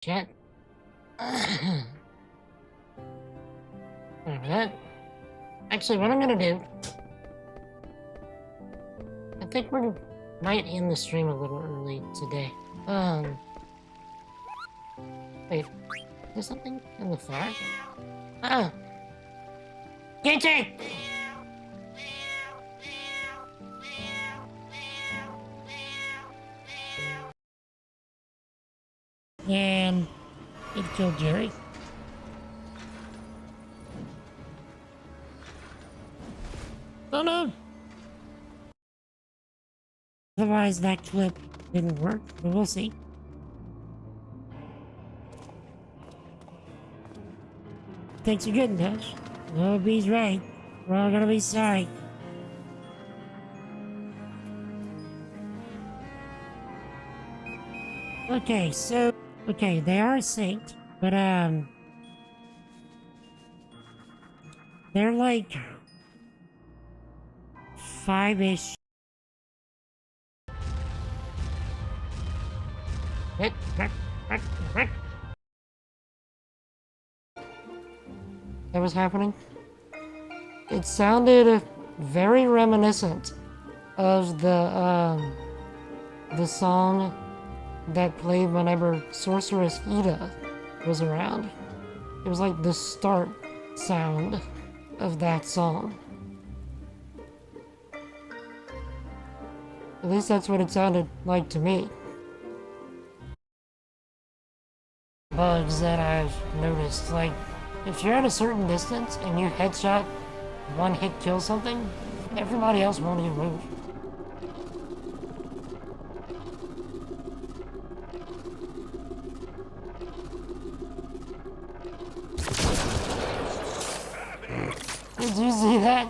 Chat. Alright. Actually, what I'm gonna do, I think we might end the stream a little early today. Wait, is there something in the far? Oh! Get it! And it killed Jerry. Oh no! Otherwise, that clip didn't work, but we'll see. Thanks for getting us. No, B's right. We're all gonna be sorry. Okay, so... Okay, they are synced, but, they're like... 5-ish. That was happening? It sounded very reminiscent of the song that played whenever Sorceress Ida was around. It was like the start sound of that song. At least that's what it sounded like to me. Bugs that I've noticed, like, if you're at a certain distance and you headshot, one hit kill something, everybody else won't even move. Did you see that?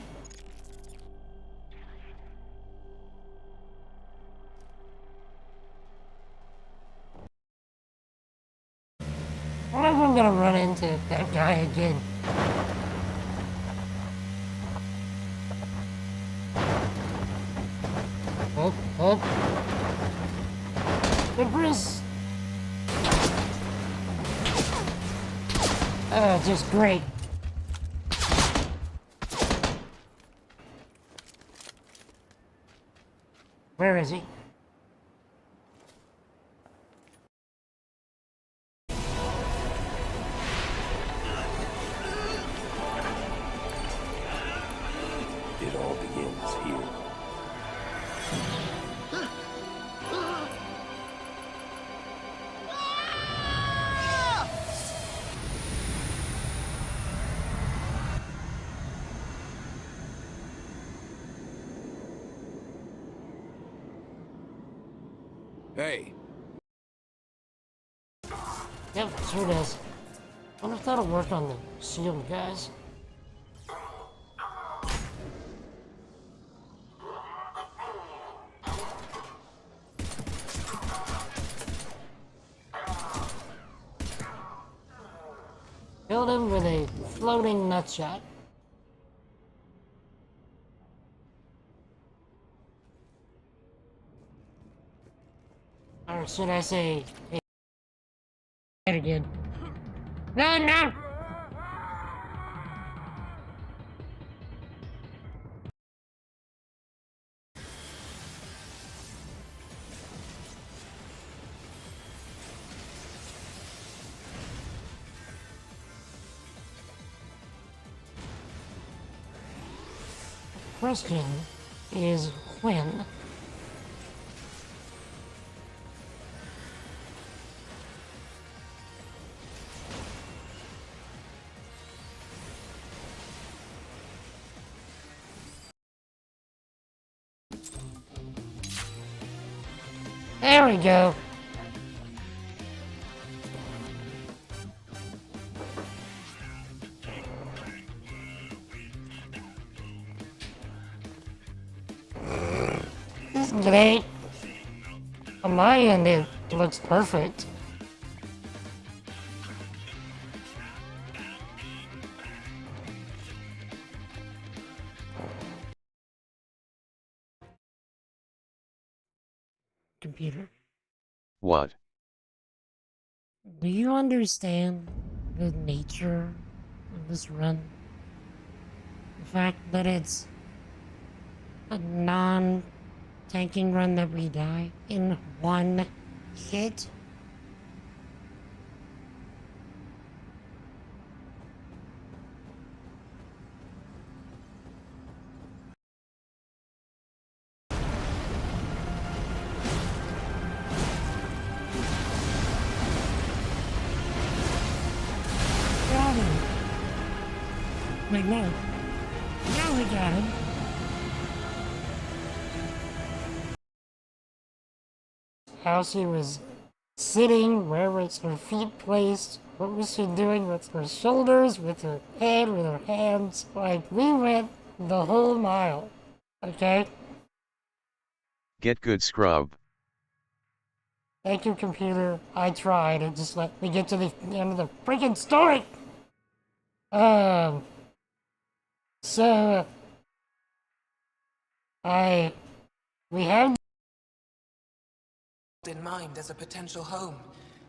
What if I'm gonna run into that guy again? Oh. Good Bruce! Oh, just great. Where is he? It all begins here. Hey. Yep, sure does. Wonder if that'll work on the shield guys. Killed him with a floating nutshot. Or should I say, hey, again. No! The question is when. There we go. This is great. On my end, it looks perfect. Computer. What? Do you understand the nature of this run? The fact that it's a non-tanking run that we die in one hit? Got him. Wait, no. Now we got him. How she was sitting, where was her feet placed, what was she doing with her shoulders, with her head, with her hands. Like, we went the whole mile. Okay? Get good, scrub. Thank you, computer. I tried. It just let me get to the end of the freaking story. So, we have in mind as a potential home.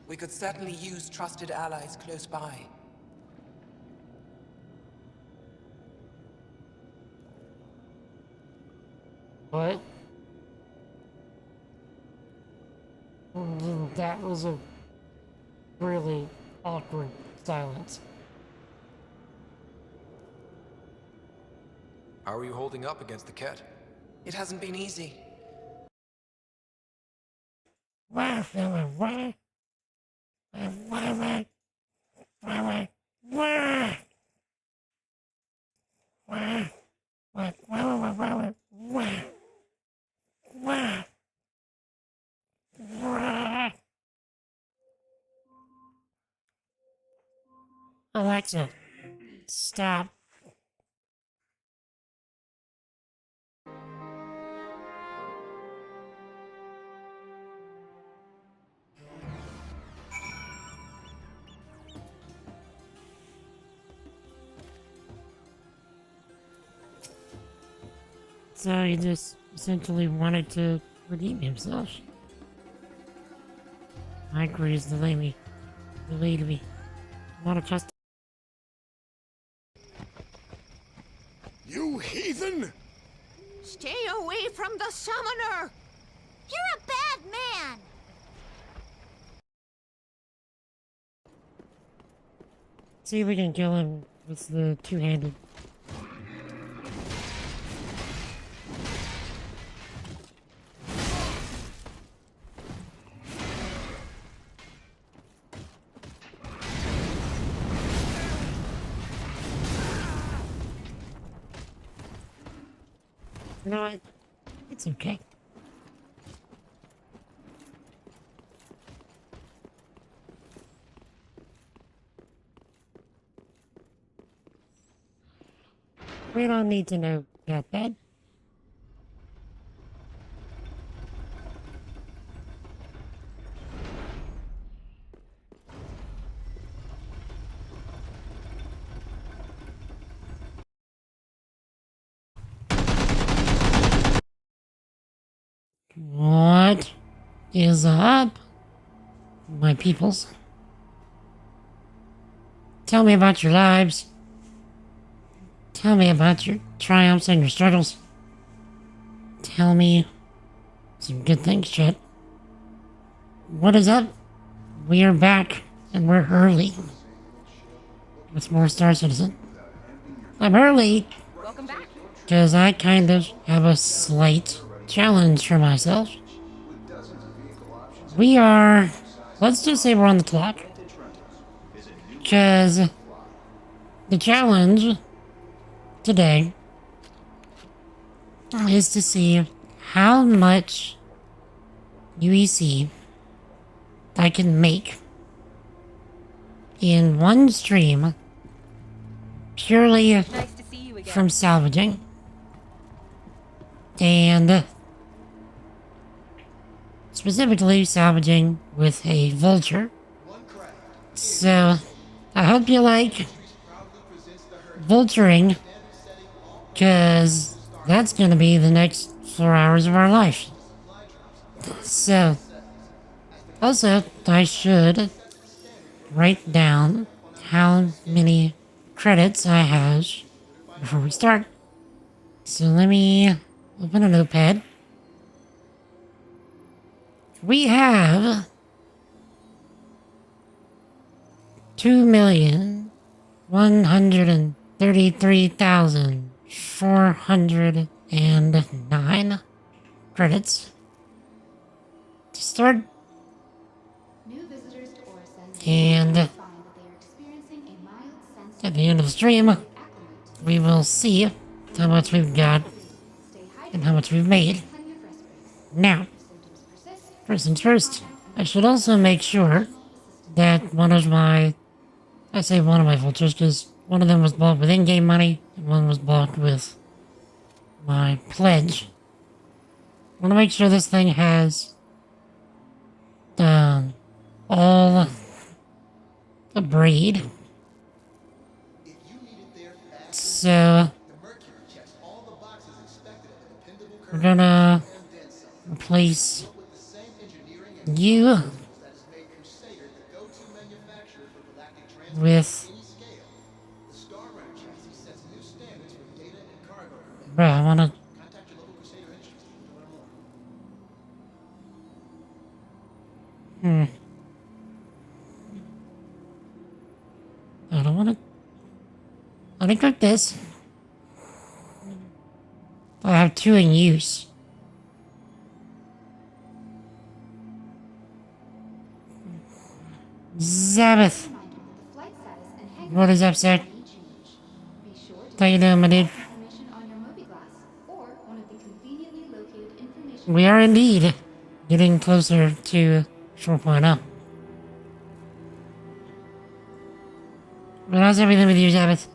We could certainly use trusted allies close by. what? That was a really awkward silence. How are you holding up against the Ket? It hasn't been easy. Alexa, stop. So he just essentially wanted to redeem himself. I agree, is the lady. The lady. Not a trust. You heathen! Stay away from the summoner! You're a bad man! See if we can kill him with the two-handed. You know what? It's okay. We don't need to know about that. What is up, my peoples? Tell me about your lives. Tell me about your triumphs and your struggles. Tell me some good things, chat. What is up? We are back, and we're early. With more Star Citizen. I'm early. Welcome back. Because I kind of have a slight challenge for myself. We are... Let's just say we're on the clock. Because the challenge today is to see how much UEC I can make in one stream purely Nice to see you again. from salvaging and specifically salvaging with a vulture. So I hope you like vulturing, because that's going to be the next 4 hours of our life. So also I should write down how many credits I have before we start. So let me open a notepad. We have 2,133,409 credits to start. New visitors to Orison And find that they are experiencing a mild sense at the end of the stream, of acclimate. we will see how much we've got Stay and hydrated, how much we've made. plenty of rest breaks. Now, If symptoms persist, first things first, I should also make sure that one of my vultures, because one of them was bought with in-game money, and one was bought with my pledge. I want to make sure this thing has all the breed. So we're gonna replace you with. Bro, I wanna. I don't wanna. Let me cook this. I have 2 in use. Zabeth. reminder that the flight status and hangar What is up, sir? may change. Be sure to How you doing, my dude? information on your MobiGlass or one of the conveniently located information. We are indeed getting closer to 4.0. But how's everything with you, Zabeth?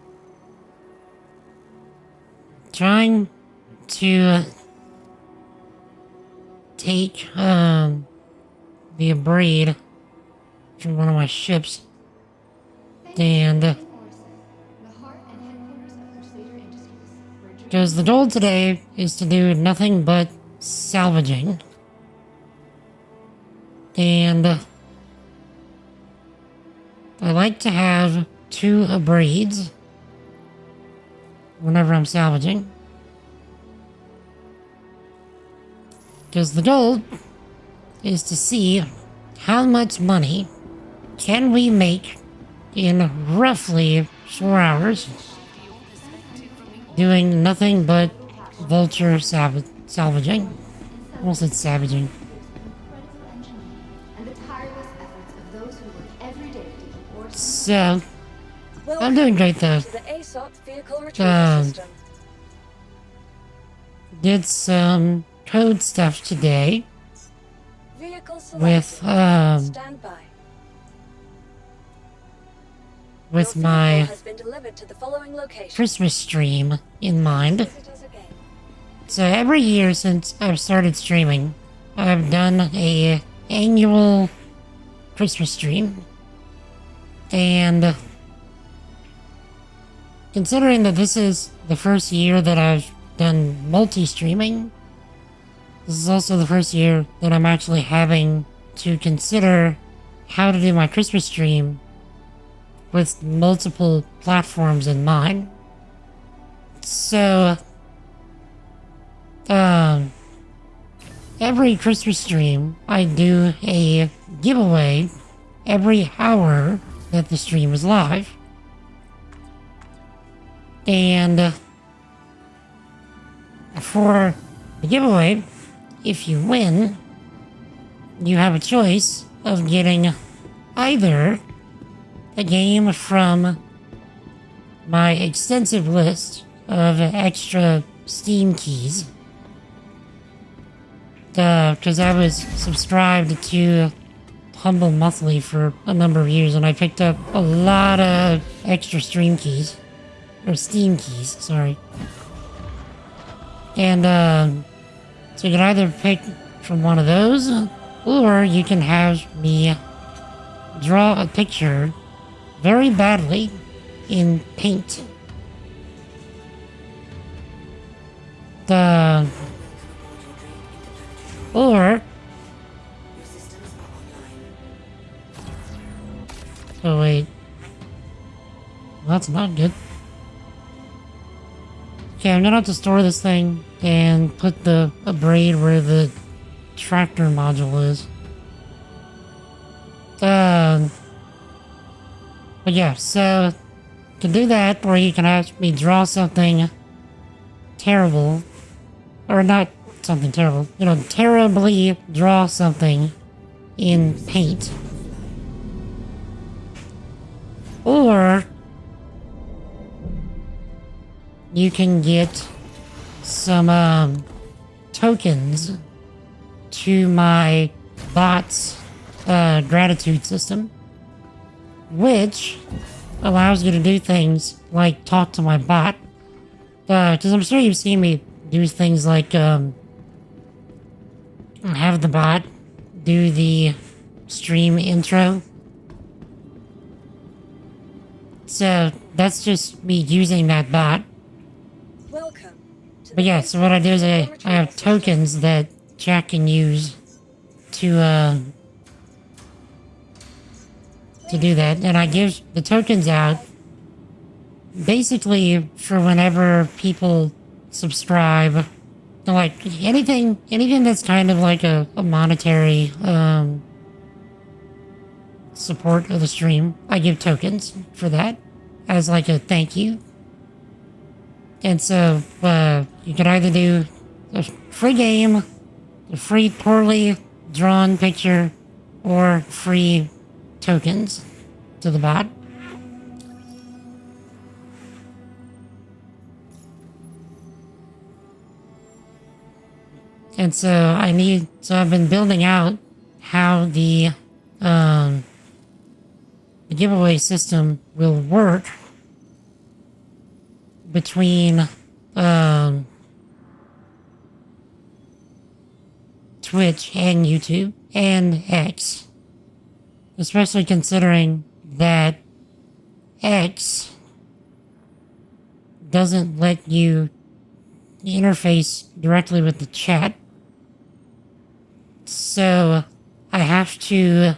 Trying to take the braid from one of my ships, and Orison, the heart and headquarters of Crusader Industries, where because the goal today is to do nothing but salvaging, and I like to have 2 breeds whenever I'm salvaging, because the goal is to see how much money can we make in roughly 4 hours doing nothing but vulture salvaging. Almost said savaging. incredible engineering and the tireless efforts of those who work every day to keep Orison. So, I'm doing great though. To the ASOP vehicle retrieval system. Did some code stuff today Vehicle with selected. Stand by. with Your my vehicle has been delivered to the following location. Christmas stream in mind. Visit us again. So every year since I've started streaming, I've done a annual Christmas stream. And considering that this is the first year that I've done multi-streaming, this is also the first year that I'm actually having to consider how to do my Christmas stream with multiple platforms in mind. So, every Christmas stream, I do a giveaway every hour that the stream is live. And for the giveaway, if you win, you have a choice of getting either a game from my extensive list of extra Steam keys, because I was subscribed to Humble Monthly for a number of years, and I picked up a lot of extra Steam keys. Sorry. And, so you can either pick from one of those, or you can have me draw a picture very badly in paint. Or Oh wait. That's not good. Okay, I'm gonna have to store this thing and put the braid where the tractor module is. But yeah, so to do that, where you can have me draw something terrible, or not something terrible, you know, terribly draw something in paint. Or you can get some tokens to my bot's gratitude system, which allows you to do things like talk to my bot. Because I'm sure you've seen me do things like have the bot do the stream intro. So that's just me using that bot. Welcome to But the yeah, so what I do is I have system. tokens that Jack can use to do that, and I give the tokens out basically for whenever people subscribe. Like anything that's kind of like a monetary support of the stream, I give tokens for that as like a thank you. And so you can either do a free game, a free poorly drawn picture, or free tokens to the bot. And so I've been building out how the giveaway system will work between Twitch and YouTube and X. Especially considering that X doesn't let you interface directly with the chat. So I have to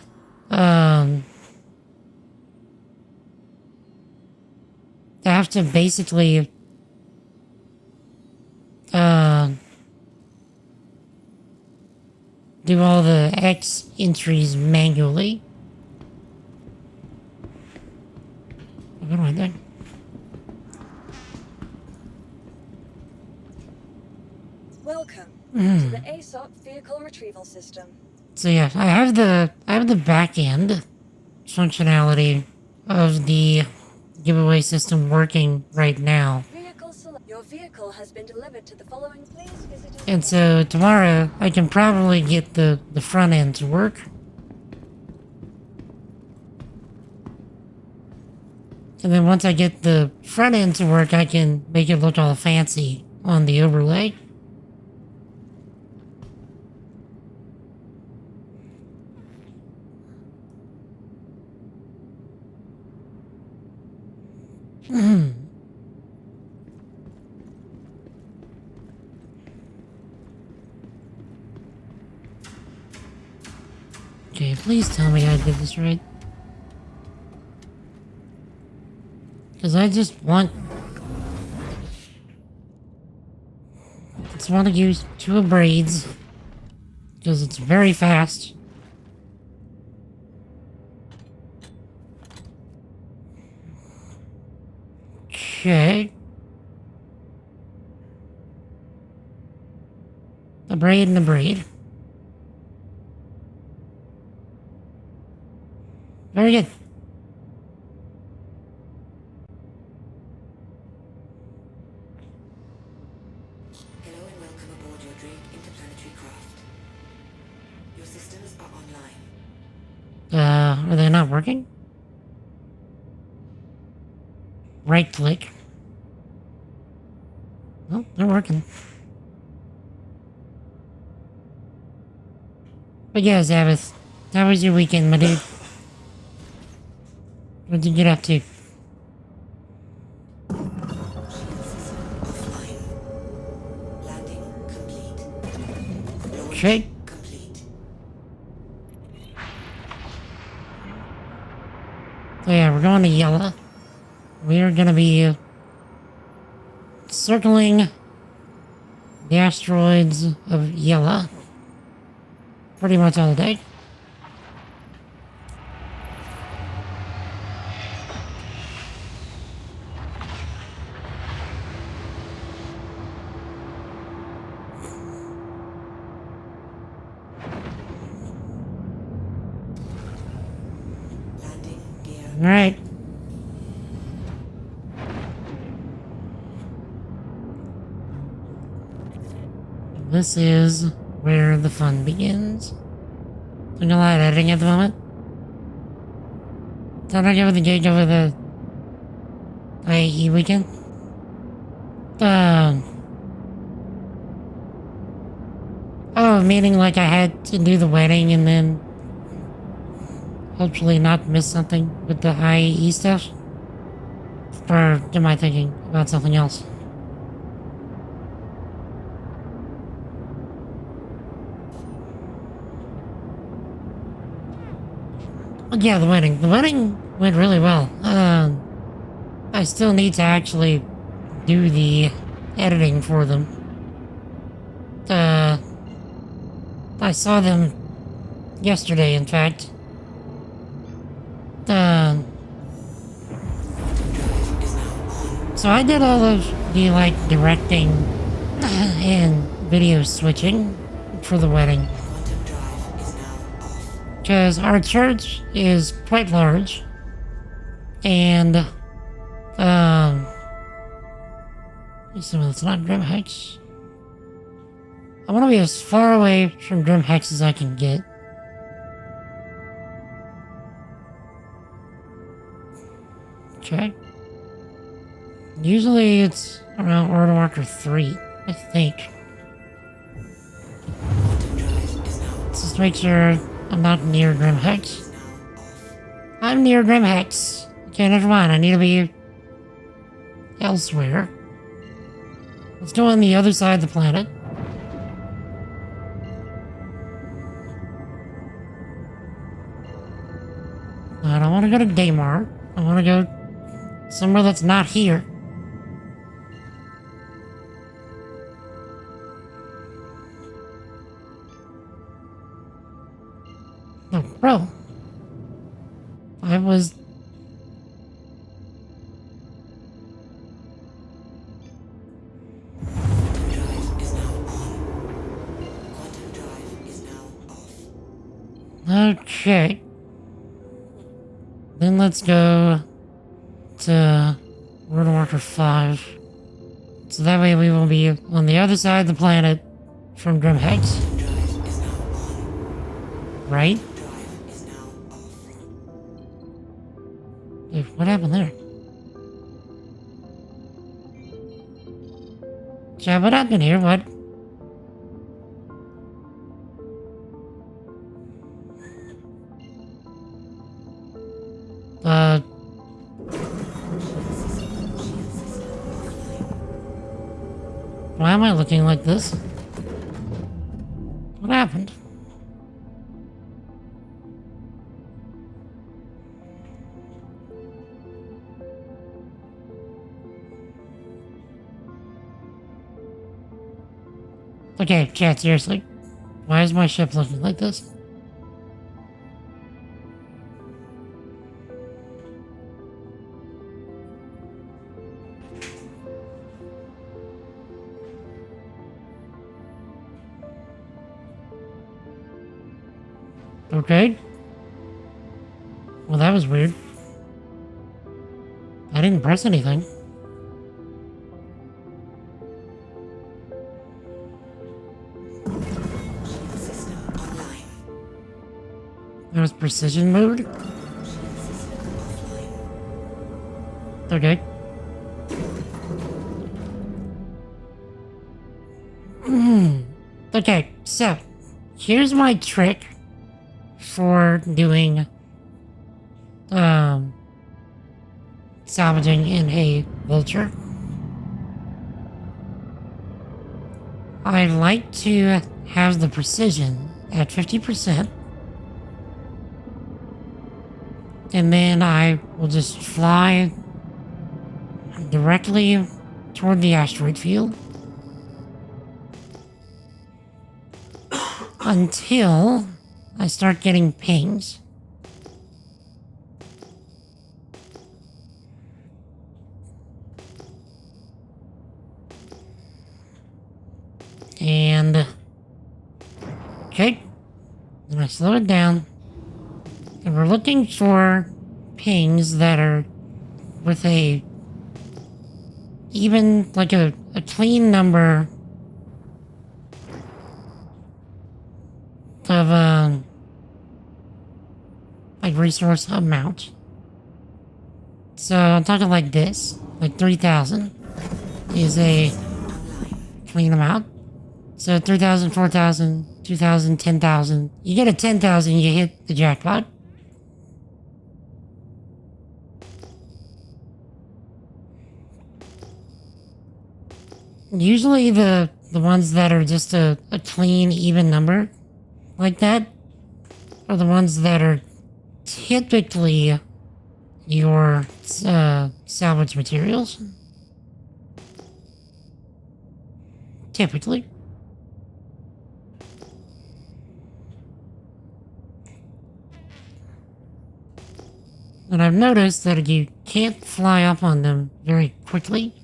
basically do all the X entries manually. What am I doing? Welcome to the ASOP vehicle retrieval system. So yeah, I have the back end functionality of the giveaway system working right now. Your vehicle has been delivered to the following. Please visit. And so tomorrow I can probably get the front end to work. And then once I get the front end to work, I can make it look all fancy on the overlay. Okay, please tell me I did this right. Because I just want to use 2 braids. Because it's very fast. Okay. The braid and the braid. Very good. Hello and welcome aboard your Drake interplanetary craft. Your systems are online. Are they not working? Right click. Oh, they're working. But yeah, Zavith, how was your weekend, my dude? What did you get up to? Offline. Landing complete. Launch Okay. complete. Yeah, we're going to Yella. We're gonna be circling the asteroids of Yella pretty much all day. Landing gear. Alright. This is where the fun begins. Doing a lot of editing at the moment. Time to give the gig over the IE weekend. Oh, meaning like I had to do the wedding and then hopefully not miss something with the IE stuff? Or am I thinking about something else? Yeah, the wedding. The wedding went really well. I still need to actually do the editing for them. I saw them yesterday, in fact. So I did all of the, like, directing and video switching for the wedding. Quantum drive is now off. Because our church is quite large, and, so it's not Grim Hex. I want to be as far away from Grim Hex as I can get. Okay. Usually it's around Order Marker 3, I think. Quantum drive is now Let's just make sure I'm not near Grim Hex. I'm near Grim Hex. Okay, never mind. I need to be elsewhere. Let's go on the other side of the planet. I don't want to go to Daymar. I want to go somewhere that's not here. No, bro. I was... Quantum drive is now on. Quantum drive is now off. Okay. Then let's go to World Marker 5. So that way we will be on the other side of the planet from Grim Hex. Quantum drive is now on. Right? Drive is now off. Dude, what happened there? Yeah, what happened here? What? Why am I looking like this? What happened? Okay, chat, seriously. Why is my ship looking like this? Okay. Well, that was weird. I didn't press anything. System online. There was precision mode? System offline. Okay. Okay, so here's my trick for doing salvaging in a vulture. I like to have the precision at 50%, And then I will just fly directly toward the asteroid field until I start getting pings. And okay, then I slow it down, and we're looking for pings that are with a even like a clean number of like resource amount. So I'm talking like this, like 3,000 is a clean amount. So 3,000, 4,000, 2,000, 10,000. You get a 10,000, you hit the jackpot. Usually the ones that are just a clean, even number like that are the ones that are typically your salvage materials. Typically. And I've noticed that you can't fly up on them very quickly.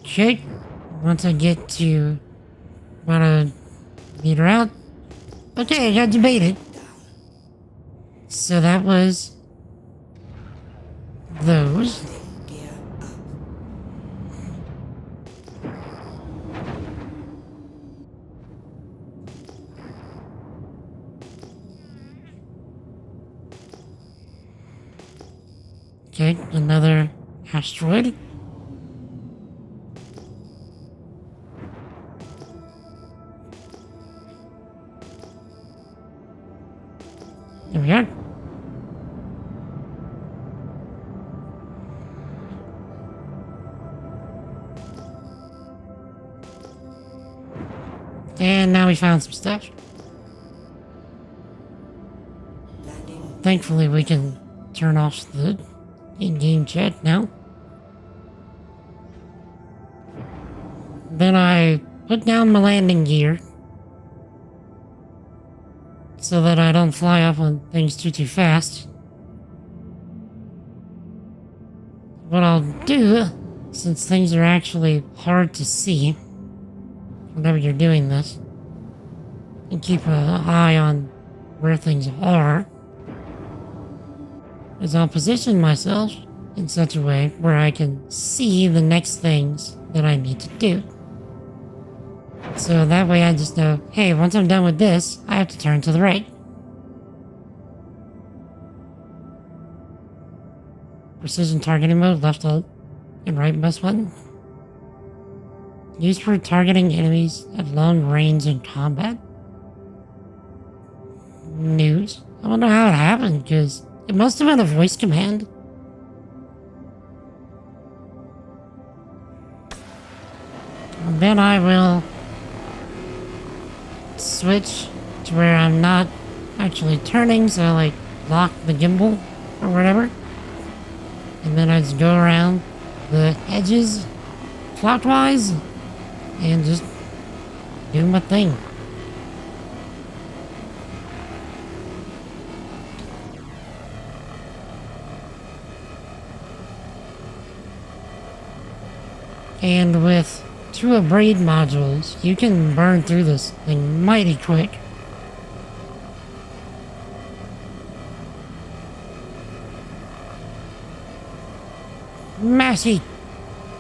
Okay, once I get to about a meter out. Okay, I got debated. So that was those. Gear up. Okay, another asteroid. There we are. And now we found some stuff. Landing. Thankfully, we can turn off the in-game chat now. Then I put down my landing gear so that I don't fly up on things too fast. What I'll do, since things are actually hard to see whenever you're doing this, and keep an eye on where things are, is I'll position myself in such a way where I can see the next things that I need to do. So that way I just know, hey, once I'm done with this, I have to turn to the right. Precision targeting mode, left alt and right mouse button. Used for targeting enemies at long range in combat. News. I wonder how it happened, because it must have been a voice command. And then I will switch to where I'm not actually turning, so I like lock the gimbal or whatever. And then I just go around the edges clockwise and just do my thing. And with 2 abrade modules, you can burn through this thing mighty quick. Massey!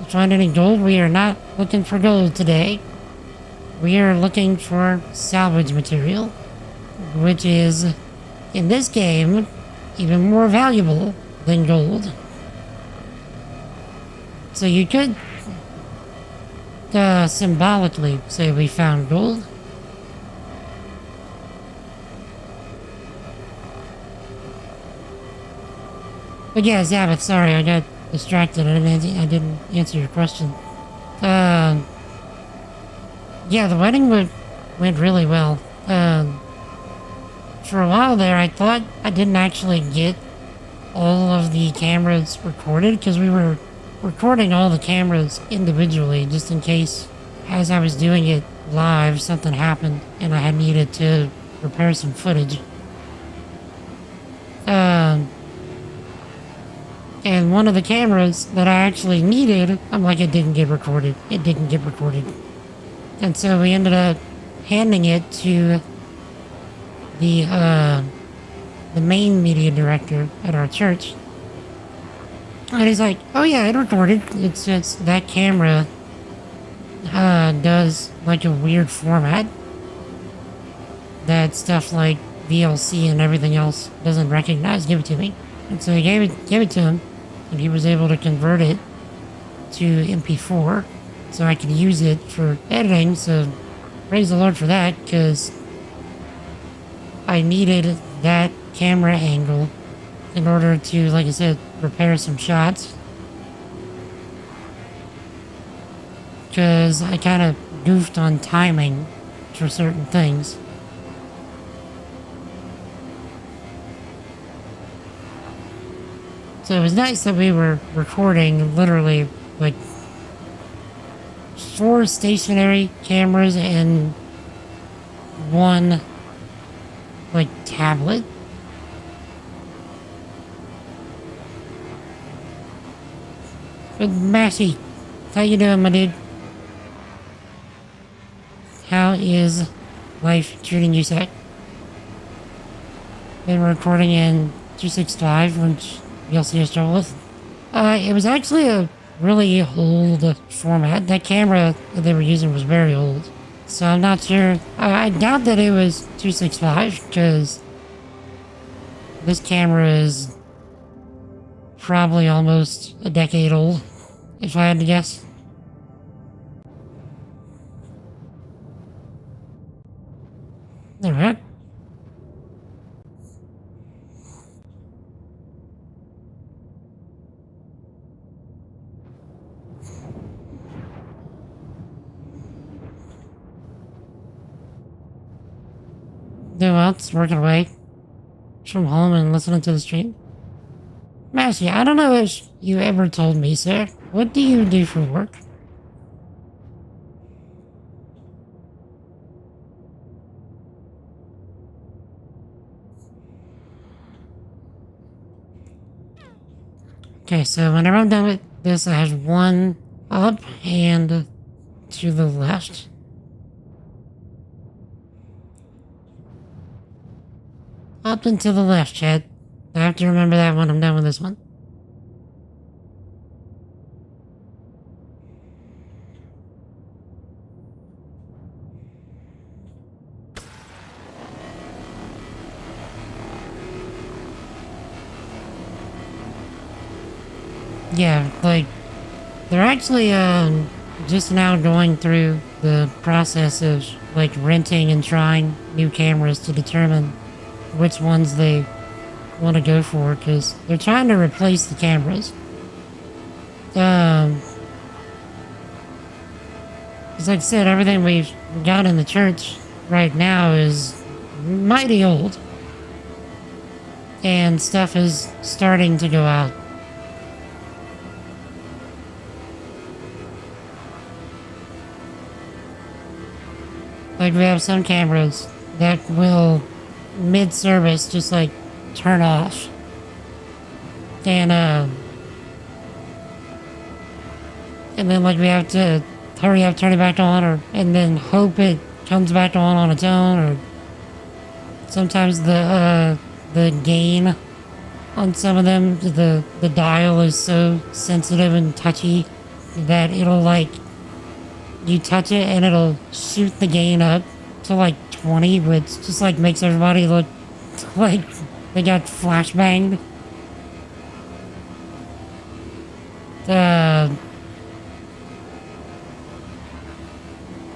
Find any gold? We are not looking for gold today. We are looking for salvage material, which is, in this game, even more valuable than gold. So you could symbolically say we found gold. But yeah, Zabbath, sorry, I got distracted. I didn't answer your question. Yeah, the wedding went really well. For a while there, I thought I didn't actually get all of the cameras recorded because we were recording all the cameras individually just in case, as I was doing it live, something happened and I had needed to prepare some footage. And one of the cameras that I actually needed, I'm like, it didn't get recorded. It didn't get recorded. And so we ended up handing it to the main media director at our church. And he's like, oh yeah, it recorded. It's just that camera does like a weird format that stuff like VLC and everything else doesn't recognize. Give it to me. And so he gave it to him, and he was able to convert it to MP4 so I could use it for editing. So praise the Lord for that, because I needed that camera angle in order to, like I said, prepare some shots. Because I kind of goofed on timing for certain things. So it was nice that we were recording literally like 4 stationary cameras and 1 like tablet. But Massey, how you doing, my dude? How is life treating you, Zach? Been recording in 265, which you'll see us trouble with. It was actually a really old format. That camera that they were using was very old. So I'm not sure. I doubt that it was 265, because this camera is probably almost a decade old, if I had to guess. Alright. Do well, it's working away from home and listening to the stream. Massey, I don't know if you ever told me, sir. What do you do for work? Okay, so whenever I'm done with this, I have 1 up and to the left. Up and to the left, Chad. I have to remember that when I'm done with this one. Yeah, like, they're actually, just now going through the process of, like, renting and trying new cameras to determine which ones they want to go for, because they're trying to replace the cameras. Because like I said, everything we've got in the church right now is mighty old. And stuff is starting to go out. Like, we have some cameras that will, mid-service, just like turn off. And then like we have to hurry up, turn it back on, and then hope it comes back on its own, or sometimes the gain on some of them, the dial is so sensitive and touchy that it'll, like, you touch it and it'll shoot the gain up to like 20, which just like makes everybody look like they got flashbanged.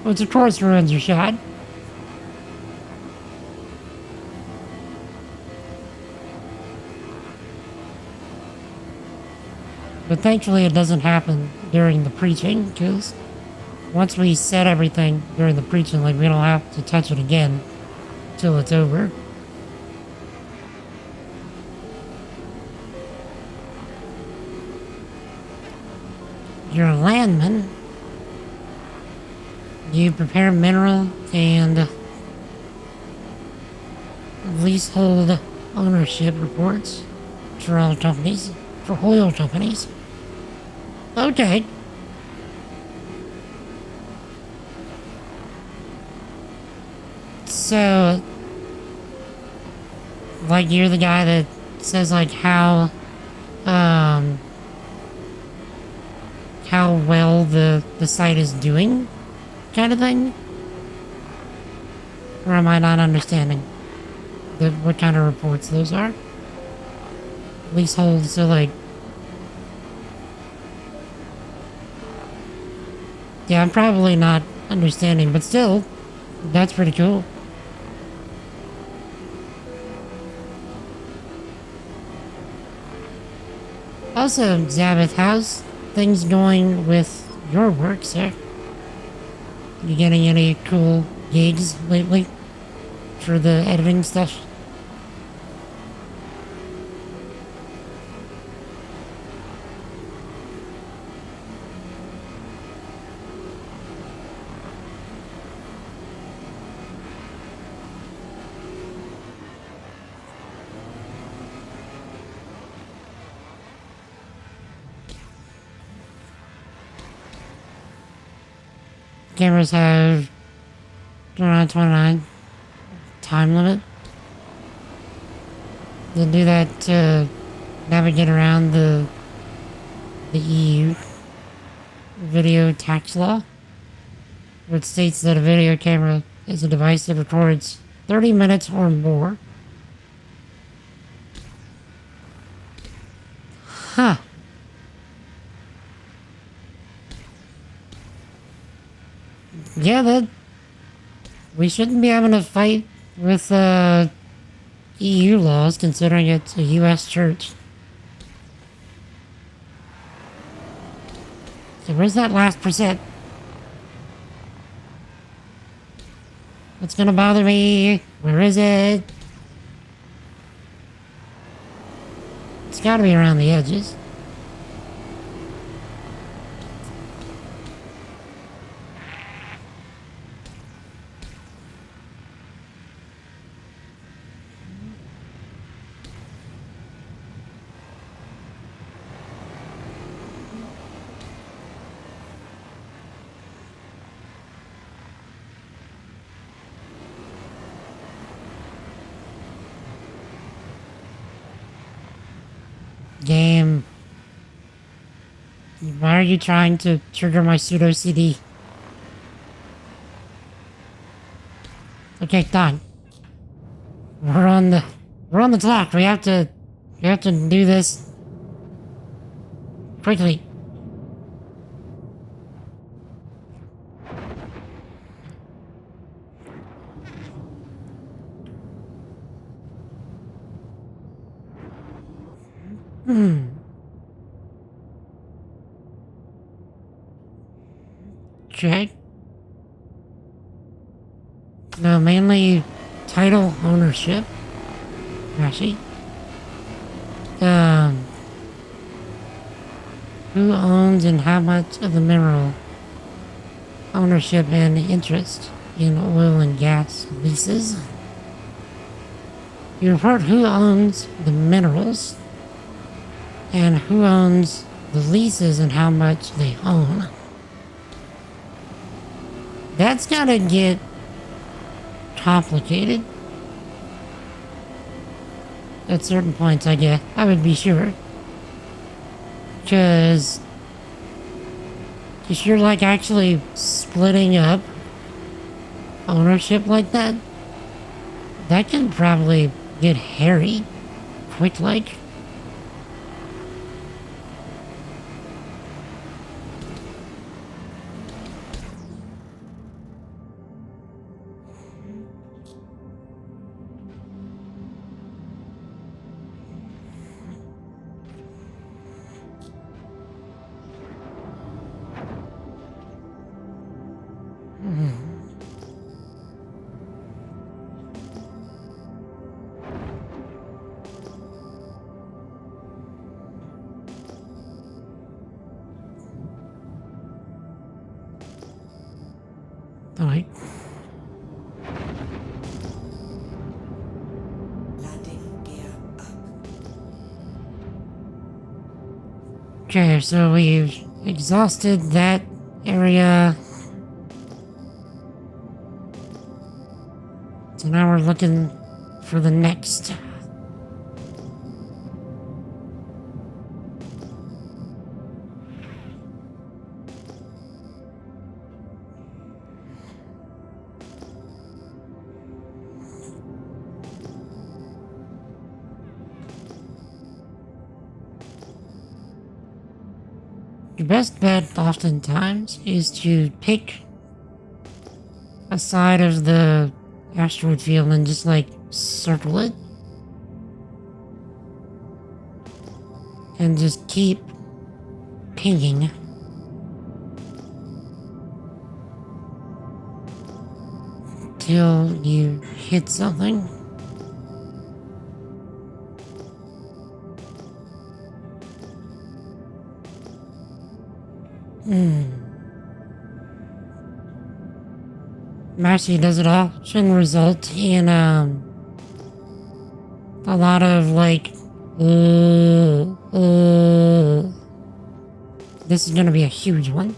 Which of course ruins your shot. But thankfully it doesn't happen during the preaching, because once we set everything during the preaching, like, we don't have to touch it again till it's over. You're a landman. You prepare mineral and leasehold ownership reports for oil companies. For oil companies. Okay. So, like, you're the guy that says, like, how well the site is doing, kind of thing? Or am I not understanding what kind of reports those are? Leasehold, so, like... Yeah, I'm probably not understanding, but still, that's pretty cool. Also, Zabeth, how's things going with your work, sir? You getting any cool gigs lately for the editing stuff? Cameras have around 29 time limit. They do that to navigate around the EU video tax law, which states that a video camera is a device that records 30 minutes or more. Huh. Yeah, that... We shouldn't be having a fight with, EU laws, considering it's a US church. So where's that last percent? What's gonna bother me? Where is it? It's gotta be around the edges. Game. Why are you trying to trigger my pseudo CD? Okay, done. We're on the clock. We have to do this quickly. Check. No, mainly title ownership. Actually. Who owns and how much of the mineral ownership and interest in oil and gas leases? You report who owns the minerals and who owns the leases and how much they own. That's gotta get complicated. At certain points, I guess. I would be sure. Because if you're like actually splitting up ownership like that, that can probably get hairy quick like. Alright. Landing gear up. Okay, so we've exhausted that area. So now we're looking for the next. Your best bet oftentimes is to pick a side of the asteroid field and just like circle it. And just keep pinging. Till you hit something. Actually, does it often result in a lot of like this is gonna be a huge one.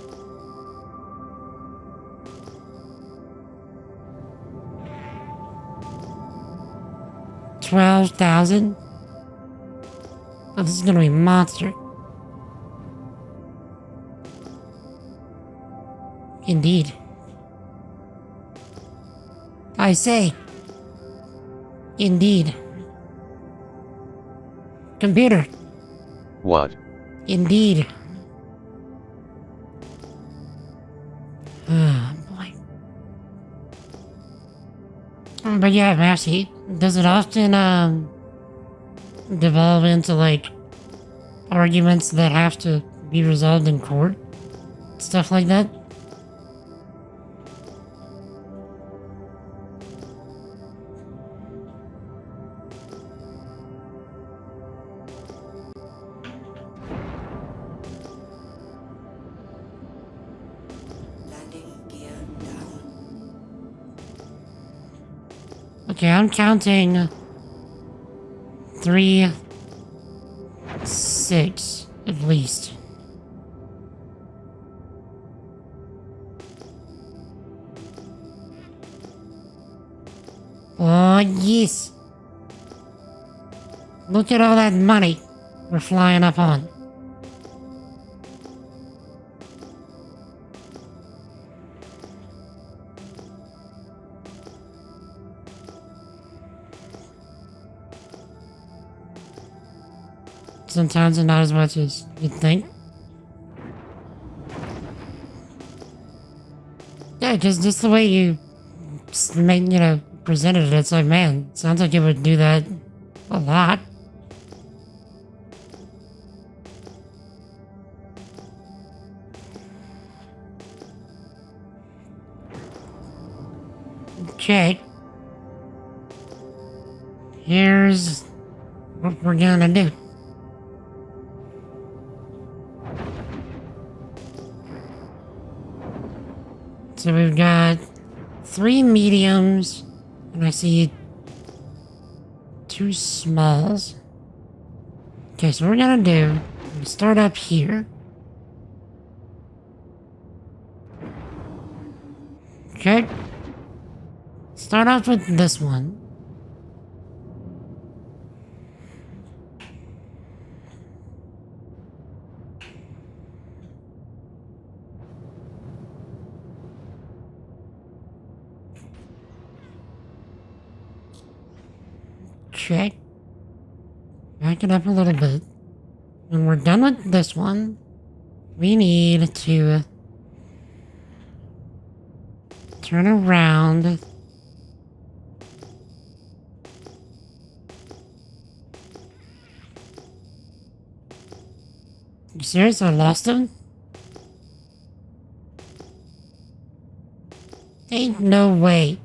$12,000. Oh, this is gonna be a monster. Indeed. I say. Indeed. Computer. What? Indeed. Oh, boy. But yeah, Massey, does it often, devolve into, like, arguments that have to be resolved in court? Stuff like that? Landing gear down. Okay, I'm counting 3, 6, at least. Oh, yes. Look at all that money we're flying up on. Sometimes not as much as you'd think. Yeah, because just the way you, presented it, it's like, man, sounds like it would do that a lot. Okay. Here's what we're gonna do. So we've got 3 mediums, and I see 2 smalls. Okay, so what we're gonna do, we start up here. Okay. Start off with this one. Check. Back it up a little bit. When we're done with this one, we need to turn around. You serious? I lost him? Ain't no way.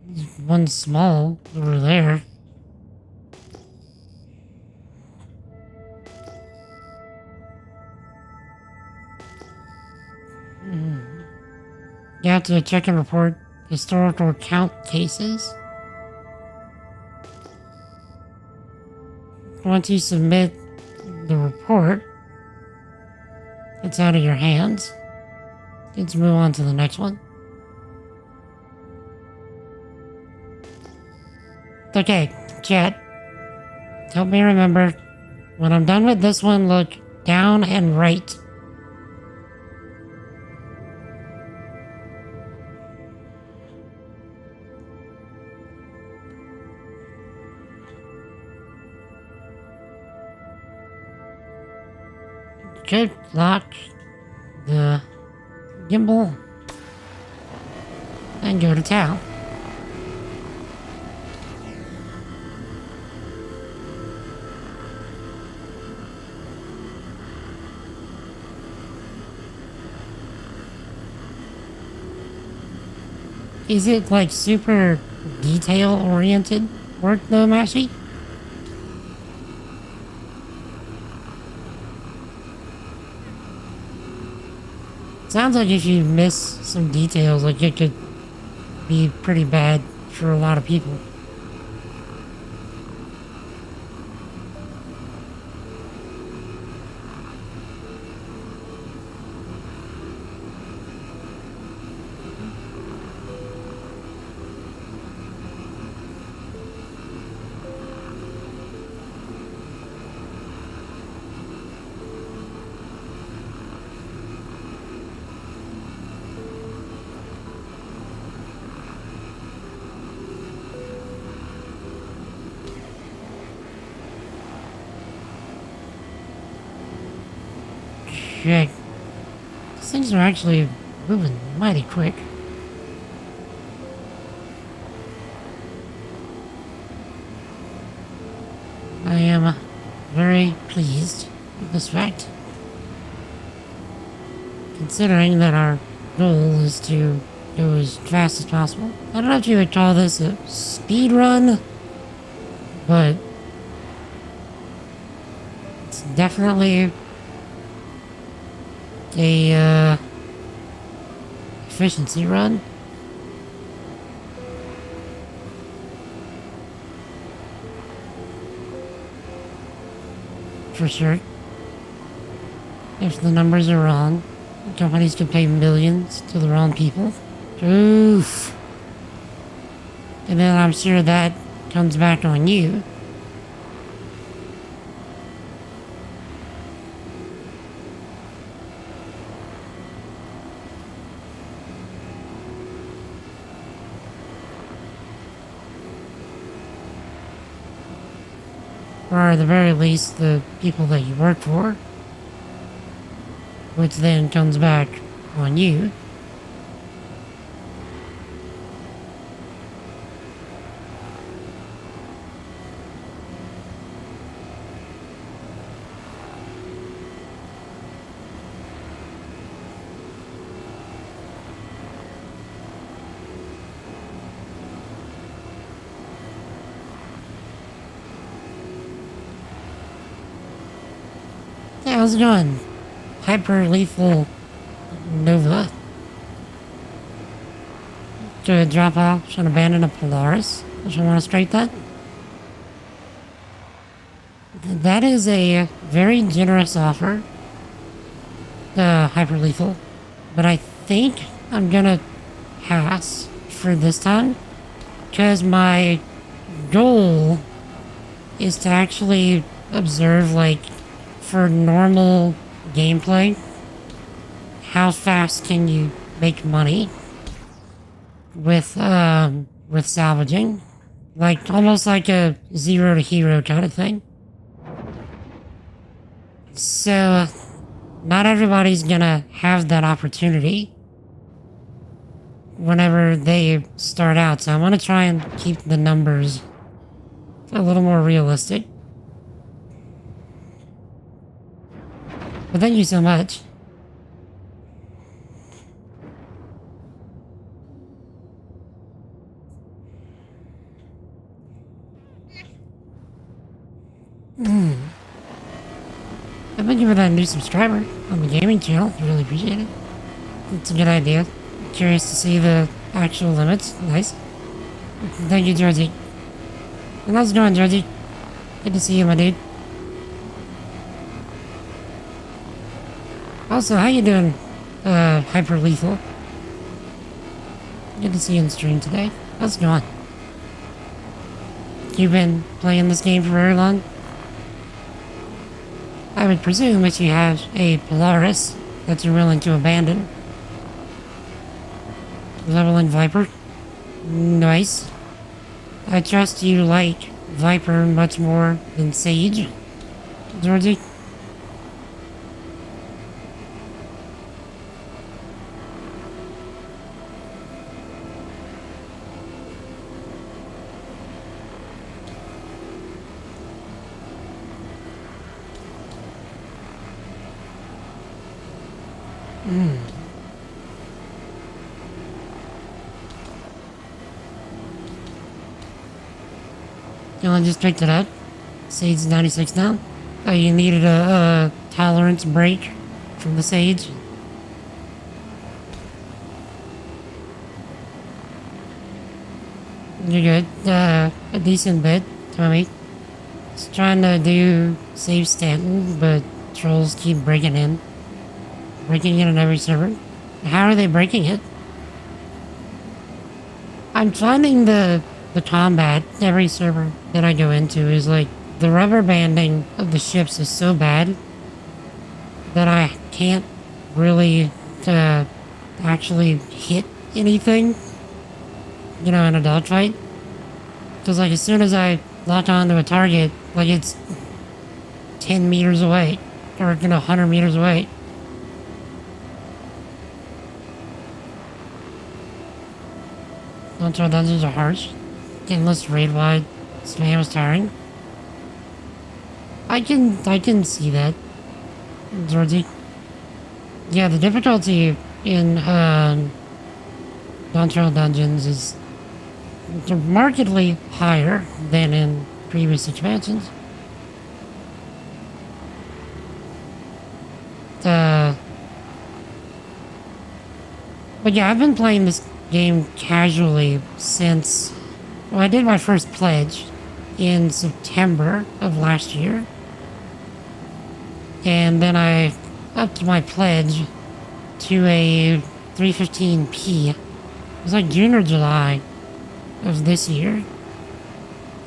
There's one small over there. You have to check and report historical count cases. Once you submit the report, it's out of your hands. Let's move on to the next one. Okay, chat. Help me remember. When I'm done with this one, look down and right. Good lock the gimbal and go to town. Is it like super detail oriented work though, Mashi? Sounds like if you miss some details, like it could be pretty bad for a lot of people. Shit. These things are actually moving mighty quick. I am very pleased with this fact. Considering that our goal is to go as fast as possible. I don't know if you would call this a speed run, but it's definitely a efficiency run. For sure. If the numbers are wrong, companies could pay millions to the wrong people. Oof. And then I'm sure that comes back on you. Or at the very least, the people that you work for. Which then comes back on you. How's it going? Hyper lethal Nova. To drop off and abandon a Polaris. If you want to straight that. That is a very generous offer. Hyper lethal. But I think I'm gonna pass for this time. Because my goal is to actually observe, like, for normal gameplay, how fast can you make money with salvaging? Like, almost like a zero to hero kind of thing. So, not everybody's gonna have that opportunity whenever they start out. So I want to try and keep the numbers a little more realistic. But thank you so much. And thank you for that new subscriber on the gaming channel. I really appreciate it. It's a good idea. Curious to see the actual limits. Nice. Thank you, Georgie. And how's it going, Georgie? Good to see you, my dude. Also, how you doing, Hyper Lethal? Good to see you in stream today. How's it going? You've been playing this game for very long? I would presume that you have a Polaris that you're willing to abandon. Leveling Viper. Nice. I trust you like Viper much more than Sage, Georgie. I just picked it up. Sage 96 now. Oh, you needed a tolerance break from the Sage. You're good. A decent bit, Tommy. Just trying to do save Stanton, but trolls keep breaking in. Breaking in on every server. How are they breaking it? I'm finding the combat every server that I go into is like the rubber banding of the ships is so bad that I can't really actually hit anything, you know, in a dogfight. Because like as soon as I lock onto a target, like it's 10 meters away or 100 meters away. Launcher dungeons are harsh. Endless raid-wide spam is tiring. I can see that, Georgie. Yeah, the difficulty in Dawn dungeons is markedly higher than in previous expansions. But yeah, I've been playing this game casually since, well, I did my first pledge in September of last year. And then I upped my pledge to a 315p. It was like June or July of this year.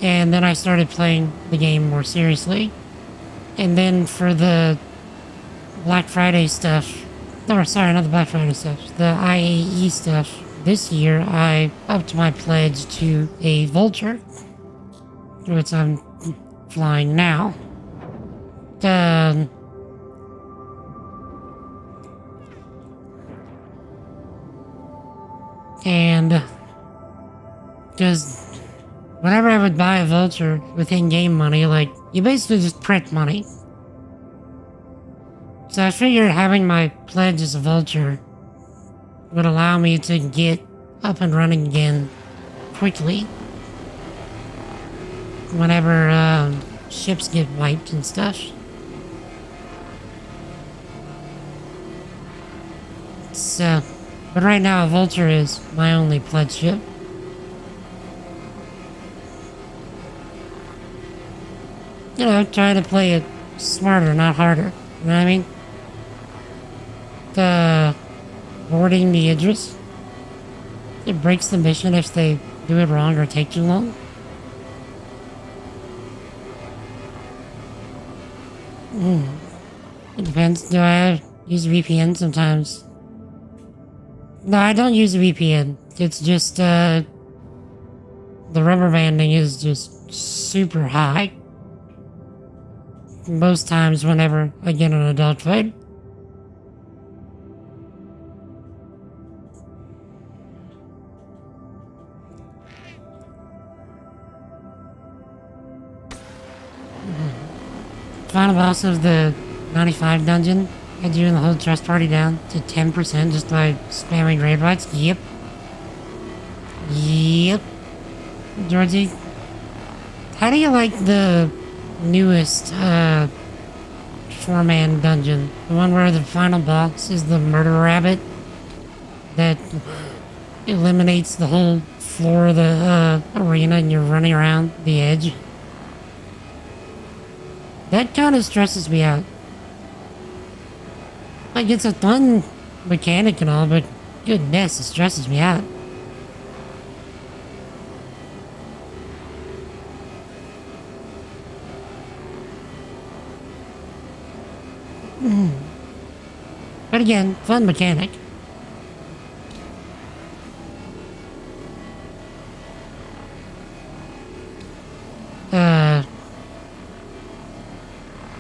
And then I started playing the game more seriously. And then for the Black Friday stuff, no, sorry, not the Black Friday stuff, the IAE stuff, this year I upped my pledge to a Vulture, which I'm flying now. And just whenever I would buy a Vulture with in-game money, like, you basically just print money. So I figured having my pledge as a Vulture would allow me to get up and running again quickly whenever ships get wiped and stuff. So, but right now a Vulture is my only pledge ship. You know, trying to play it smarter, not harder. You know what I mean? Boarding the Idris. It breaks the mission if they do it wrong or take too long. It depends. Do I use a VPN sometimes? No, I don't use a VPN. It's just, the rubber banding is just super high. Most times whenever I get in a dogfight. Final boss of the 95 dungeon And doing the whole trust party down to 10% just by spamming raid bots? Yep. Yep. Georgie, how do you like the newest, 4-man dungeon? The one where the final boss is the murder rabbit that eliminates the whole floor of the, arena and you're running around the edge? That kind of stresses me out. Like, it's a fun mechanic and all, but goodness, it stresses me out. But again, fun mechanic.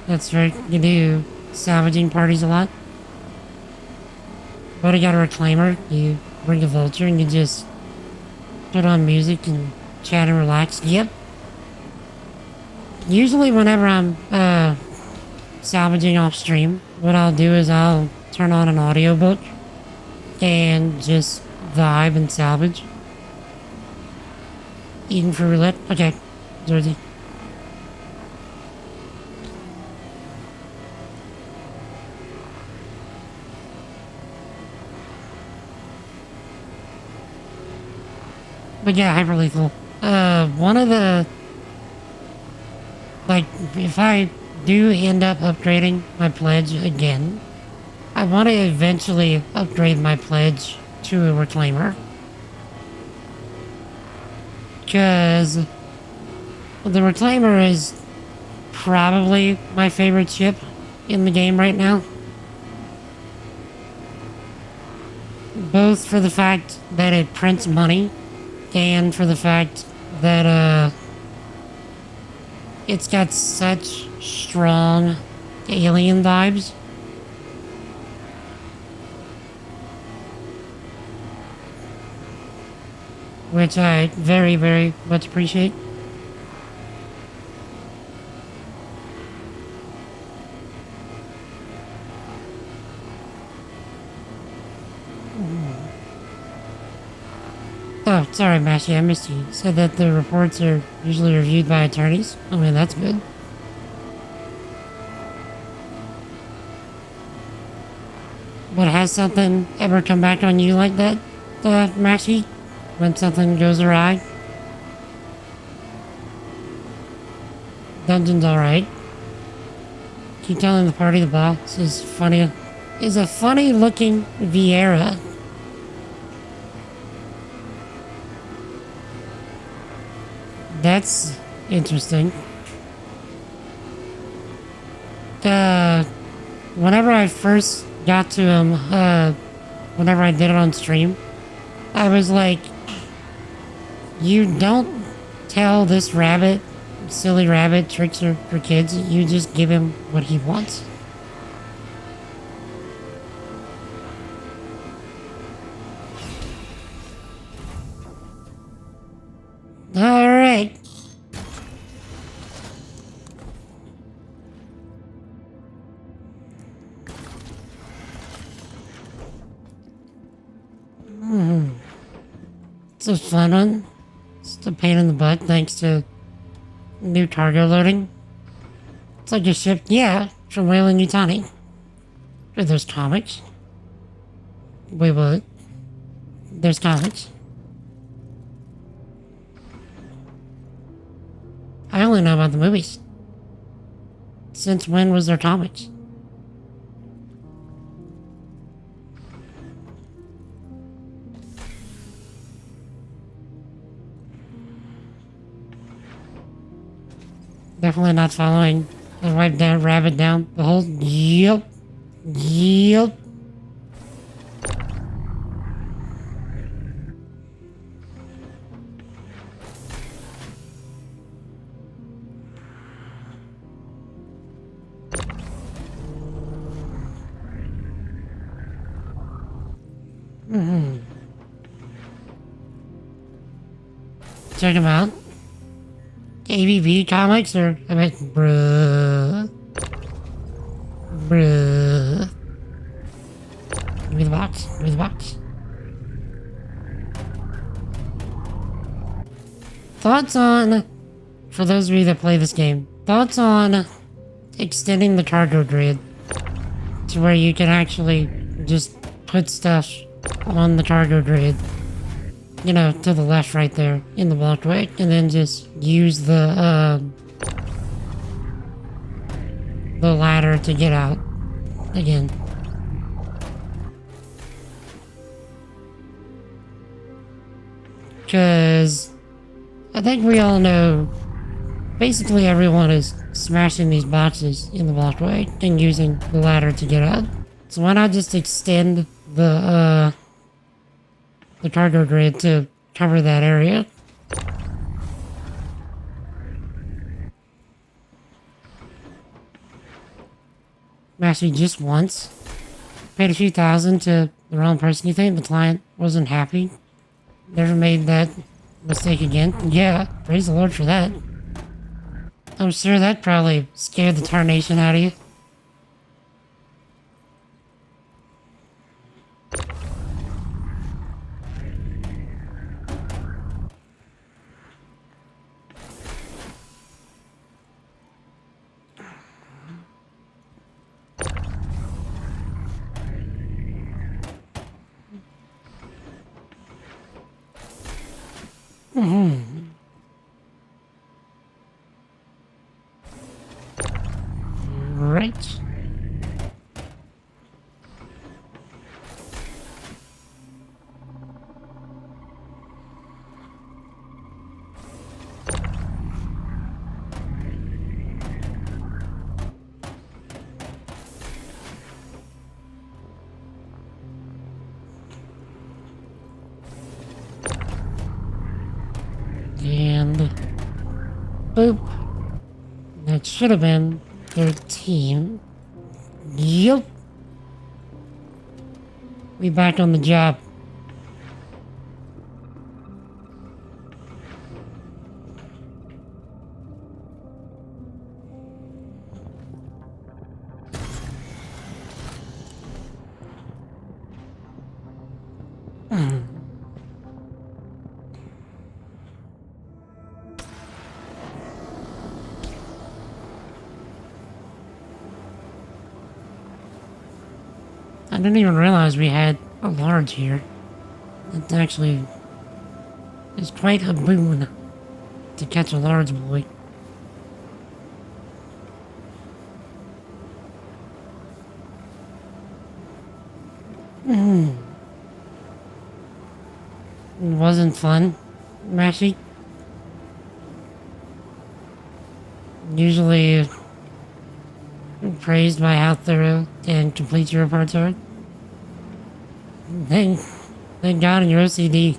That's right, you do salvaging parties a lot. But you got a reclaimer, you bring a vulture and you just put on music and chat and relax. Yep. Usually whenever I'm, salvaging off stream, what I'll do is I'll turn on an audiobook and just vibe and salvage. Eating for roulette? Okay, Jersey. But yeah, hyper lethal. One of the, like, if I do end up upgrading my pledge again, I want to eventually upgrade my pledge to a reclaimer. Because the reclaimer is probably my favorite ship in the game right now. Both for the fact that it prints money and for the fact that, it's got such strong alien vibes. Which I very, very much appreciate. Oh, sorry, Mashy, I missed you. You said that the reports are usually reviewed by attorneys. I mean, that's good. But has something ever come back on you like that, Mashy? When something goes awry? Dungeon's alright. Keep telling the party the boss is funny. Is a funny looking Vieira. That's interesting. Whenever I first got to him, whenever I did it on stream, I was like, you don't tell this rabbit, silly rabbit, tricks for kids. You just give him what he wants. Alright. It's a fun one. It's a pain in the butt thanks to new cargo loading. It's like a ship, yeah, from Wayland Yutani. There's comics. Wait, what? There's comics. I only know about the movies. Since when was there comics? Definitely not following the wipe down, rabbit down, the whole, yep, yep. Check them out. ABV comics or I mean, bruh. thoughts on, for those of you that play this game, thoughts on extending the cargo grid to where you can actually just put stuff on the cargo grid, you know, to the left right there in the walkway, and then just use the ladder to get out again. Because I think we all know basically everyone is smashing these boxes in the walkway and using the ladder to get out. So why not just extend the cargo grid to cover that area? Actually, just once. Paid a few thousand to the wrong person. You think the client wasn't happy? Never made that mistake again? Yeah, praise the Lord for that. I'm sure that probably scared the tarnation out of you. Right. And boop. That should have been 13. Yup. We back on the job. I didn't even realize we had a large here. It actually is quite a boon to catch a large boy. It wasn't fun, Mashy. Usually praised by how thorough and complete your reports are. Thank God in your OCD.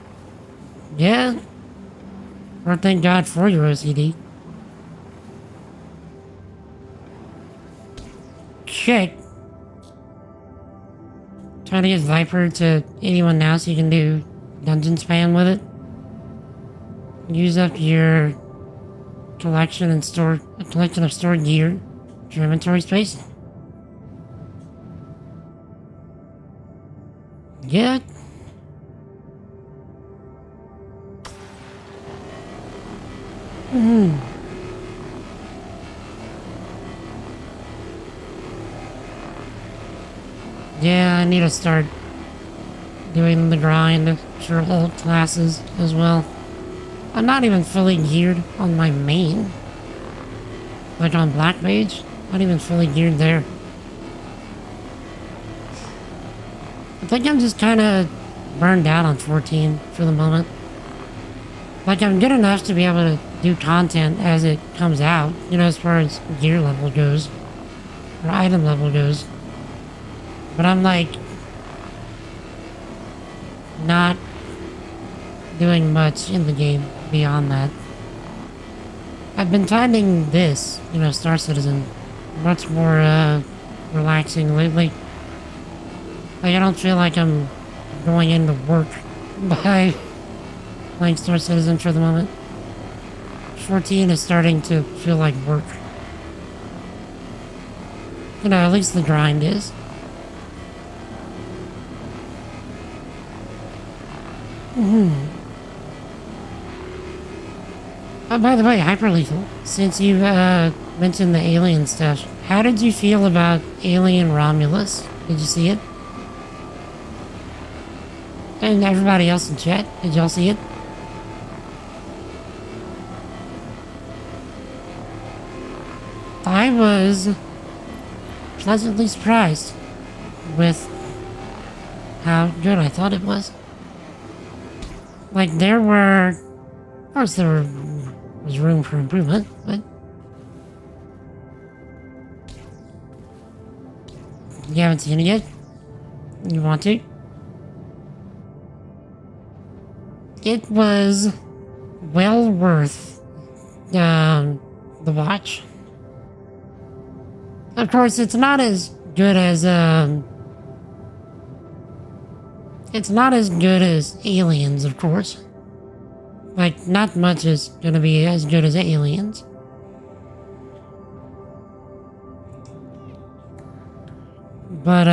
Yeah? Or thank God for your OCD. Shit. Trying to get Viper to 81 now so you can do dungeon spam with it. Use up your collection of stored gear for your inventory space. Yeah. Yeah, I need to start doing the grind for all classes as well. I'm not even fully geared on my main. Like on Black Mage, not even fully geared there. I think I'm just kind of burned out on 14 for the moment. Like, I'm good enough to be able to do content as it comes out, you know, as far as gear level goes, or item level goes. But I'm like, not doing much in the game beyond that. I've been finding this, you know, Star Citizen, much more relaxing lately. Like, I don't feel like I'm going into work by playing Star Citizen for the moment. 14 is starting to feel like work. You know, at least the grind is. Oh, by the way, Hyperlethal, since you mentioned the alien stuff, how did you feel about Alien Romulus? Did you see it? And everybody else in chat, did y'all see it? I was pleasantly surprised with how good I thought it was. Like, of course there was room for improvement, but you haven't seen it yet? You want to? It was well worth the watch. Of course, it's not as good as Aliens, of course. Like, not much is gonna be as good as Aliens. But,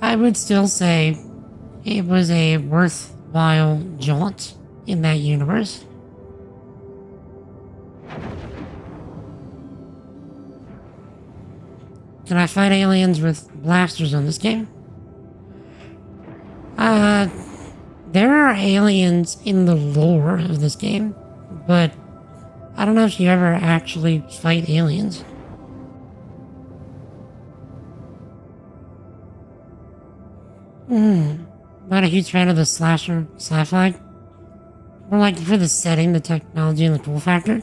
I would still say it was a worthwhile jaunt in that universe. Can I fight aliens with blasters on this game? There are aliens in the lore of this game, but I don't know if you ever actually fight aliens. Not a huge fan of the slasher sci-fi. More like for the setting, the technology, and the cool factor.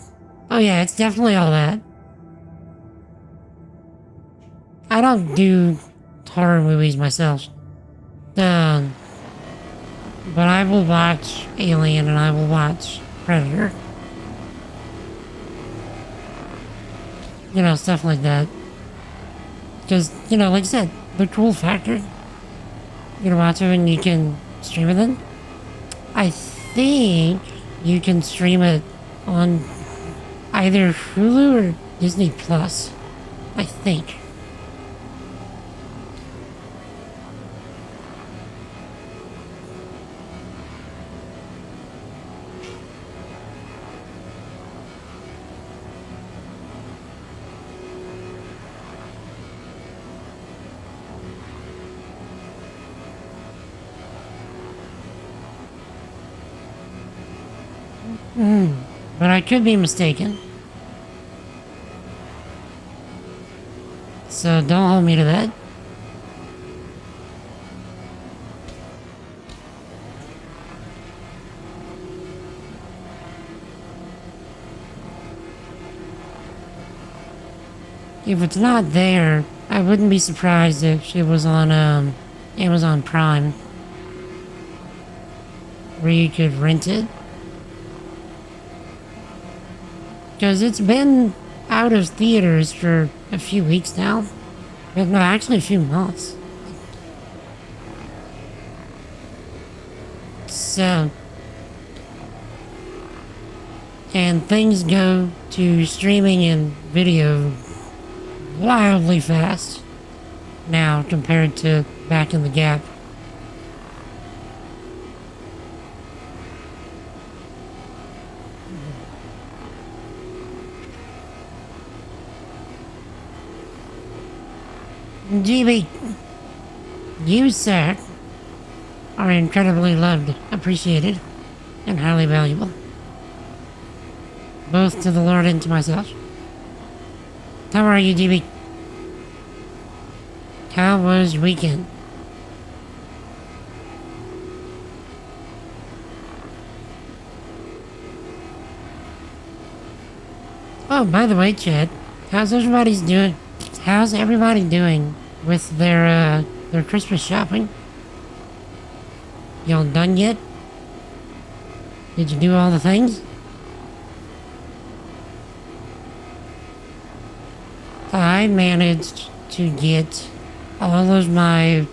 Oh yeah, it's definitely all that. I don't do horror movies myself. But I will watch Alien and I will watch Predator. You know, stuff like that. Because, you know, like I said, the cool factor. You can watch it and you can stream it then. I think you can stream it on either Hulu or Disney Plus. I think. But I could be mistaken. So don't hold me to that. If it's not there, I wouldn't be surprised if it was on Amazon Prime, where you could rent it. Because it's been out of theaters for a few weeks now. No, actually a few months. So, and things go to streaming and video wildly fast now compared to back in the gap. GB, you, sir, are incredibly loved, appreciated, and highly valuable. Both to the Lord and to myself. How are you, GB? How was your weekend? Oh, by the way, Chad, how's everybody doing with their Christmas shopping? Y'all done yet? Did you do all the things? I managed to get all of my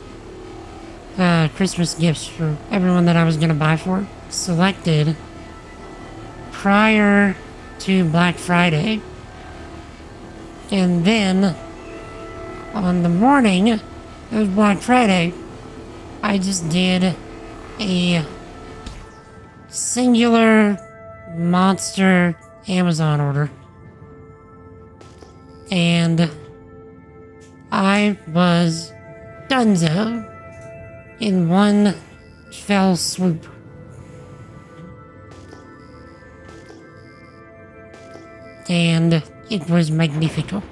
Christmas gifts for everyone that I was gonna buy for selected prior to Black Friday. And then on the morning of Black Friday, I just did a singular monster Amazon order. And I was donezo in one fell swoop. And it was magnifico.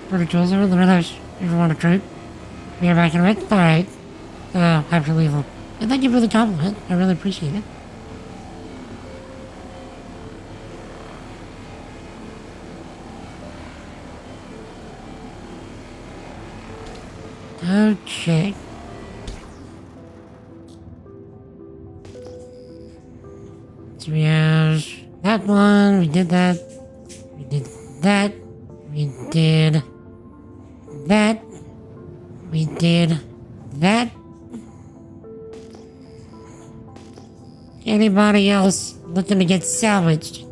Pretty cool, sir. Let me know if you want a treat. Be back in a bit. Alright. Have to leave them. And thank you for the compliment. I really appreciate it. Okay. So we have that one. We did that. We did that. We did that. We did that. Anybody else looking to get salvaged?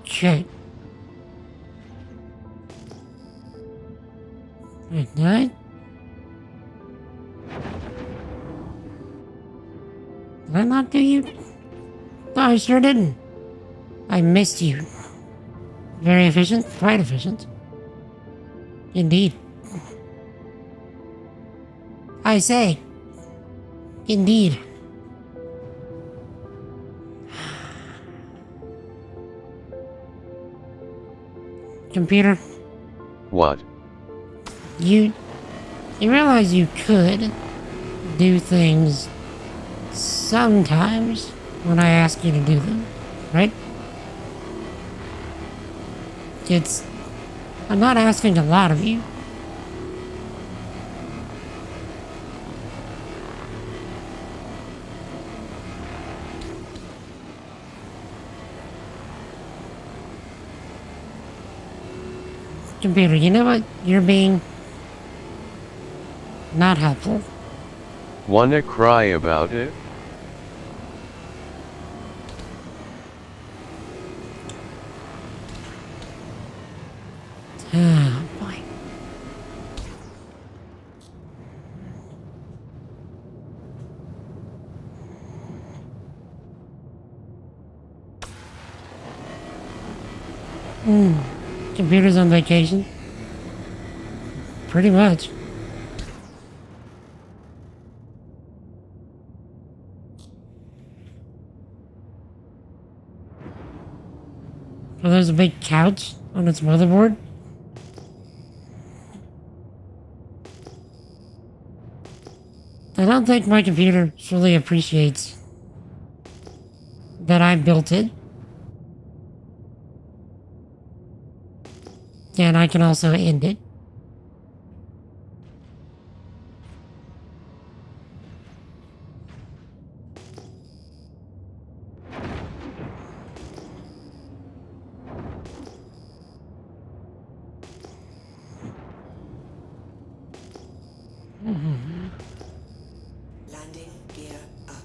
Okay. Good night. Did I not do you? No, I sure didn't. I missed you. Very efficient, quite efficient. Indeed. I say. Indeed. Computer, What? you realize you could do things sometimes when I ask you to do them, right? I'm not asking a lot of you. Computer, you know what? You're being not helpful. Wanna cry about it? Ah, boy. Computer's on vacation? Pretty much. Oh, there's a big couch on its motherboard? I don't think my computer fully appreciates that I built it. And I can also end it. Landing gear up.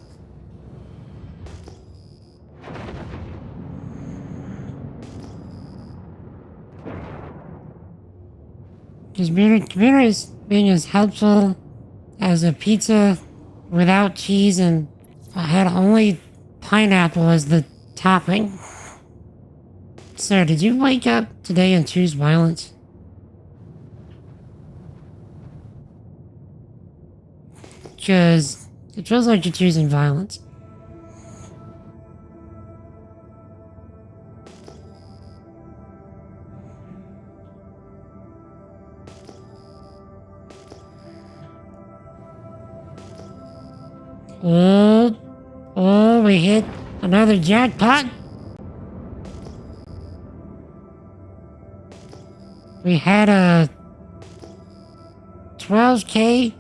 Computer is being as helpful as a pizza without cheese and I had only pineapple as the topping. Sir, did you wake up today and choose violence? Because it feels like you're choosing violence. Oh, we hit another jackpot. We had a 12K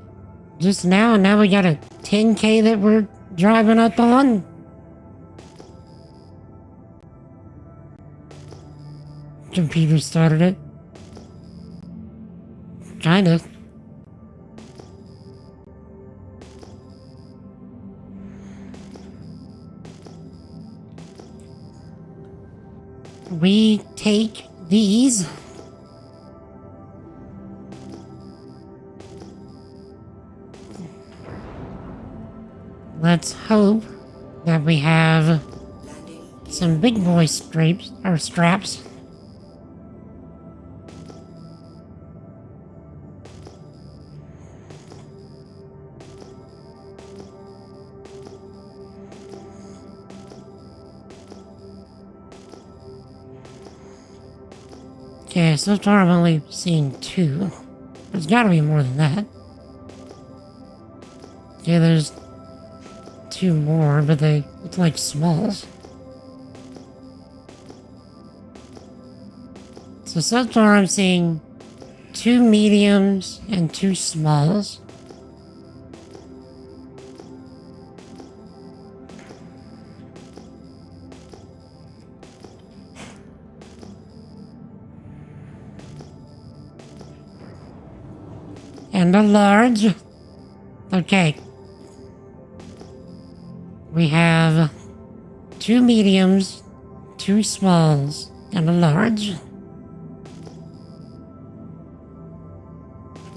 just now, and now we got a 10K that we're driving up on. Computer started it. Kinda. We take these. Let's hope that we have some big boy straps. Okay, so far I've only seen 2. There's gotta be more than that. Yeah, there's 2 more, but they look like smalls. So far I'm seeing 2 mediums and 2 smalls. And a large. Okay. We have 2 mediums, 2 smalls, and a large.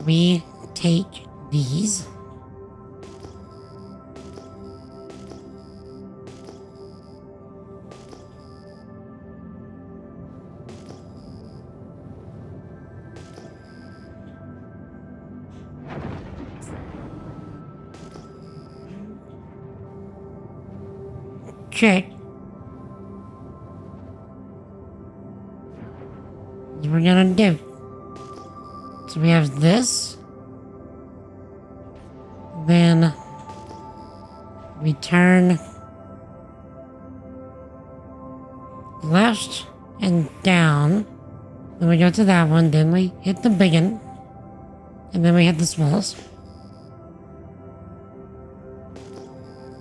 We take these. Okay. What we're gonna do. So we have this. Then we turn left and down. Then we go to that one. Then we hit the big one. And then we hit the smalls.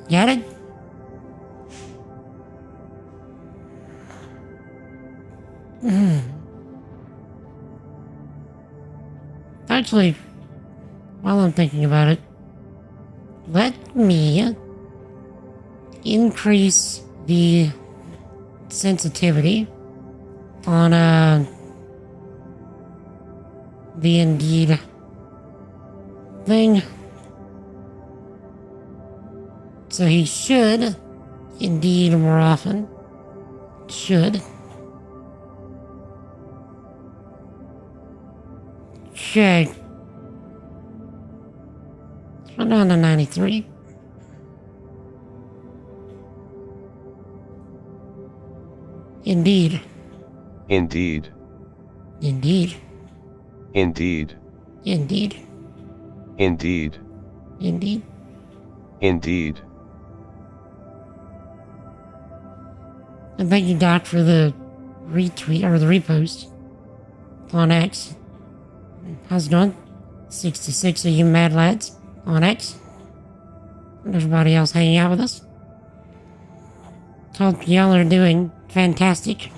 Got it? Actually, while I'm thinking about it, let me increase the sensitivity on the Indeed thing. So he should Indeed more often. Should. Okay. Let's put down to 93. Indeed. Indeed. Indeed. Indeed. Indeed. Indeed. Indeed. Indeed. And thank you, Doc, for the retweet or the repost on X. How's it going? 66 of you mad lads on X. And everybody else hanging out with us. Hope y'all are doing fantastic.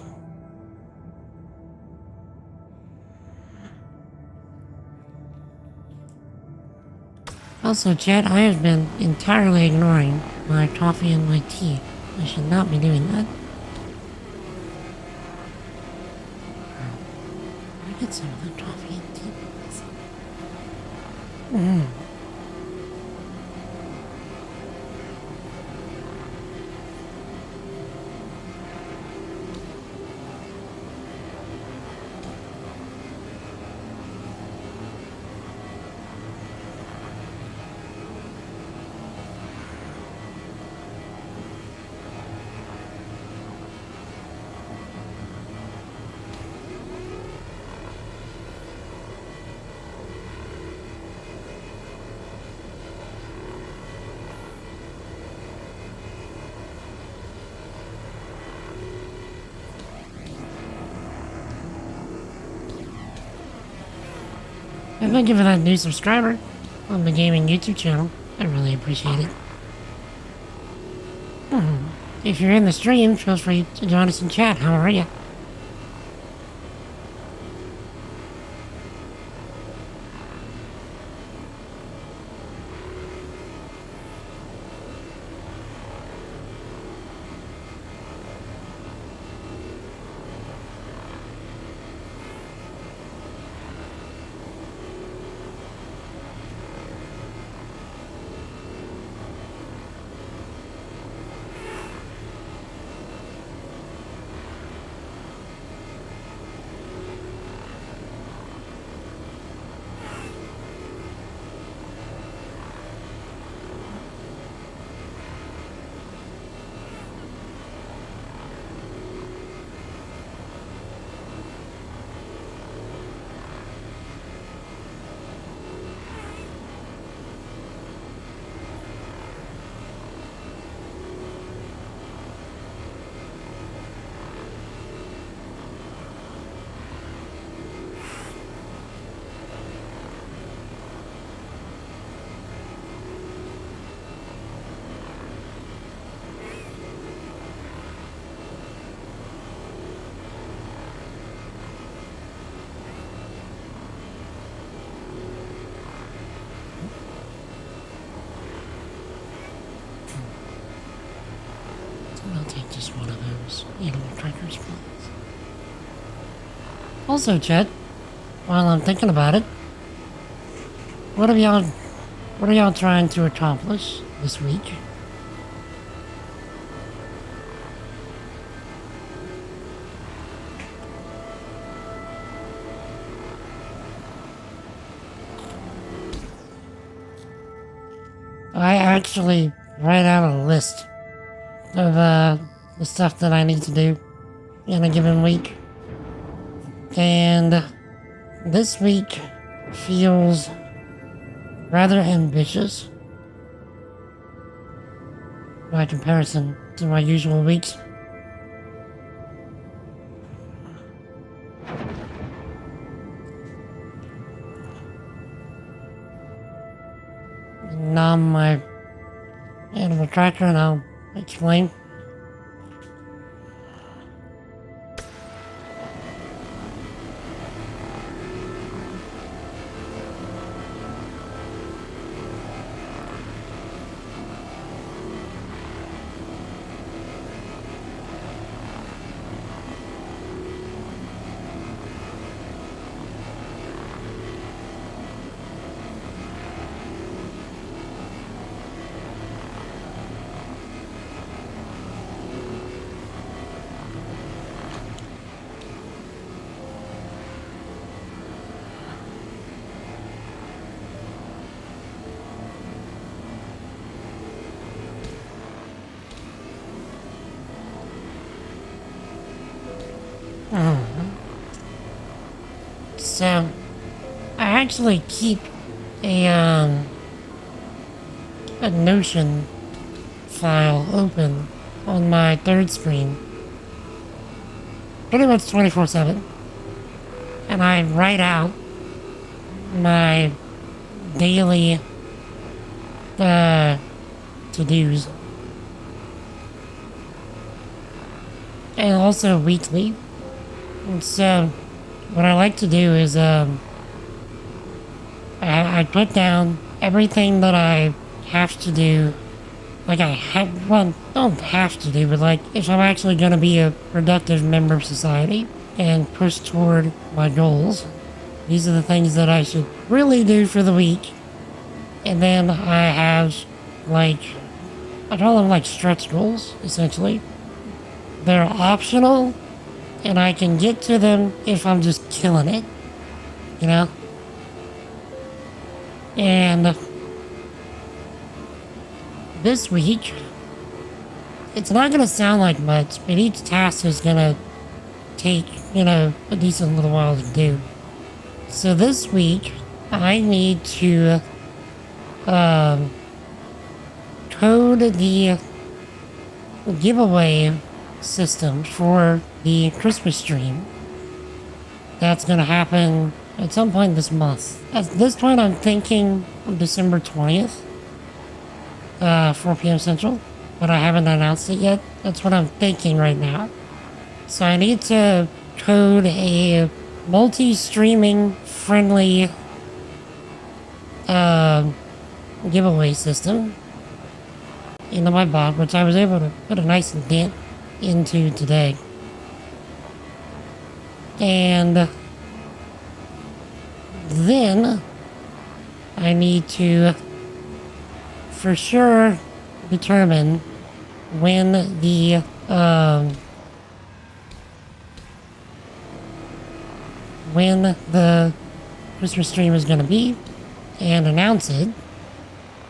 Also, chat, I have been entirely ignoring my coffee and my tea. I should not be doing that. I get some of the coffee and tea. And thank you for that new subscriber on the gaming YouTube channel. I really appreciate it. If you're in the stream, feel free to join us in chat. How are you? I'll take just one of those animal crackers, please. Also, Chet, while I'm thinking about it, what are y'all trying to accomplish this week? I actually write out a list of the stuff that I need to do in a given week. And this week feels rather ambitious by comparison to my usual weeks. Now my animal tracker, and I'll explain. So, I actually keep a Notion file open on my third screen pretty much 24/7, and I write out my daily to-dos, and also weekly. And so what I like to do is I put down everything that I have to do. Like don't have to do, but like if I'm actually going to be a productive member of society and push toward my goals, these are the things that I should really do for the week. And then I have I call them like stretch goals, essentially. They're optional, and I can get to them if I'm just killing it, you know? And this week, it's not going to sound like much, but each task is going to take, a decent little while to do. So this week, I need to code the giveaway system for the Christmas stream. That's going to happen at some point this month. At this point, I'm thinking December 20th, 4 p.m. Central, but I haven't announced it yet. That's what I'm thinking right now. So I need to code a multi-streaming friendly giveaway system into my bot, which I was able to put a nice dent into today. And then I need to for sure determine when the Christmas stream is going to be and announce it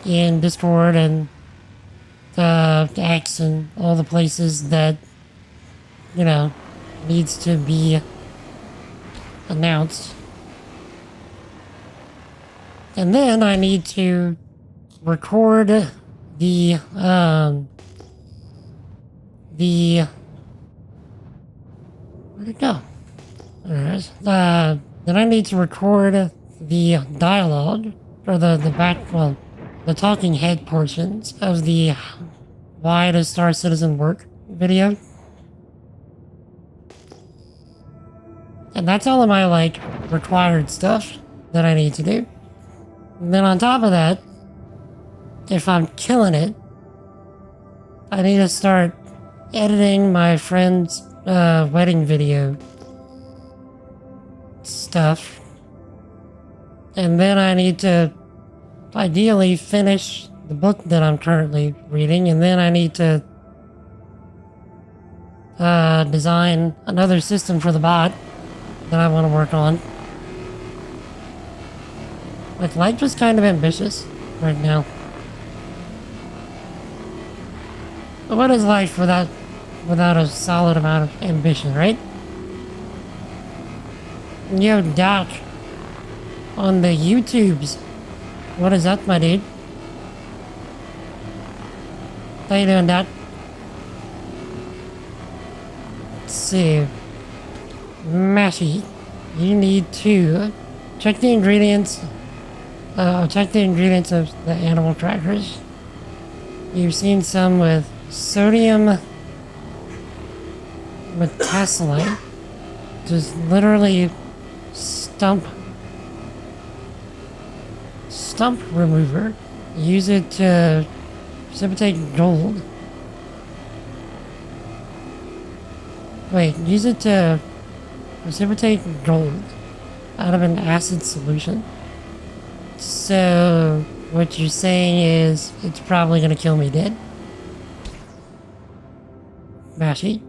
in Discord and X and all the places that, you know, needs to be announced. And then I need to record the where'd it go? There it is. Then I need to record the dialogue, or the talking head portions of the Why Does Star Citizen Work video. And that's all of my, like, required stuff that I need to do. And then on top of that, if I'm killing it, I need to start editing my friend's wedding video stuff. And then I need to ideally finish the book that I'm currently reading, and then I need to design another system for the bot that I want to work on. Like, life is kind of ambitious right now. But what is life without a solid amount of ambition, right? Yo, Doc, on the YouTubes. What is up, my dude? How you doing, Doc? Let's see. Mashy, you need to check the ingredients. Check the ingredients of the animal crackers. You've seen some with sodium metasolite. Just literally stump remover. Use it to precipitate gold. Wait, use it to precipitate gold out of an acid solution. So, what you're saying is it's probably gonna kill me dead? Mashy?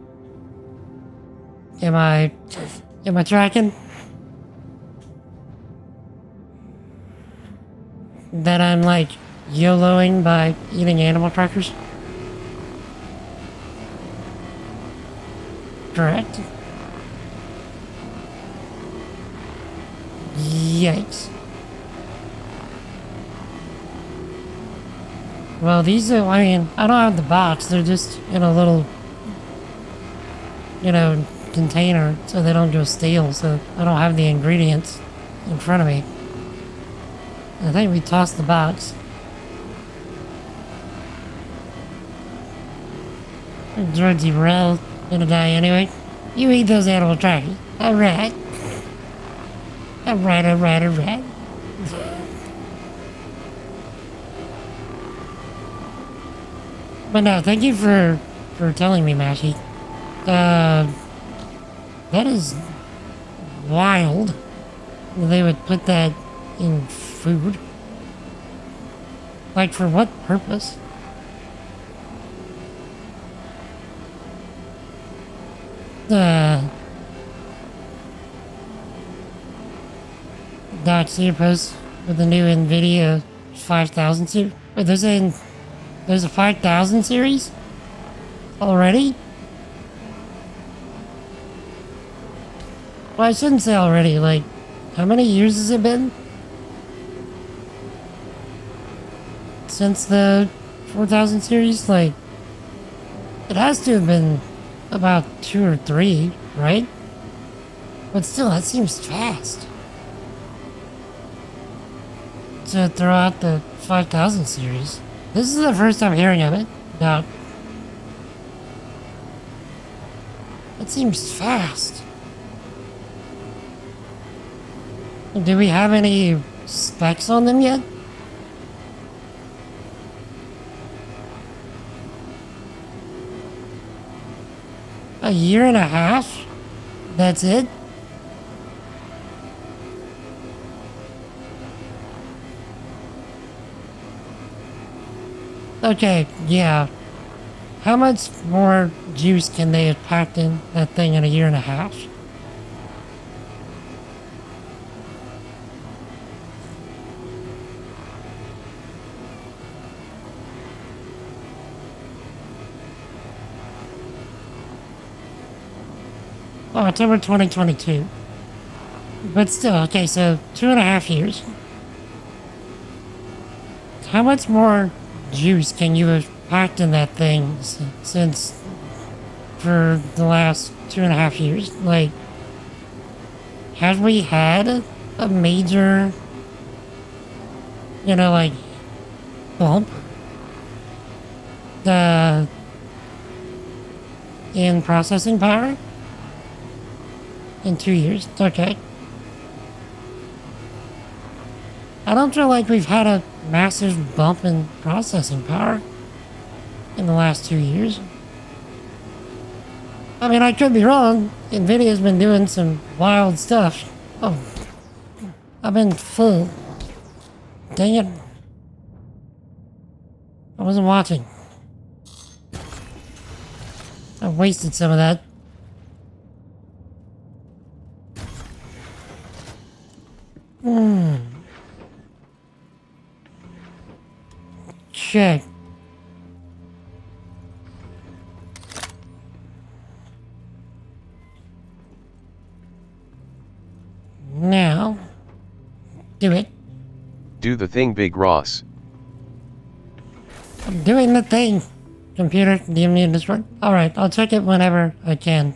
Am I tracking? That I'm like YOLOing by eating animal crackers? Correct. Yikes. Well, these are, I mean, I don't have the box, they're just in a little, you know, container, so they don't go stale, so I don't have the ingredients in front of me. I think we tossed the box. Georgie Rell gonna die anyway. You eat those animal crackers. Alright. Alright. But no, thank you for telling me, Mashy. That is wild. They would put that in food. Like, for what purpose? Doc, see your post with the new NVIDIA 5000 series? Wait, there's a 5000 series? Already? Well, I shouldn't say already, like, how many years has it been? Since the 4000 series? Like, it has to have been about 2 or 3, right? But still, that seems fast. to throw out the 5000 series. This is the first I'm hearing of it. Now, that seems fast. Do we have any specs on them yet? A year and a half? That's it? Okay, yeah. How much more juice can they have packed in that thing in a year and a half? Oh, October 2022. But still, okay, so 2.5 years. How much more juice can you have packed in that thing since for the last 2.5 years? Like, have we had a major, like, bump in processing power? In 2 years? Okay. I don't feel like we've had a massive bump in processing power in the last 2 years. I mean, I could be wrong. Nvidia's been doing some wild stuff. Oh, I've been full. Dang it. I wasn't watching. I wasted some of that. Okay. Now, do it. Do the thing, Big Ross. I'm doing the thing. Computer, do you need this one? Alright, I'll check it whenever I can.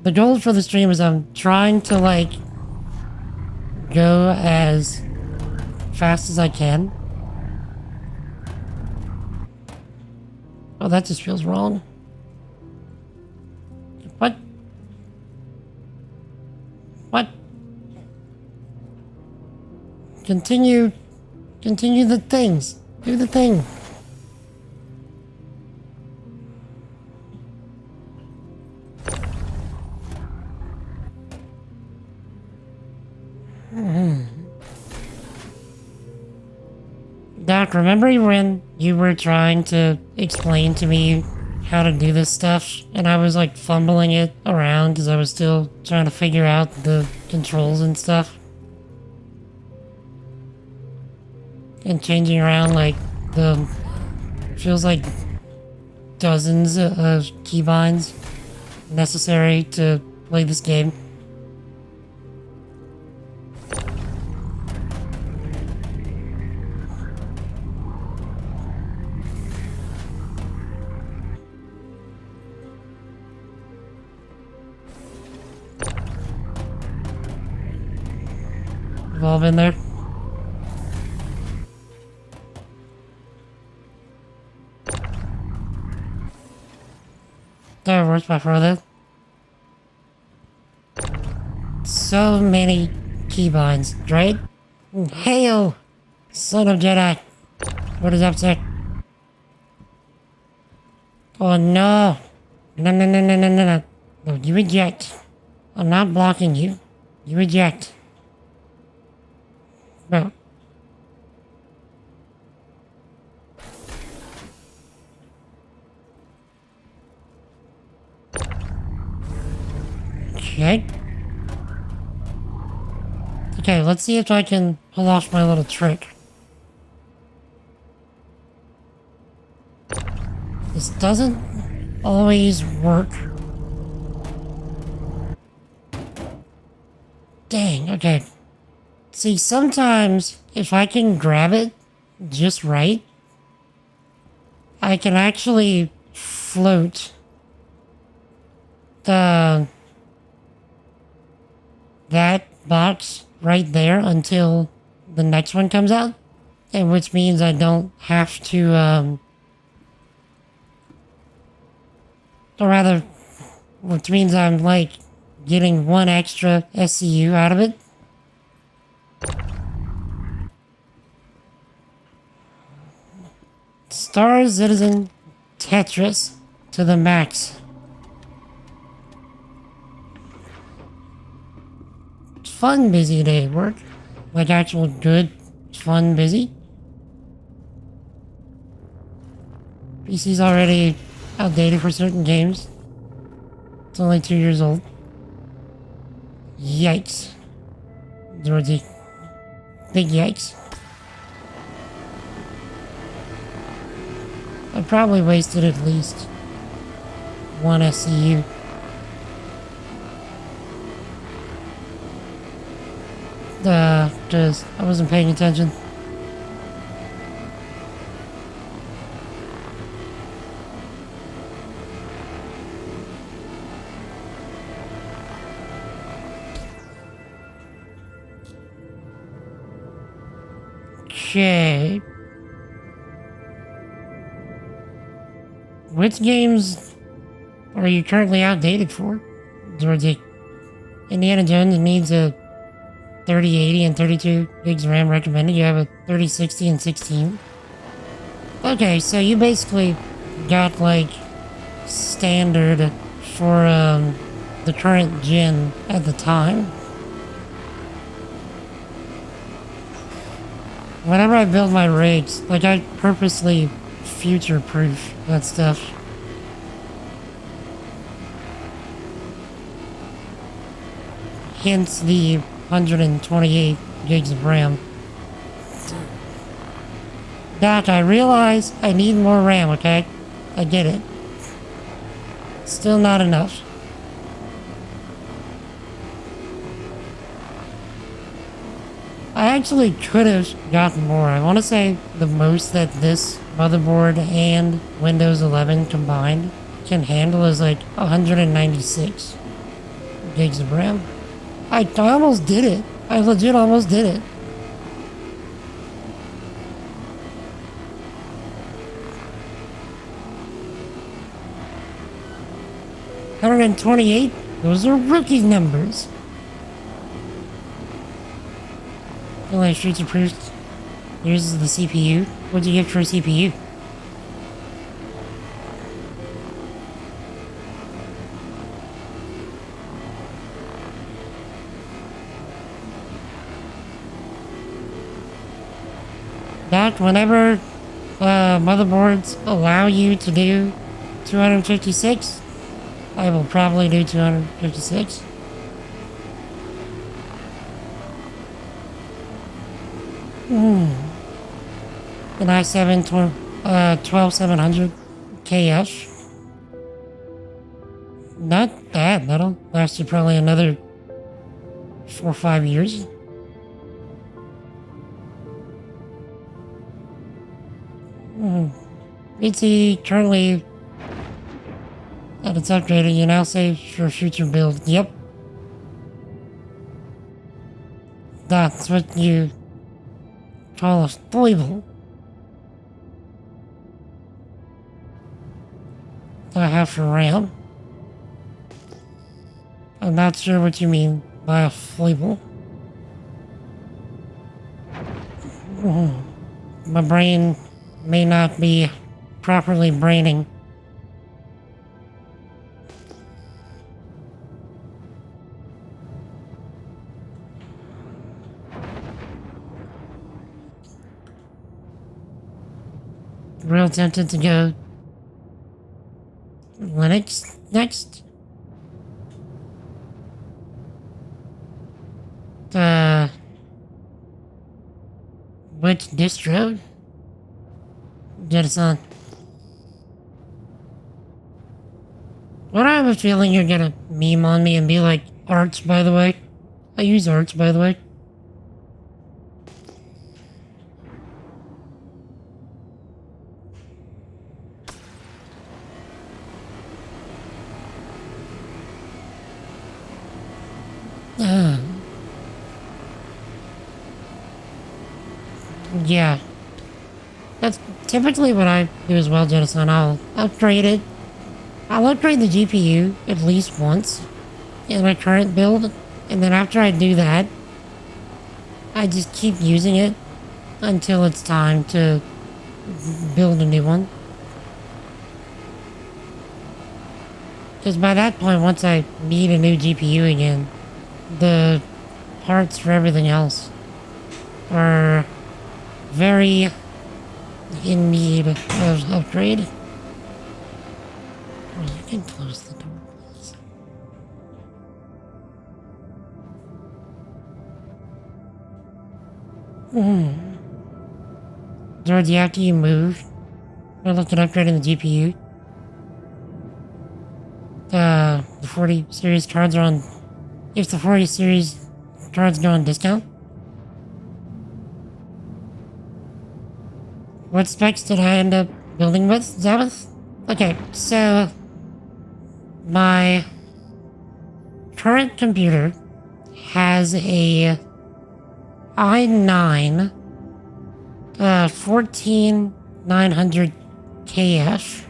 The goal for the stream is I'm trying to, like, go as fast as I can. Oh, that just feels wrong. What? What? Continue the things. Do the thing. Doc, remember when you were trying to explain to me how to do this stuff, and I was like fumbling it around because I was still trying to figure out the controls and stuff? And changing around like feels like dozens of keybinds necessary to play this game. We've all been there. That works my further. So many keybinds, right? Hail, son of Jedi. What is up, sir? Oh no. No. No, you eject. I'm not blocking you. You eject. No. Okay. Okay, let's see if I can pull off my little trick. This doesn't always work. Dang, okay. See, sometimes if I can grab it just right, I can actually float that box right there until the next one comes out, and which means I don't have to, or rather, which means I'm like getting one extra SCU out of it. Star Citizen Tetris to the max. It's fun, busy day at work. Like actual good, fun, busy. PC's already outdated for certain games. It's only 2 years old. Yikes. Georgie. Big yikes. I probably wasted at least one SCU. Because I wasn't paying attention. Okay. Which games are you currently outdated for? Georgie? Indiana Jones needs a 3080 and 32 gigs of RAM recommended. You have a 3060 and 16. Okay, so you basically got like standard for the current gen at the time. Whenever I build my rigs, like I purposely future-proof that stuff. Hence the 128 gigs of RAM. Doc, I realize I need more RAM, okay? I get it. Still not enough. I actually could have gotten more. I want to say the most that this motherboard and Windows 11 combined can handle is like 196 gigs of RAM. I almost did it. I legit almost did it. $128? Those are rookie numbers. Only streets approved. Here's the CPU. What'd you get for a CPU? Doc, whenever motherboards allow you to do 256, I will probably do 256. An i7 12700 KF. Not bad. That'll last you probably another 4 or 5 years. PC currently that it's upgraded, you now save for future build. Yep. That's what you call a foible. I have for RAM. I'm not sure what you mean by a foible. My brain may not be properly braining. Real tempted to go Linux next. Which distro? Get us on. What I have a feeling you're gonna meme on me and be like, Arch, by the way. I use Arch, by the way. Yeah. That's typically what I do as well, Jettison. I'll upgrade it. I'll upgrade the GPU at least once in my current build, and then after I do that, I just keep using it until it's time to build a new one. Because by that point, once I need a new GPU again, the parts for everything else are very in need of upgrade. Oh, you can close the door, please. George, after you move, we're looking at upgrading the GPU. The 40 series cards are on. If the 40 series cards go on discount. What specs did I end up building with, Zabbath? Okay, so my current computer has a i9 14900 KF.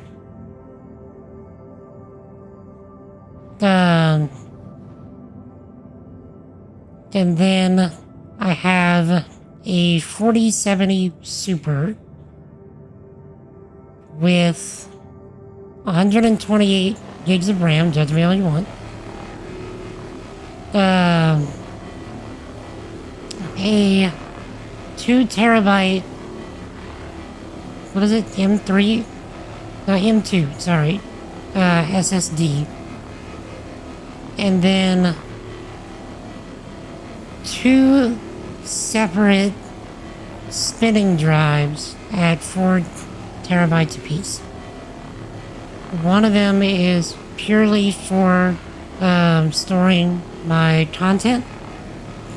And then I have a 4070 Super with 128 gigs of RAM, judge me all you want. A 2 terabyte, what is it, M3? M2, sorry, SSD. And then 2 separate spinning drives at 4 terabytes apiece. One of them is purely for storing my content,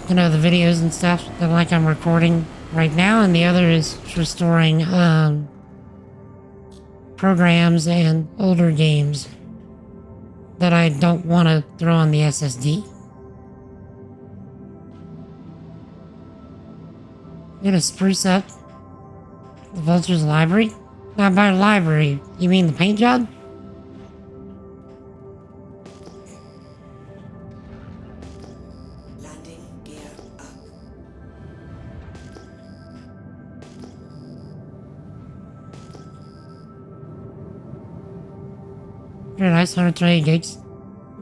you know, the videos and stuff that like I'm recording right now, and the other is for storing programs and older games that I don't want to throw on the SSD. I'm gonna spruce up the Vulture's library. Now, by library, you mean the paint job? Landing gear up. Very nice, 128 gigs.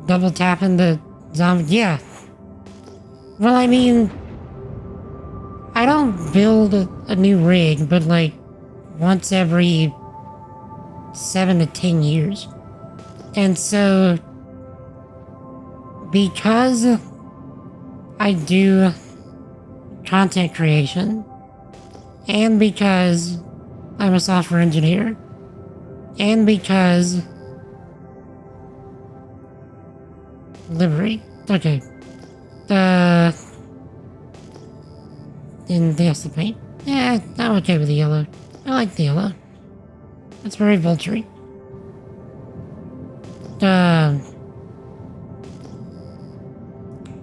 Double tapping the zombie. Yeah. Well, I mean, I don't build a new rig, but like once every 7 to 10 years. And so, because I do content creation, and because I'm a software engineer, and because livery, okay, and there's the paint. Yeah, I'm okay with the yellow. I like the yellow. It's very vulture-y.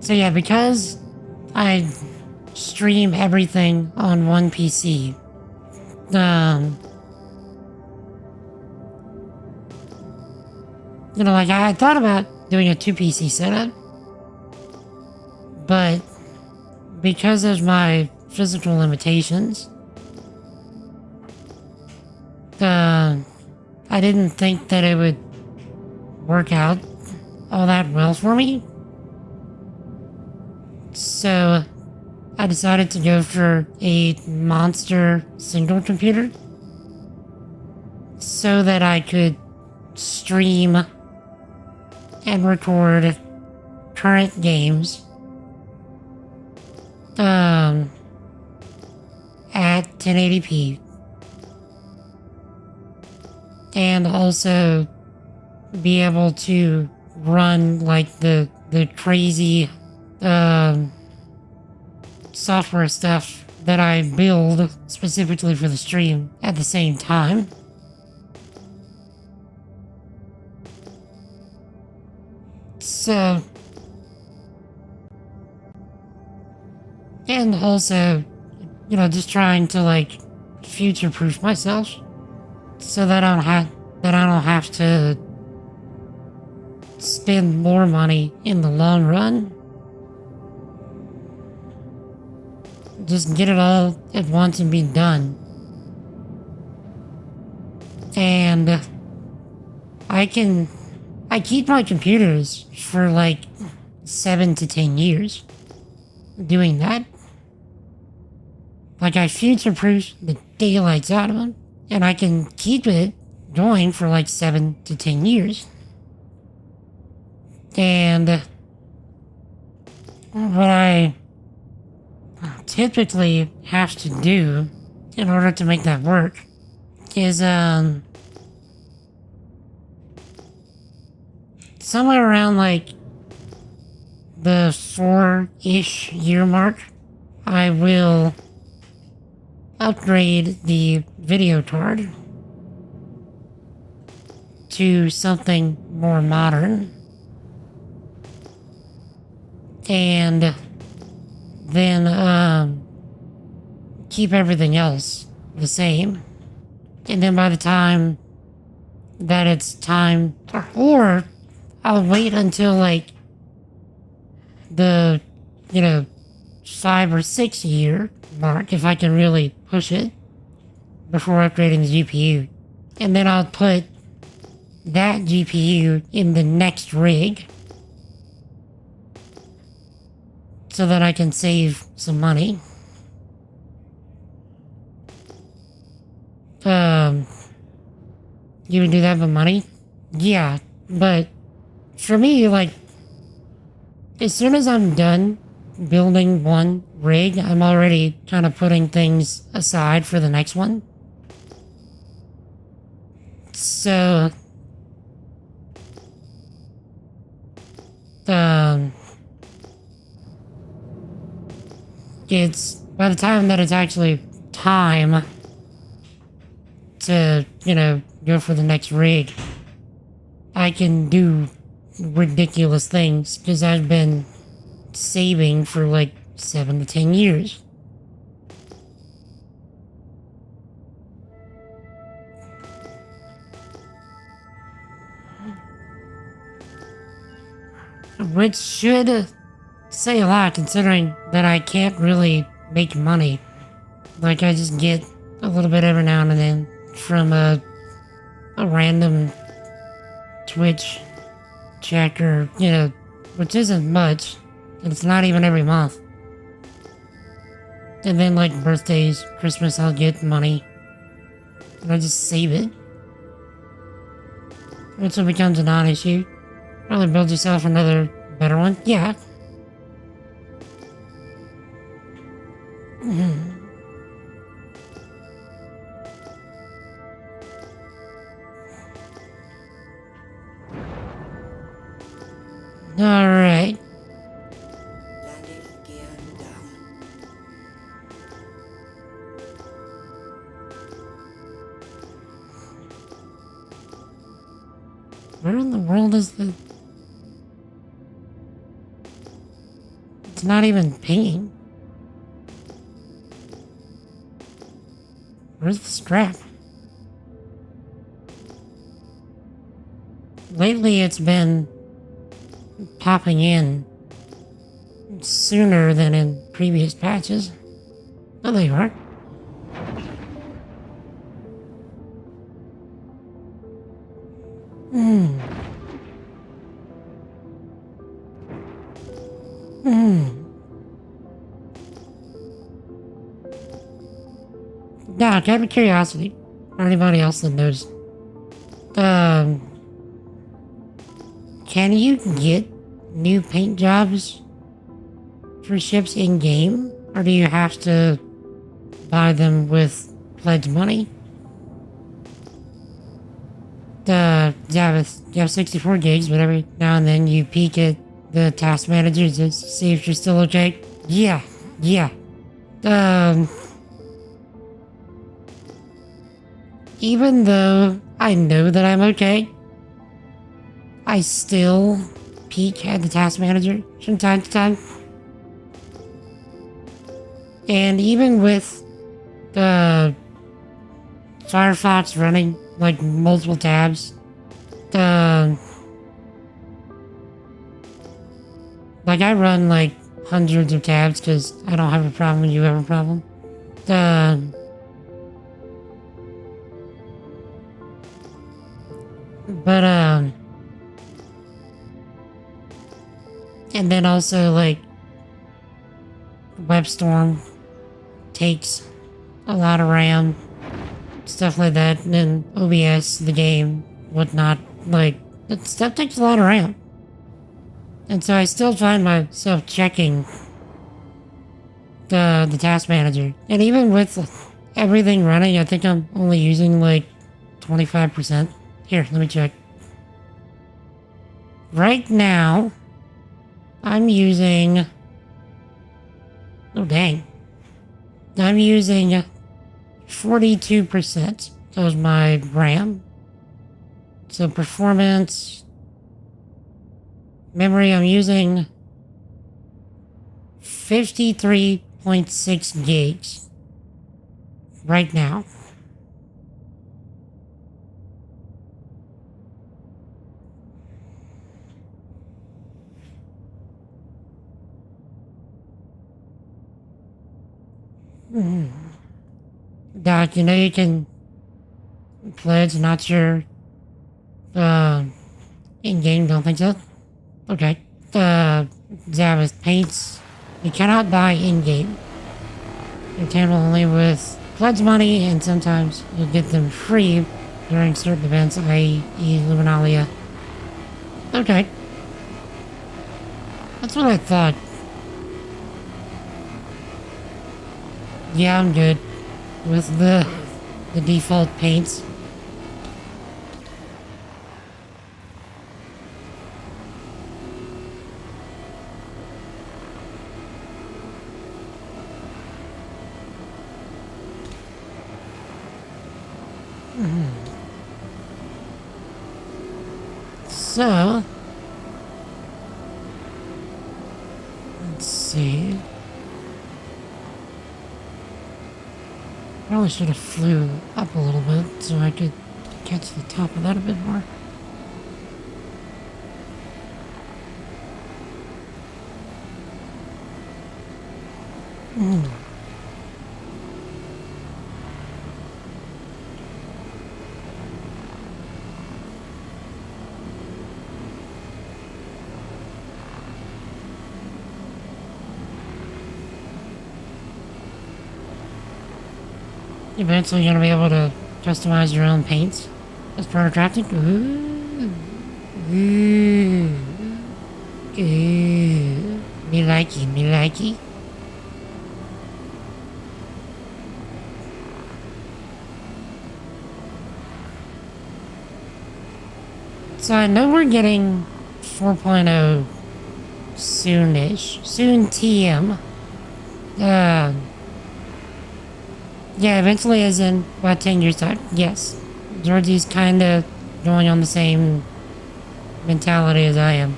So yeah, because I stream everything on one PC, you know, like I thought about doing a 2 PC setup, but because of my physical limitations, I didn't think that it would work out all that well for me. So I decided to go for a monster single computer so that I could stream and record current games at 1080p, and also be able to run like the crazy software stuff that I build specifically for the stream at the same time. So, and also just trying to, like, future-proof myself. So that I don't have to spend more money in the long run. Just get it all at once and be done. And I keep my computers for like 7 to 10 years doing that. Like, I future-proof the daylights out of them, and I can keep it going for like 7 to 10 years. And what I typically have to do in order to make that work is somewhere around like the 4-ish year mark, I will upgrade the video card to something more modern, and then keep everything else the same. And then by the time that it's time, or I'll wait until like the 5 or 6 year mark, if I can really push it, before upgrading the GPU. And then I'll put that GPU in the next rig so that I can save some money. You would do that for money? Yeah, but for me, like, as soon as I'm done building one rig, I'm already kind of putting things aside for the next one. So, it's by the time that it's actually time to, go for the next rig, I can do ridiculous things because I've been saving for like 7 to 10 years. Which should say a lot, considering that I can't really make money. Like, I just get a little bit every now and then from a random Twitch check, or, which isn't much, and it's not even every month. And then, like, birthdays, Christmas, I'll get money, and I just save it. Once it becomes a non-issue, probably build yourself another better one. Yeah. Alright. Landing gear down. Where in the world is the... It's not even pinging. Where's the strap? Lately it's been popping in sooner than in previous patches. Oh, there you are. Now, out of curiosity, or anybody else that knows, can you get new paint jobs for ships in game, or do you have to buy them with pledge money? You have 64 gigs, but every now and then you peek at the task manager to see if you're still okay. Yeah. Even though I know that I'm okay, I still peek at the task manager from time to time. And even with the Firefox running like multiple tabs, like I run like hundreds of tabs because I don't have a problem when you have a problem. But and then also like WebStorm takes a lot of RAM, stuff like that, and then OBS, the game, whatnot, like that stuff takes a lot of RAM. And so I still find myself checking the task manager. And even with everything running, I think I'm only using like 25%. Here, let me check. Right now, I'm using... Oh, dang. I'm using 42% of my RAM. So performance... Memory, I'm using 53.6 gigs right now. Doc, you know you can pledge not your in-game, don't think so? Okay. Zavis paints. You cannot buy in-game. You're tangible only with pledge money, and sometimes you'll get them free during certain events, i.e. Luminalia. Okay. That's what I thought. Yeah, I'm good with the default paints. So, let's see. Probably should have flew up a little bit so I could catch the top of that a bit more. Eventually you're gonna be able to customize your own paints as part of crafting. Ooh. Ooh. Ooh. Me likey, me likey. So I know we're getting 4.0 soonish. Soon TM. Yeah, eventually as in about 10 years time. Yes. Georgie's kinda going on the same mentality as I am.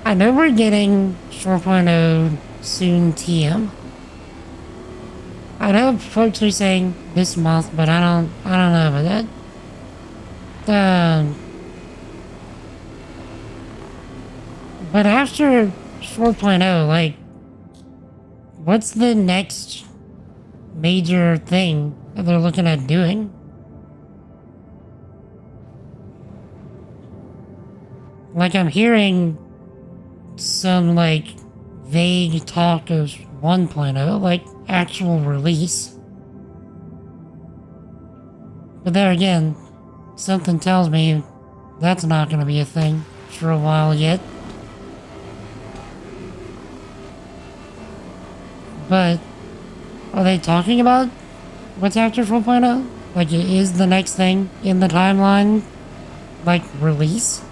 I know we're getting 4.0 soon TM. I know folks are saying this month, but I don't know about that. But after 4.0, like, what's the next major thing that they're looking at doing? Like, I'm hearing some, like, vague talk of 1.0, like, actual release. But there again, something tells me that's not gonna be a thing for a while yet. But are they talking about what's after 4.0? Like, it is the next thing in the timeline, like, release?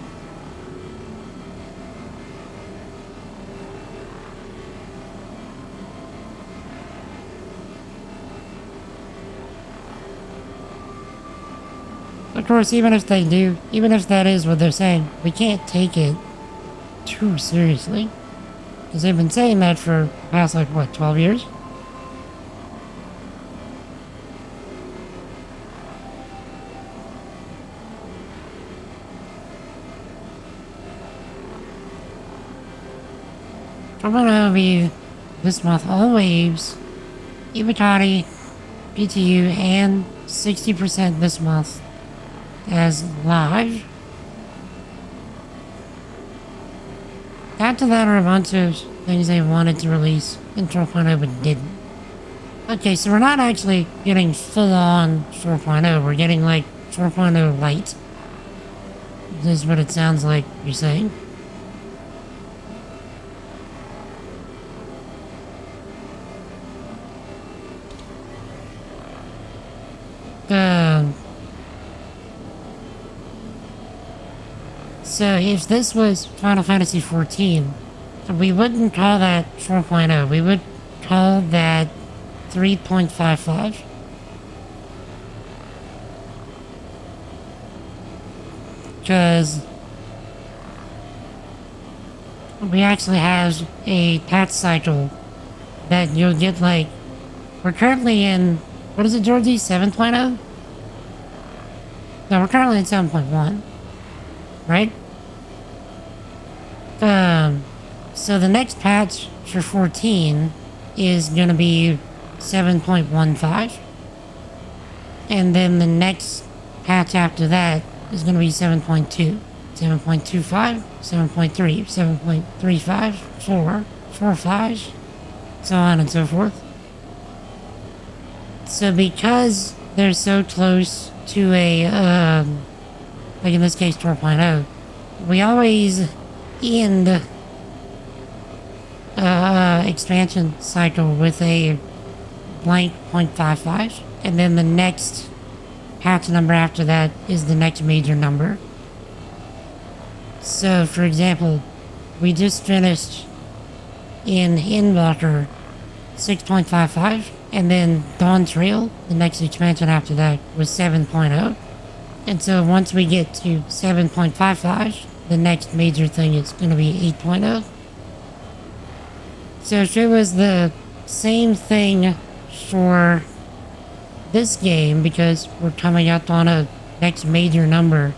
Of course, even if they do, even if that is what they're saying, we can't take it too seriously. Because they've been saying that for the past, like, what, 12 years? I'm gonna be this month all waves, Iwatani, PTU, and 60% this month as live. After that are a bunch of things they wanted to release in 12.0 but didn't. Okay, so we're not actually getting full-on 4.0, we're getting like 4.0 light. This is what it sounds like you're saying. So if this was Final Fantasy XIV, we wouldn't call that 4.0, we would call that 3.55. Because we actually have a patch cycle that you'll get like, we're currently in, what is it, Georgie, 7.0? No, we're currently in 7.1, right? So the next patch for 14 is gonna be 7.15. And then the next patch after that is gonna be 7.2, 7.25, 7.3, 7.35, 4, 4.5, so on and so forth. So because they're so close to a, like in this case 12.0, we always end expansion cycle with a blank 0.55, and then the next patch number after that is the next major number. So for example, we just finished in Endwalker 6.55, and then Dawn Trail, the next expansion after that, was 7.0. And so once we get to 7.55, the next major thing is going to be 8.0. So if it was the same thing for this game, because we're coming up on a next major number,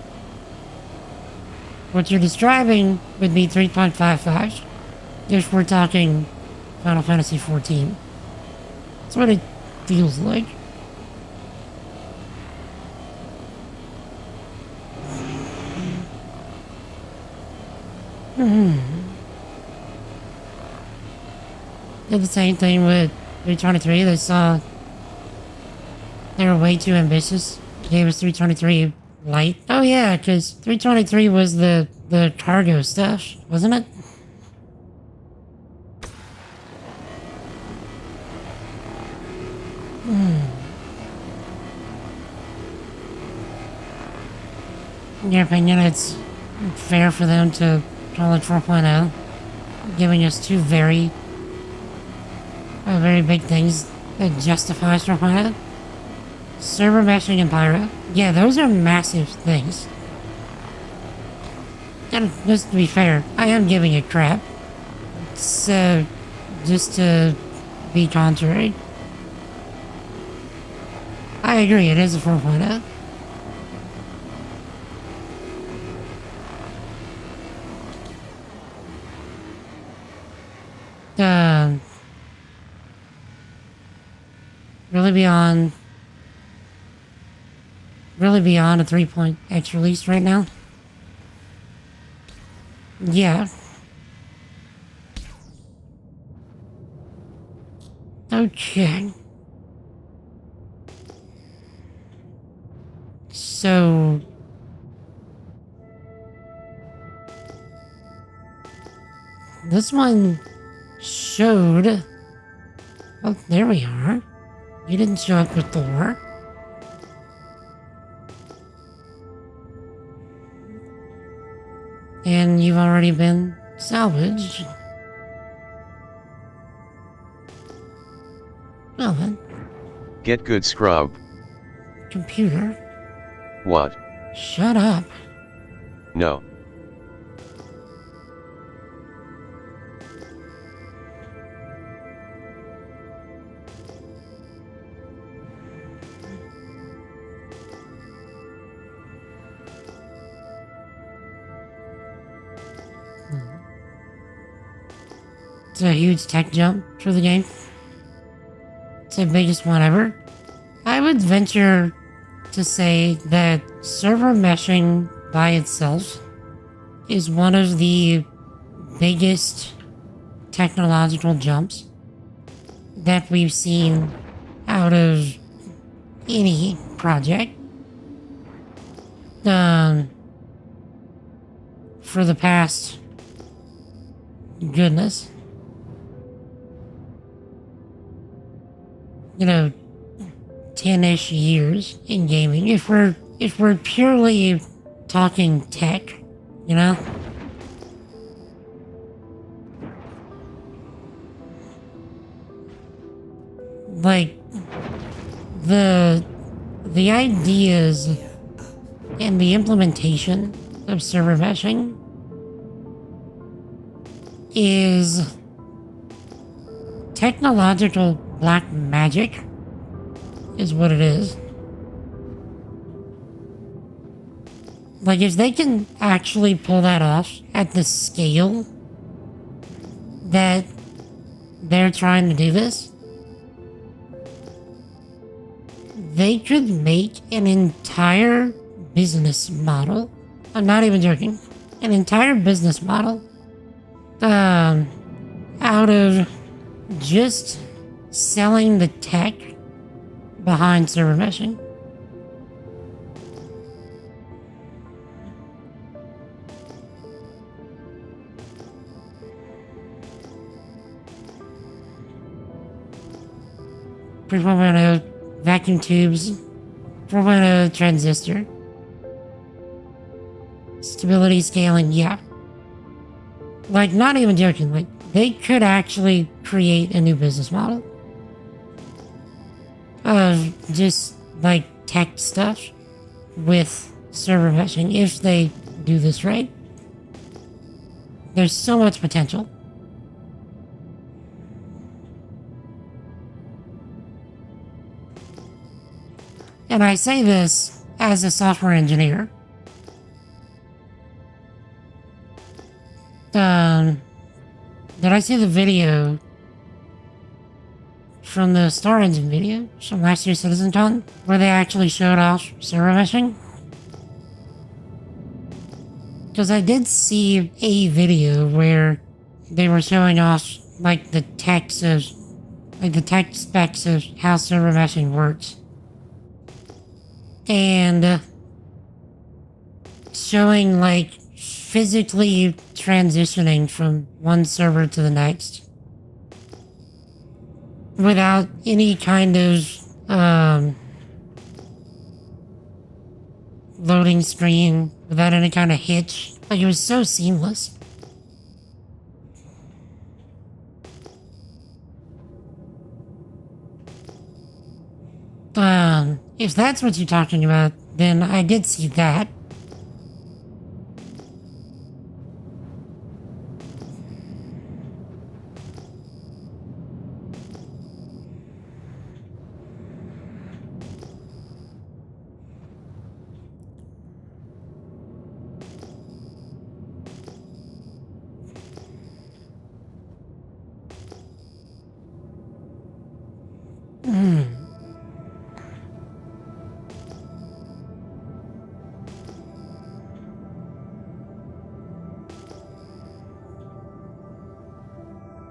what you're describing would be 3.55 if we're talking Final Fantasy XIV. That's what it feels like. Did the same thing with 323. They saw they were way too ambitious. Gave us 323 light. Oh yeah, because 323 was the cargo stuff, wasn't it? In your opinion, it's fair for them to call it 4.0, giving us two very big things that justify 4.0? Server meshing and Pyro. Yeah, those are massive things. And just to be fair, I am giving it crap. So, just to be contrary, I agree, it is a 4.0. Really beyond a 3.x release right now? Yeah. Okay. So... this one showed... oh, there we are. You didn't show up with Thor. And you've already been salvaged. Well then. Get good, scrub. Computer. What? Shut up. It's a huge tech jump for the game. It's the biggest one ever. I would venture to say that server meshing by itself is one of the biggest technological jumps that we've seen out of any project for the past, goodness, 10-ish years in gaming. If we're purely talking tech, like the ideas and the implementation of server meshing is technological black magic, is what it is. Like, if they can actually pull that off at the scale that they're trying to do this, they could make an entire business model. I'm not even joking. An entire business model out of just selling the tech behind server meshing. .4.0 vacuum tubes, 4.0 transistor, stability scaling, yeah. Like, not even joking, like, they could actually create a new business model of just, like, tech stuff with server meshing if they do this right. There's so much potential. And I say this as a software engineer. Did I see the video from the Star Engine video from last year's CitizenCon where they actually showed off server meshing? Because I did see a video where they were showing off like the tech specs of how server meshing works. And showing like physically transitioning from one server to the next without any kind of loading screen, without any kind of hitch. Like, it was so seamless. If that's what you're talking about, then I did see that.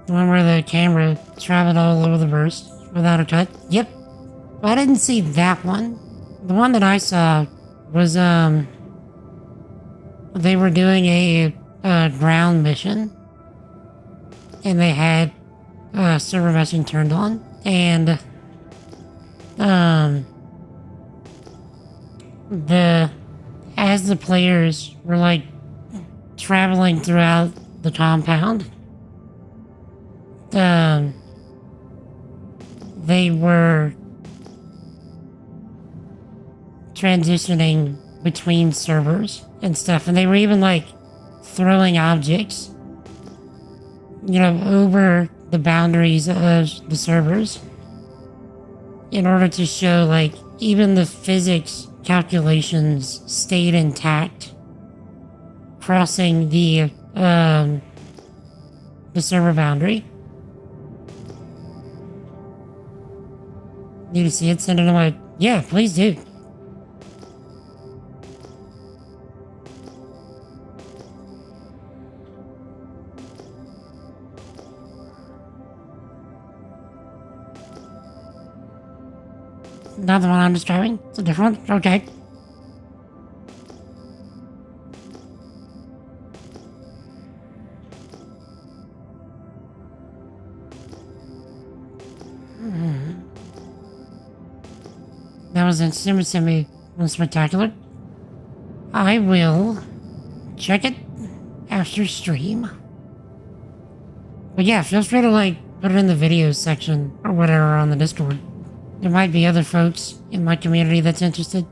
The one where the camera traveled all over the verse without a cut? Yep. But I didn't see that one. The one that I saw was, they were doing a ground mission. And they had server meshing turned on. And, as the players were, like, traveling throughout the compound, they were transitioning between servers and stuff, and they were even like throwing objects, over the boundaries of the servers in order to show like even the physics calculations stayed intact, crossing the server boundary. need to see it, send it on my... Yeah, please do. Not the one I'm describing. It's a different one. Okay. That was in semi spectacular. I will check it after stream. But yeah, feel free to like put it in the videos section or whatever on the Discord. There might be other folks in my community that's interested.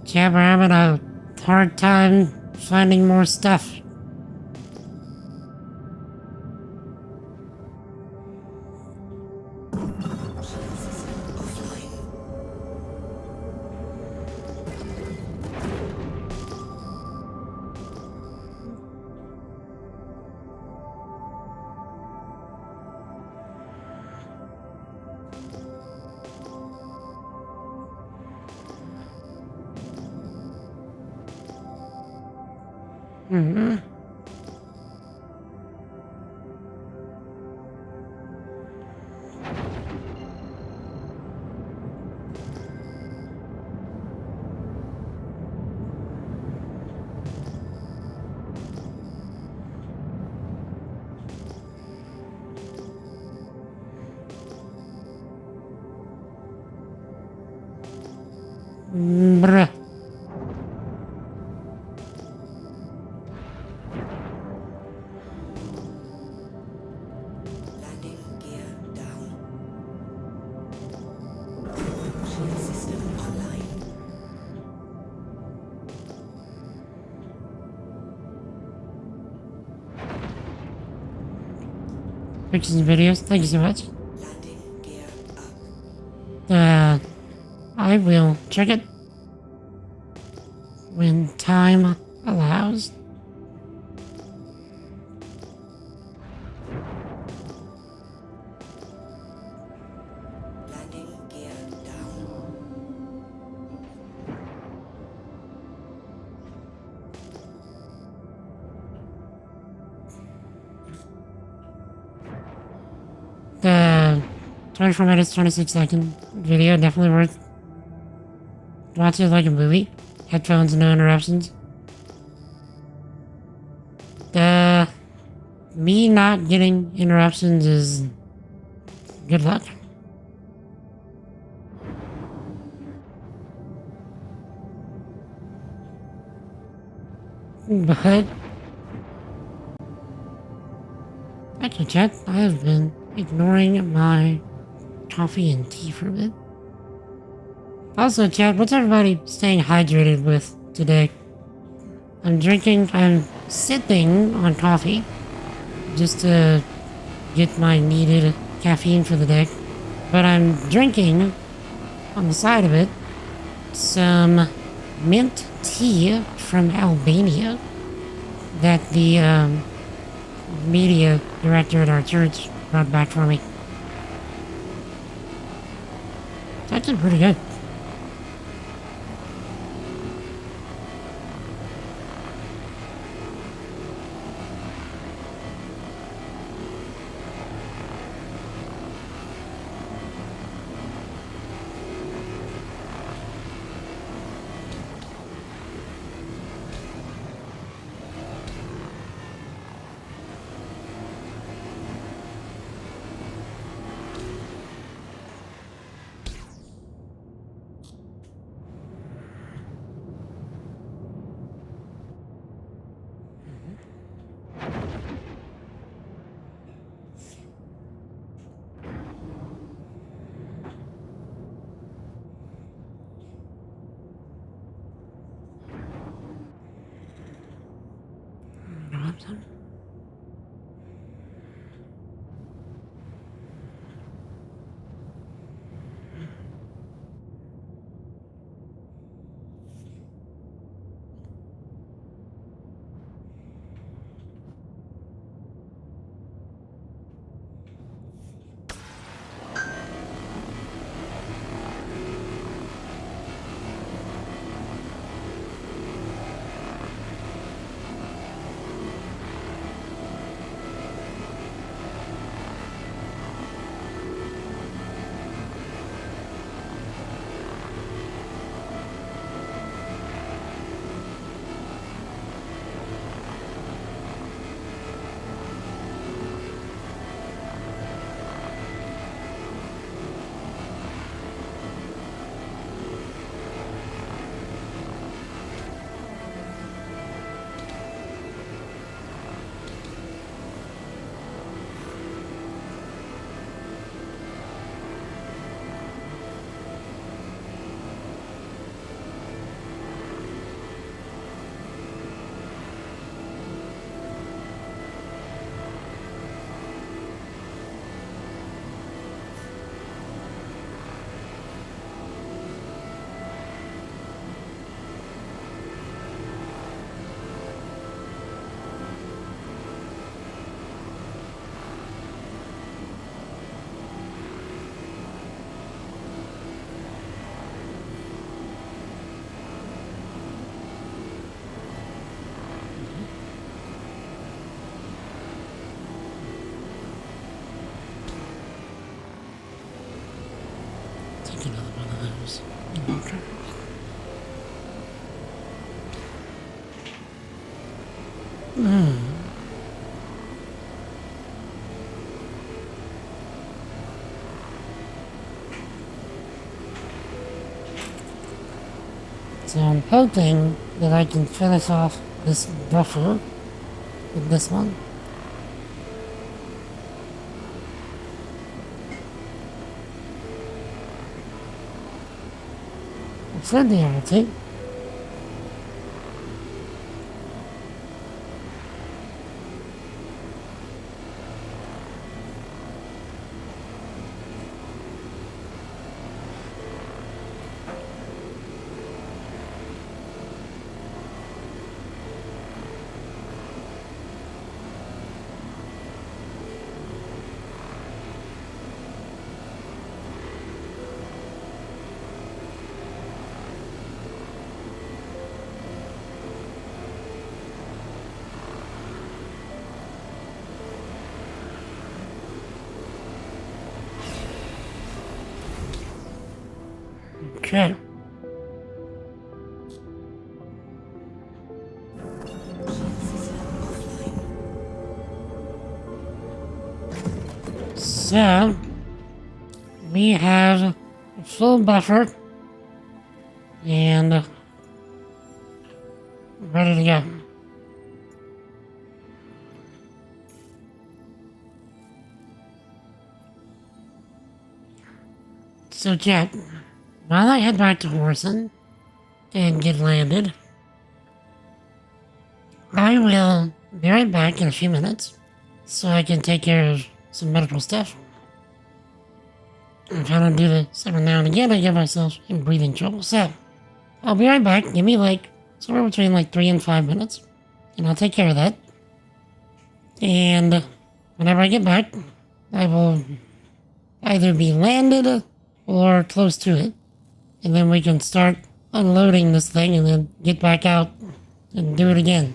Yeah, we're having a hard time finding more stuff. Mm-hmm. Bruh. Landing gear down. Shield system online. Pictures and videos. Thank you so much. Landing gear up. I will check it when time allows. Landing gear down. The 24 minutes, 26 second video, definitely worth watching like a movie. Headphones, no interruptions. Me not getting interruptions is good luck. But actually, chat, I have been ignoring my coffee and tea for a bit. Also, chat, what's everybody staying hydrated with today? I'm sipping on coffee just to get my needed caffeine for the day. But I'm drinking, on the side of it, some mint tea from Albania that the media director at our church brought back for me. It's actually pretty good. use. Okay. So I'm hoping that I can finish off this buffer with this one. It should be able to. Okay. So, we have a full buffer and ready to go. So, Jack, while I head back to Horson and get landed, I will be right back in a few minutes so I can take care of some medical stuff. I'm trying to do this every now and again. I get myself in breathing trouble. So, I'll be right back. Give me somewhere between 3 and 5 minutes. And I'll take care of that. And whenever I get back, I will either be landed or close to it. And then we can start unloading this thing and then get back out and do it again.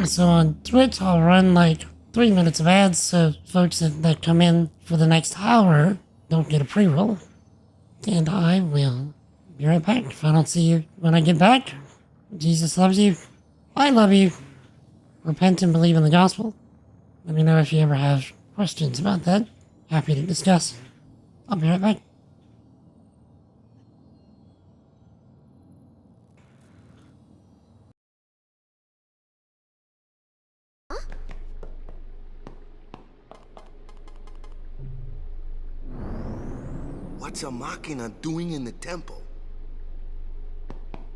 So on Twitch, I'll run 3 minutes of ads so folks that come in for the next hour don't get a pre-roll. And I will be right back. If I don't see you when I get back, Jesus loves you. I love you. Repent and believe in the gospel. Let me know if you ever have questions about that. Happy to discuss. I'll be right back. What's a machina doing in the temple?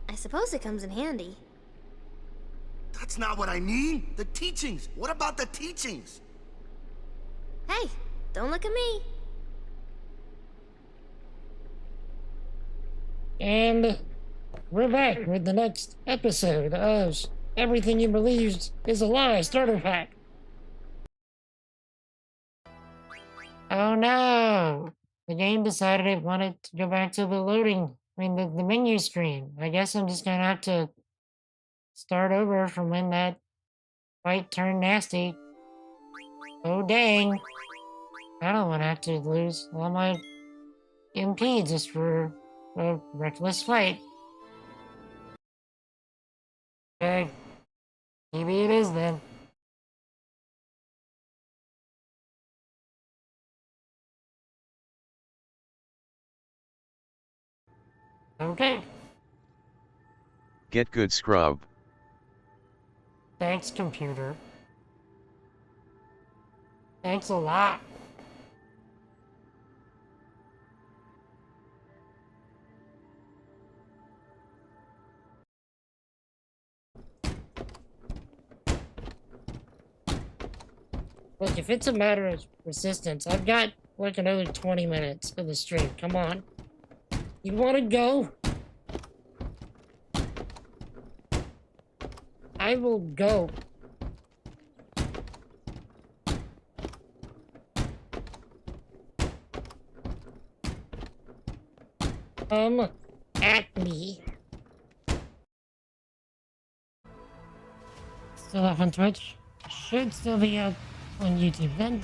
I suppose it comes in handy. That's not what I mean. The teachings. What about the teachings? Hey, don't look at me. And we're back with the next episode of Everything You Believed is a Lie Starter Pack. Oh no! The game decided it wanted to go back to the the menu screen. I guess I'm just gonna have to start over from when that fight turned nasty. Oh dang. I don't want to have to lose all my MP just for a reckless fight. Okay. Maybe it is then. Okay. Get good, scrub. Thanks, computer. Thanks a lot. Look, if it's a matter of persistence, I've got another 20 minutes of the stream. Come on. You want to go? I will go. Come at me. Still up on Twitch? Should still be up on YouTube then.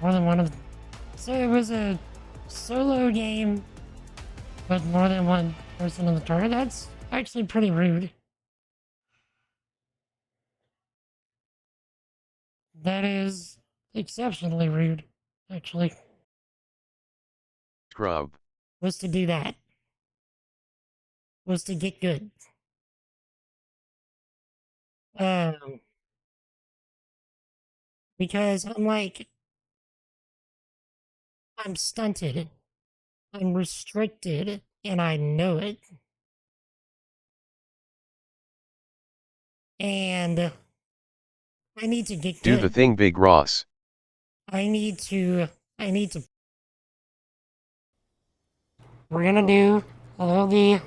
more than one of. So it was a solo game, but more than one person on the target. That's actually pretty rude. That is exceptionally rude, actually. Scrub. Was to do that. Was to get good. Because I'm stunted. I'm restricted, and I know it. And I need to get Do good. the thing, Big Ross. I need to. We're gonna do all the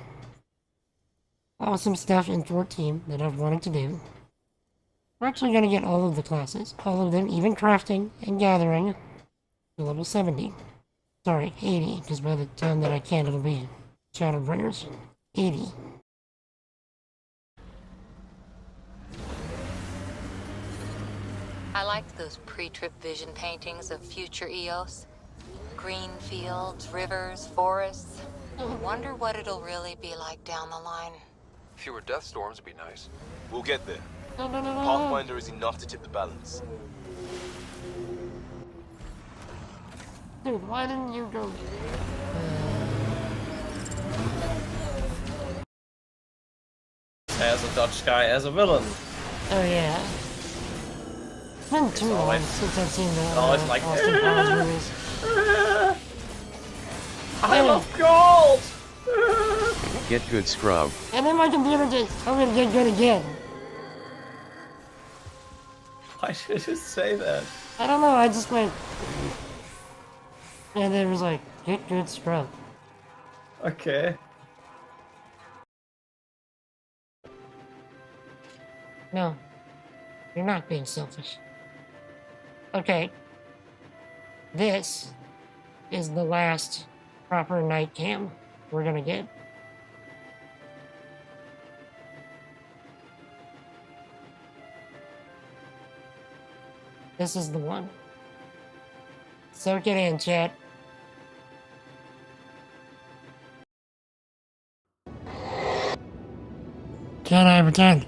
awesome stuff in 14 that I've wanted to do. We're actually gonna get all of the classes, all of them, even crafting and gathering, to level 70. Sorry, 80, because by the time that I can, it'll be Shadowbringers. 80. I liked those pre-trip vision paintings of future Eos. Green fields, rivers, forests. Wonder what it'll really be like down the line. Fewer death storms would be nice. We'll get there. No. Pathfinder is enough to tip the balance. Dude, why didn't you go? As a Dutch guy, as a villain. Oh yeah. It's been too long since I've seen the always like, Austin Powers movies. I love gold! Get good, Scrub. And then my computer just, I'm gonna get good again. Why did you say that? I don't know, I just went. And it was like, get good, Scrub. Okay. No, you're not being selfish. Okay. This is the last proper night cam we're gonna get. This is the one. Soak it in, chat. Jedi returned.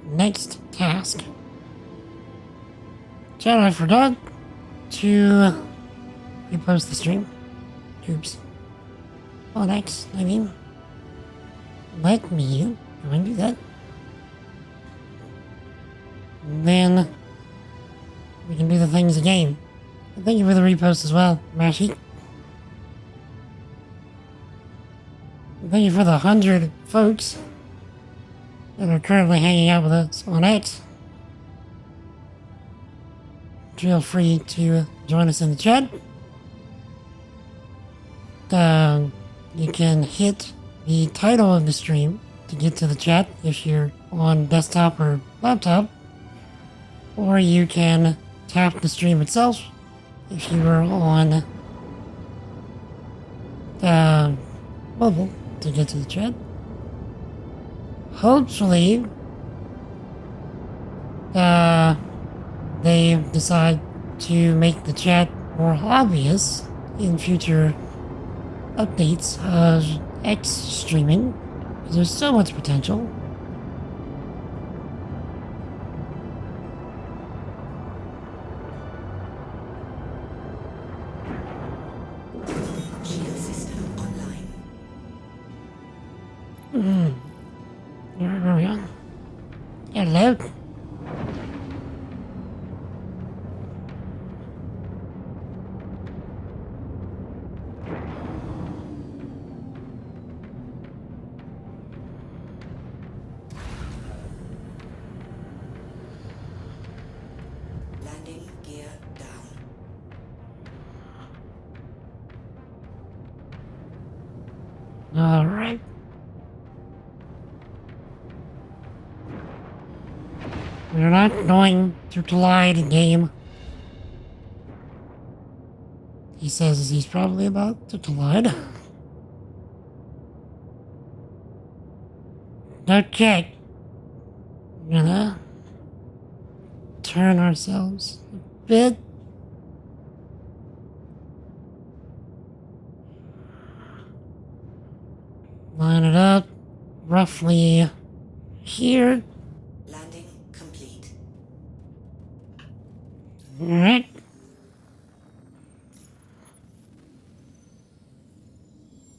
Next task. Jedi forgot to repost the stream. Oops. Oh, next, I mean. Let me go and do that. Then we can do the things again. Thank you for the repost as well, Mashi. Thank you for the 100 folks that are currently hanging out with us on X. Feel free to join us in the chat. You can hit the title of the stream to get to the chat if you're on desktop or laptop. Or you can tap the stream itself if you are on mobile to get to the chat. Hopefully, they decide to make the chat more obvious in future updates of X streaming. There's so much potential. Shield system online. Where are we on? Hello? Landing gear down. Alright. We're not going to collide game. He says he's probably about to collide. Okay. We're gonna turn ourselves bit. Line it up roughly here. Landing complete. Alright.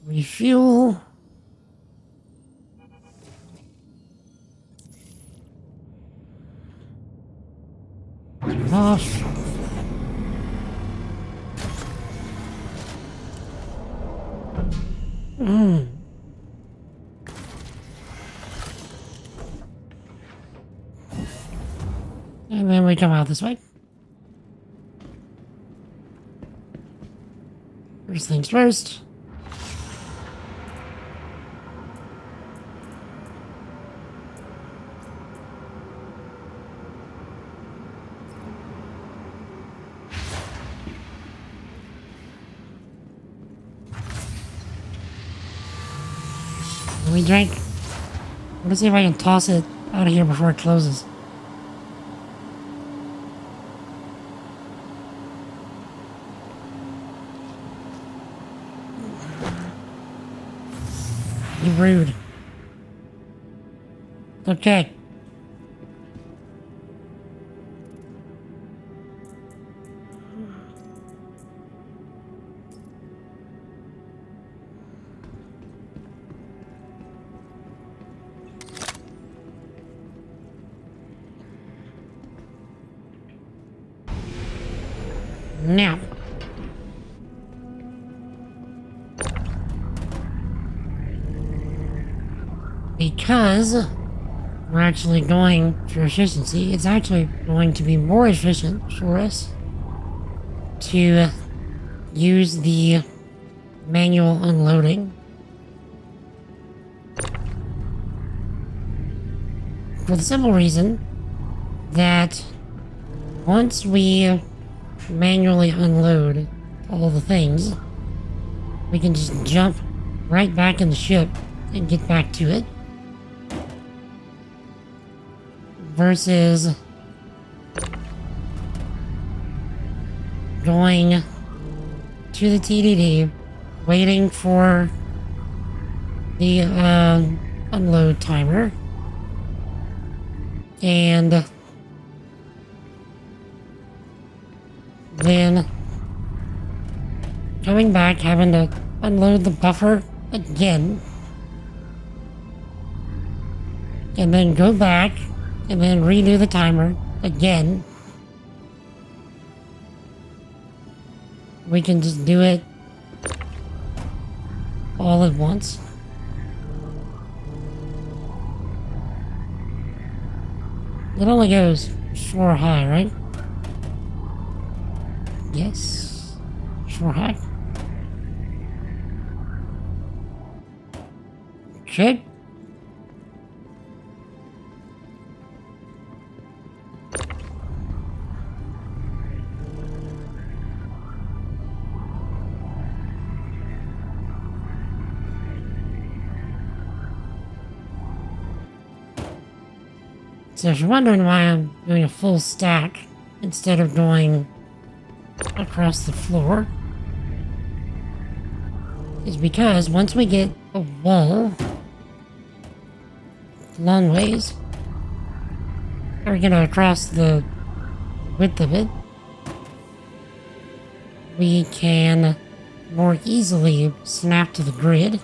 Refuel. Turn it off. And then we come out this way. First things first. Let me drink. Let's see if I can toss it out of here before it closes. You rude. Okay. Now. Because we're actually going for efficiency, it's actually going to be more efficient for us to use the manual unloading. For the simple reason that once we manually unload all the things, we can just jump right back in the ship and get back to it. Versus going to the TDD, waiting for the unload timer, and then coming back, having to unload the buffer again, and then go back and then redo the timer again. We can just do it all at once. It only goes 4 high, right? Yes. 4 high. Okay. So if you're wondering why I'm doing a full stack instead of going across the floor, is because once we get a wall long ways, or across the width of it, we can more easily snap to the grid.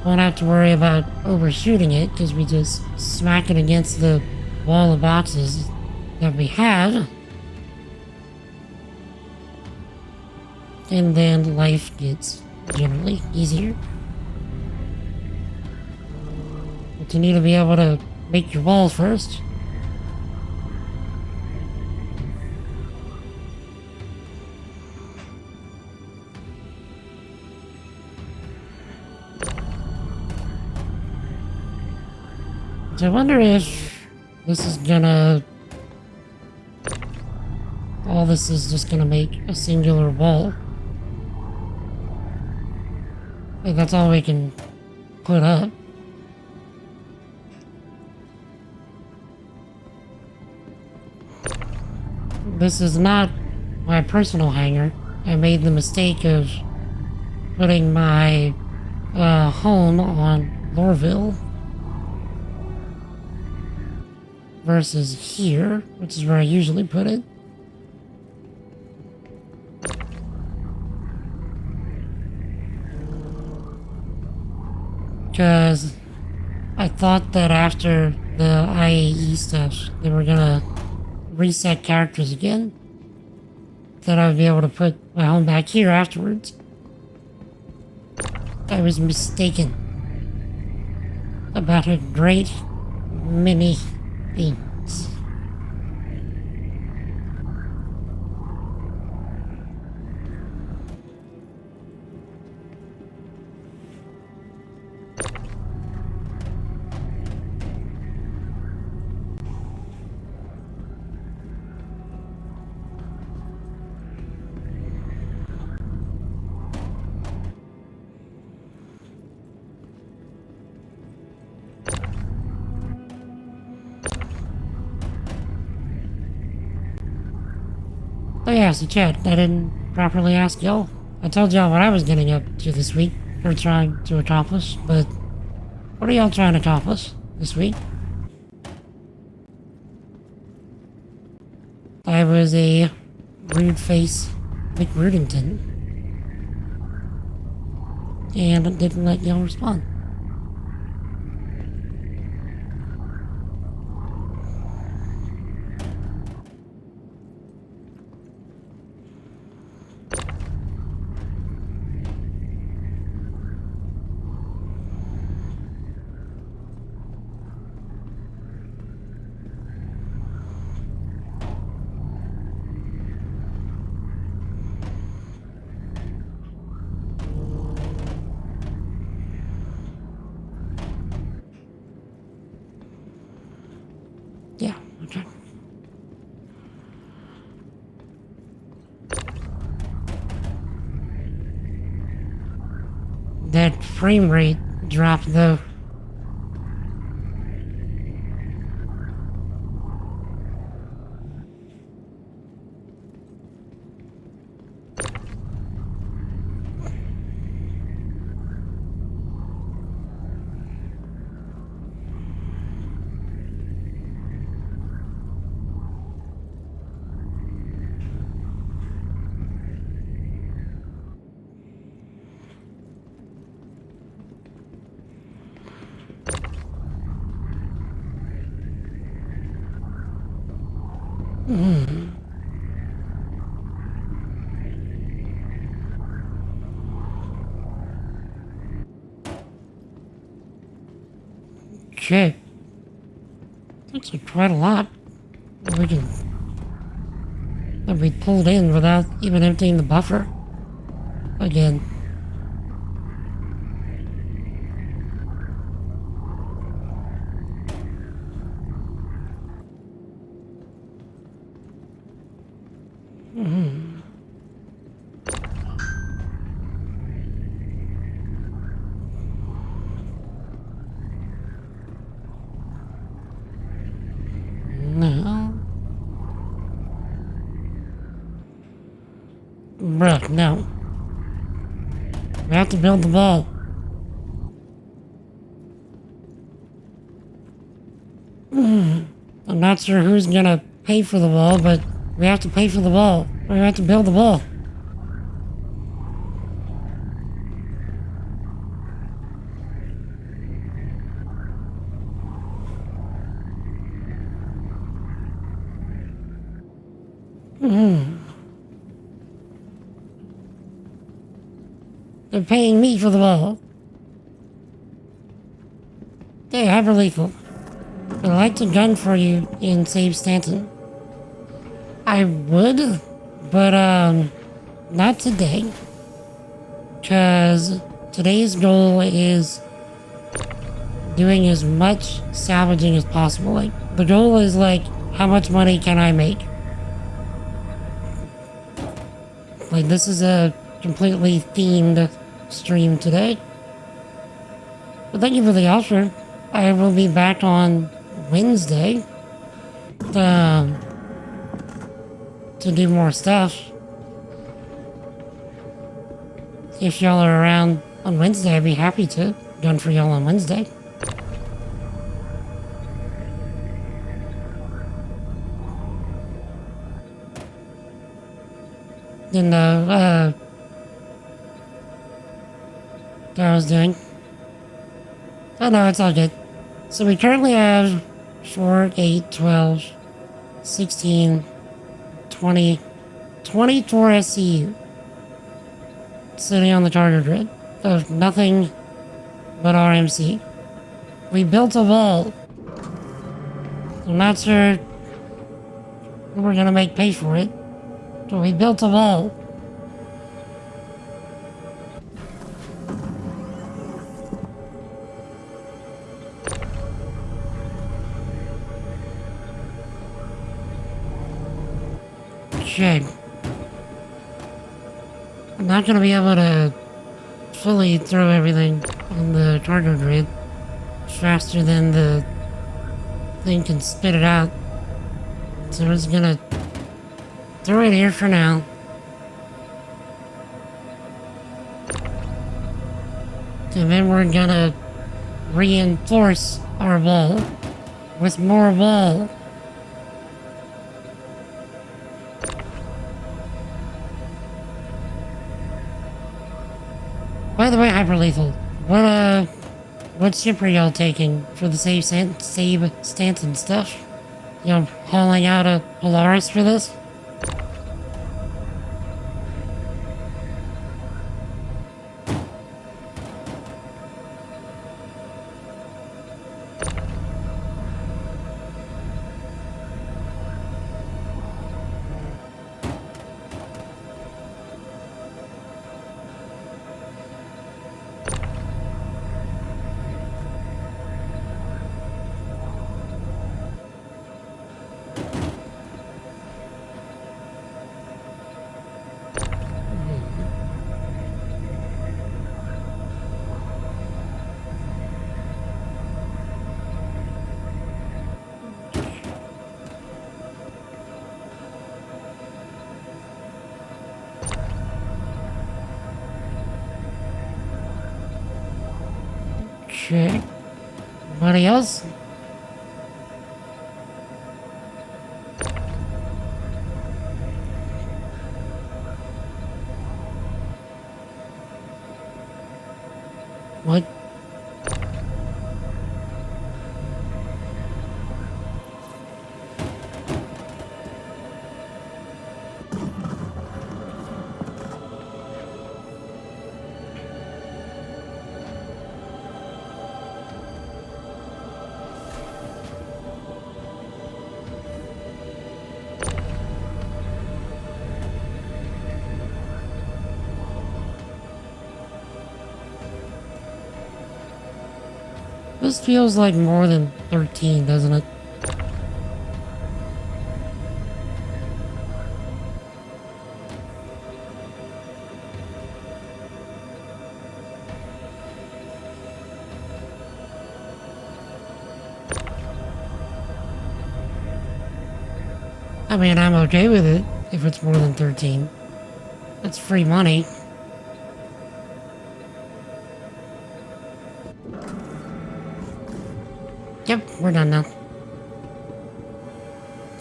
Won't have to worry about overshooting it because we just smack it against the wall of boxes that we have. And then life gets generally easier. But you need to be able to make your wall first. So I wonder if this is gonna... all this is just gonna make a singular wall. Like that's all we can put up. this is not my personal hangar. I made the mistake of putting my home on Lorville versus here, which is where I usually put it. Because I thought that after the IAE stuff, they were gonna reset characters again. That I would be able to put my home back here afterwards. I was mistaken about a great many things. Oh yeah, so Chad, I didn't properly ask y'all. I told y'all what I was getting up to this week, or trying to accomplish, but what are y'all trying to accomplish this week? I was a rude face McRudington, and I didn't let y'all respond. Yeah, okay. That frame rate dropped though. Okay. That's quite a lot that we pulled in without even emptying the buffer again. No. Bruh, no. We have to build the wall. I'm not sure who's gonna pay for the wall, but we have to pay for the wall. We have to build the wall. They're paying me for the wall. They're hyper lethal. I'd like to gun for you and save Stanton. I would, but not today. Cause today's goal is doing as much salvaging as possible. Like, the goal is like, how much money can I make? Like, this is a completely themed stream today. But thank you for the offer. I will be back on Wednesday. to do more stuff. If y'all are around on Wednesday, I'd be happy to gun for y'all on Wednesday. Didn't know what I was doing. Oh no, it's all good. So we currently have 4, 8, 12, 16, 20, 24 SCU sitting on the target grid of nothing but RMC. We built a wall. I'm not sure who we're gonna make pay for it, but we built a wall. Okay. I'm not gonna be able to fully throw everything on the cargo grid faster than the thing can spit it out. So we're just gonna throw it here for now. And then we're gonna reinforce our wall with more wall. By the way, Hyperlethal, what ship are y'all taking for the save stance and stuff? Y'all hauling out a Polaris for this? Okay. Anybody else? What? This feels like more than 13, doesn't it? I mean, I'm okay with it if it's more than 13. It's free money. Yep, we're done now.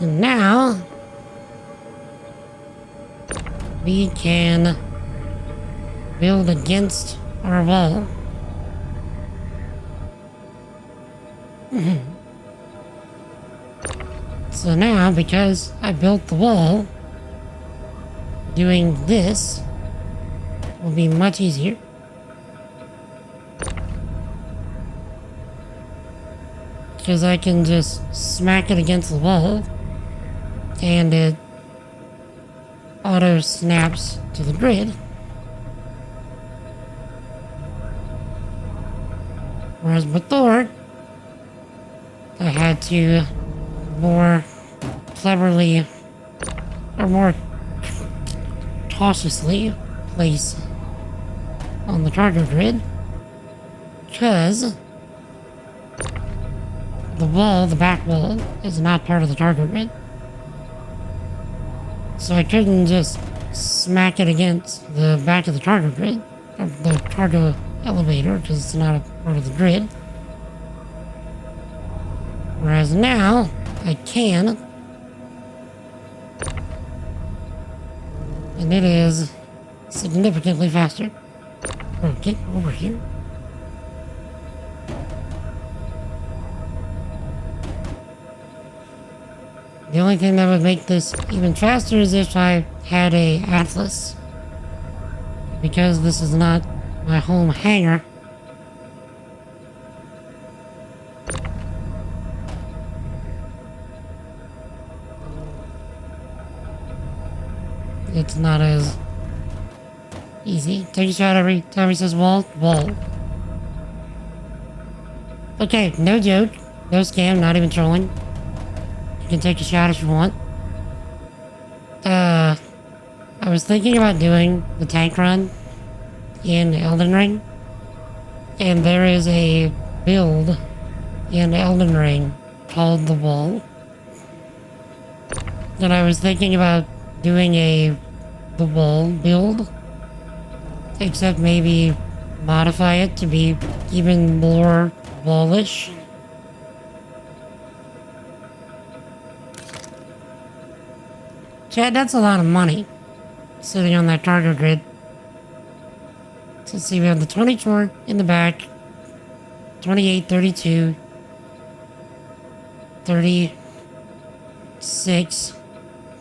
And now we can build against our wall. So now, because I built the wall, doing this will be much easier. Because I can just smack it against the wall and it auto snaps to the grid. Whereas before, I had to more cleverly or more cautiously place on the cargo grid because the wall, the back wall, is not part of the target grid. So I couldn't just smack it against the back of the cargo grid, or the cargo elevator, because it's not a part of the grid. Whereas now, I can. And it is significantly faster. Okay, over here. The only thing that would make this even faster is if I had a Atlas. Because this is not my home hangar. It's not as easy. Take a shot every time he says wall. Okay, no joke. No scam, not even trolling. You can take a shot if you want. I was thinking about doing the tank run in Elden Ring. And there is a build in Elden Ring called the Wall. And I was thinking about doing the Wall build. Except maybe modify it to be even more wallish. Chad, that's a lot of money sitting on that cargo grid. So let's see, we have the 24 in the back, 28, 32, 36,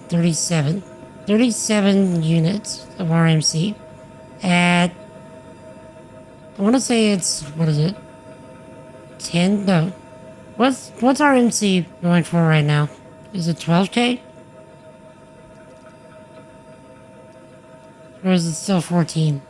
37. 37 units of RMC at, I want to say it's, what is it? 10? No. What's RMC going for right now? Is it 12K? Or is it still 14?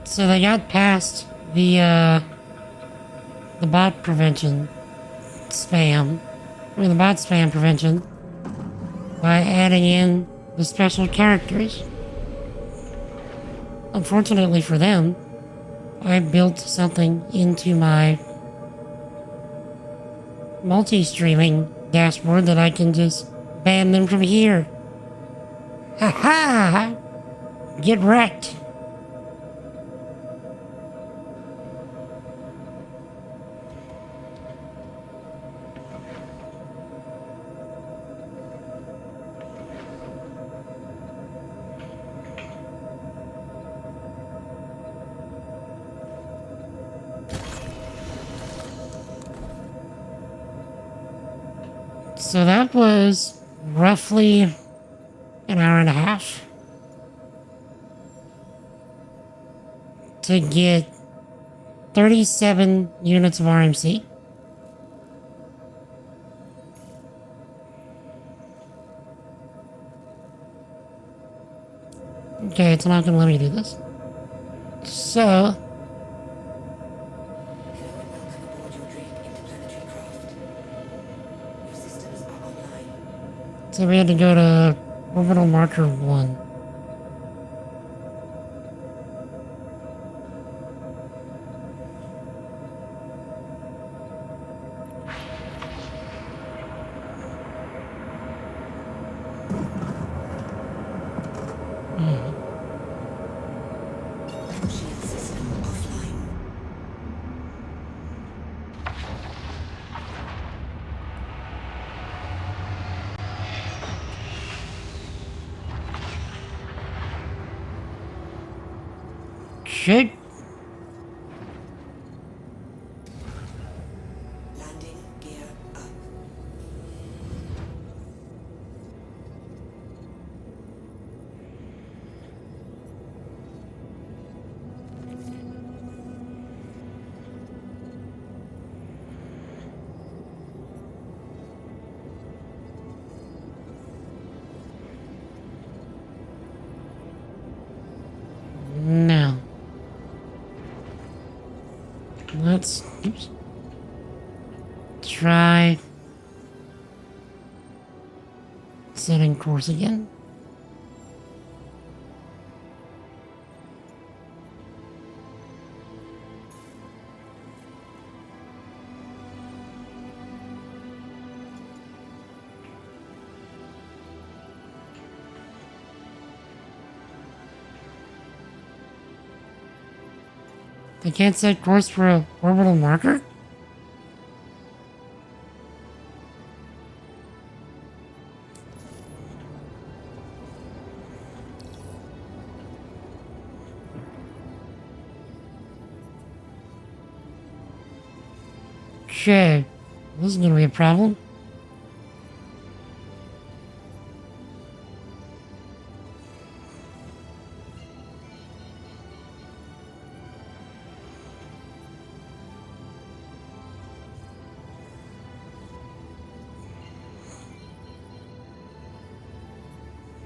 So they got past the bot prevention spam, or the bot spam prevention, by adding in the special characters. Unfortunately for them, I built something into my multi-streaming dashboard that I can just ban them from here. Ha ha! Get wrecked! So that was roughly an hour and a half to get 37 units of RMC. Okay, it's not gonna let me do this. So we had to go to orbital marker 1. Shit. Landing gear up. Let's try setting course again. I can't set course for a orbital marker? Okay, this is gonna be a problem.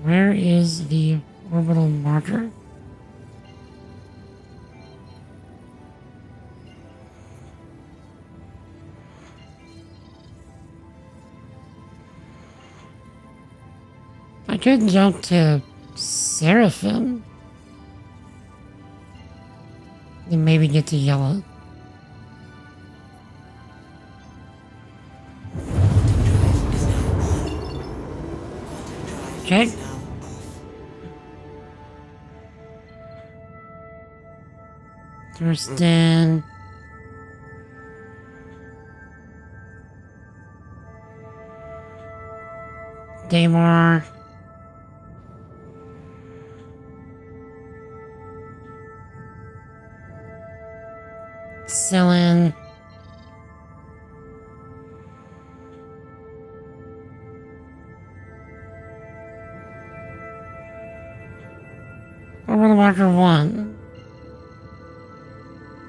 Where is the orbital marker? I could jump to Seraphim. Then maybe get to Yellow. Okay. Thurston. Daymar. Cylin. Orbital marker 1.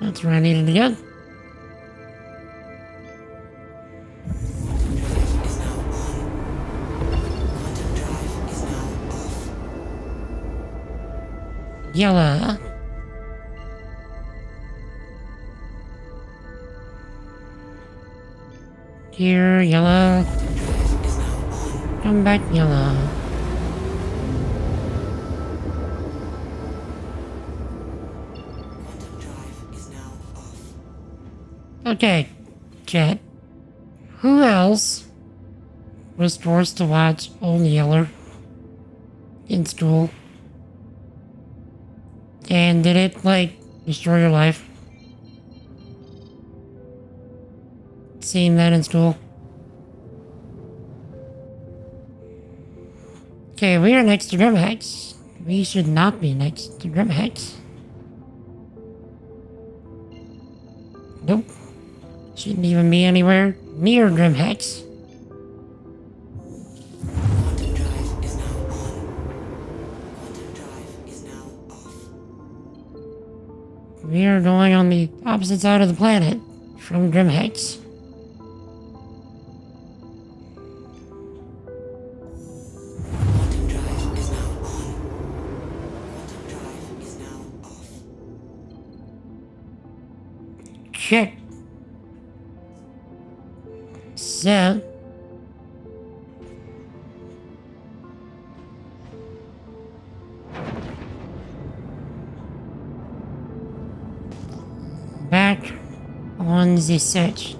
That's where I needed to go. Yellow. Here, Yellow. Come back, Yellow. Okay, Jet. Who else was forced to watch Old Yeller in school? And did it, like, destroy your life? Seeing that in school? Okay, we are next to Grimhex. We should not be next to Grimhex. Nope. Shouldn't even be anywhere near Grimhex. Quantum drive is now on. Quantum drive is now off. We are going on the opposite side of the planet from Grimhex. Quantum drive is now on. Quantum drive is now off. Check. So, back on the search.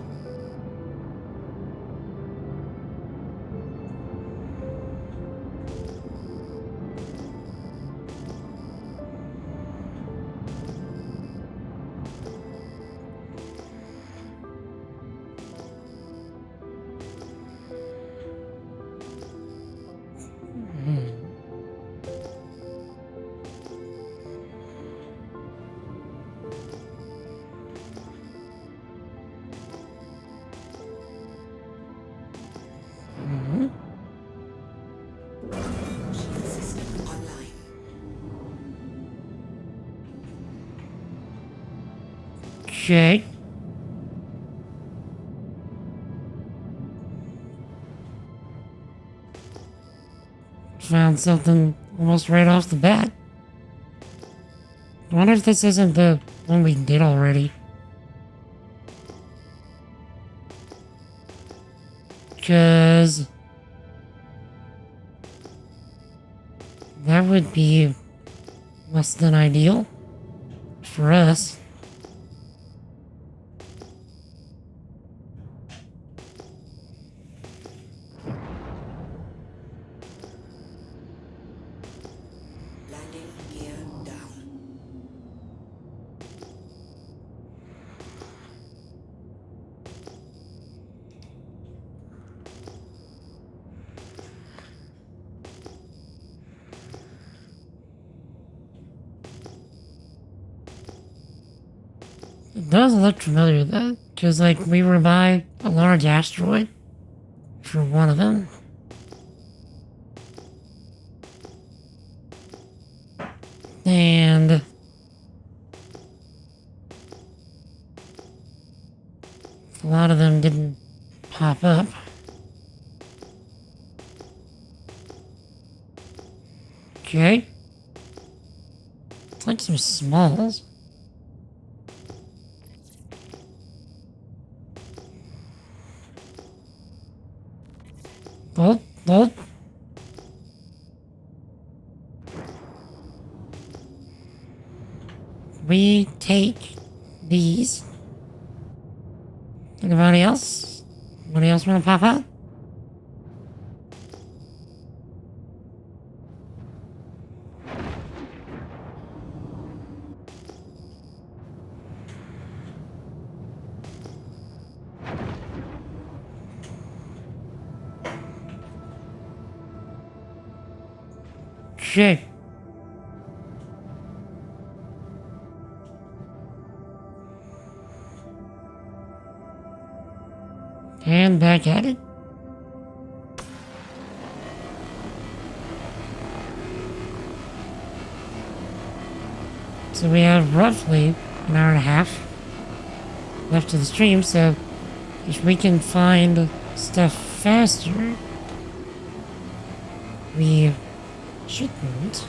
System online. Okay. Found something almost right off the bat. I wonder if this isn't the one we did already. Because that would be less than ideal for us. Landing gear down. It does look familiar though, because like we were by a large asteroid for one of them. And a lot of them didn't pop up. Okay. It's like some smalls. Oh, oh. We take these. Anybody else? Anybody else want to pop out? Okay. And back at it. So we have roughly an hour and a half left of the stream, so if we can find stuff faster, we shouldn't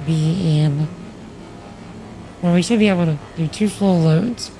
be in... Well, we should be able to do 2 full loads.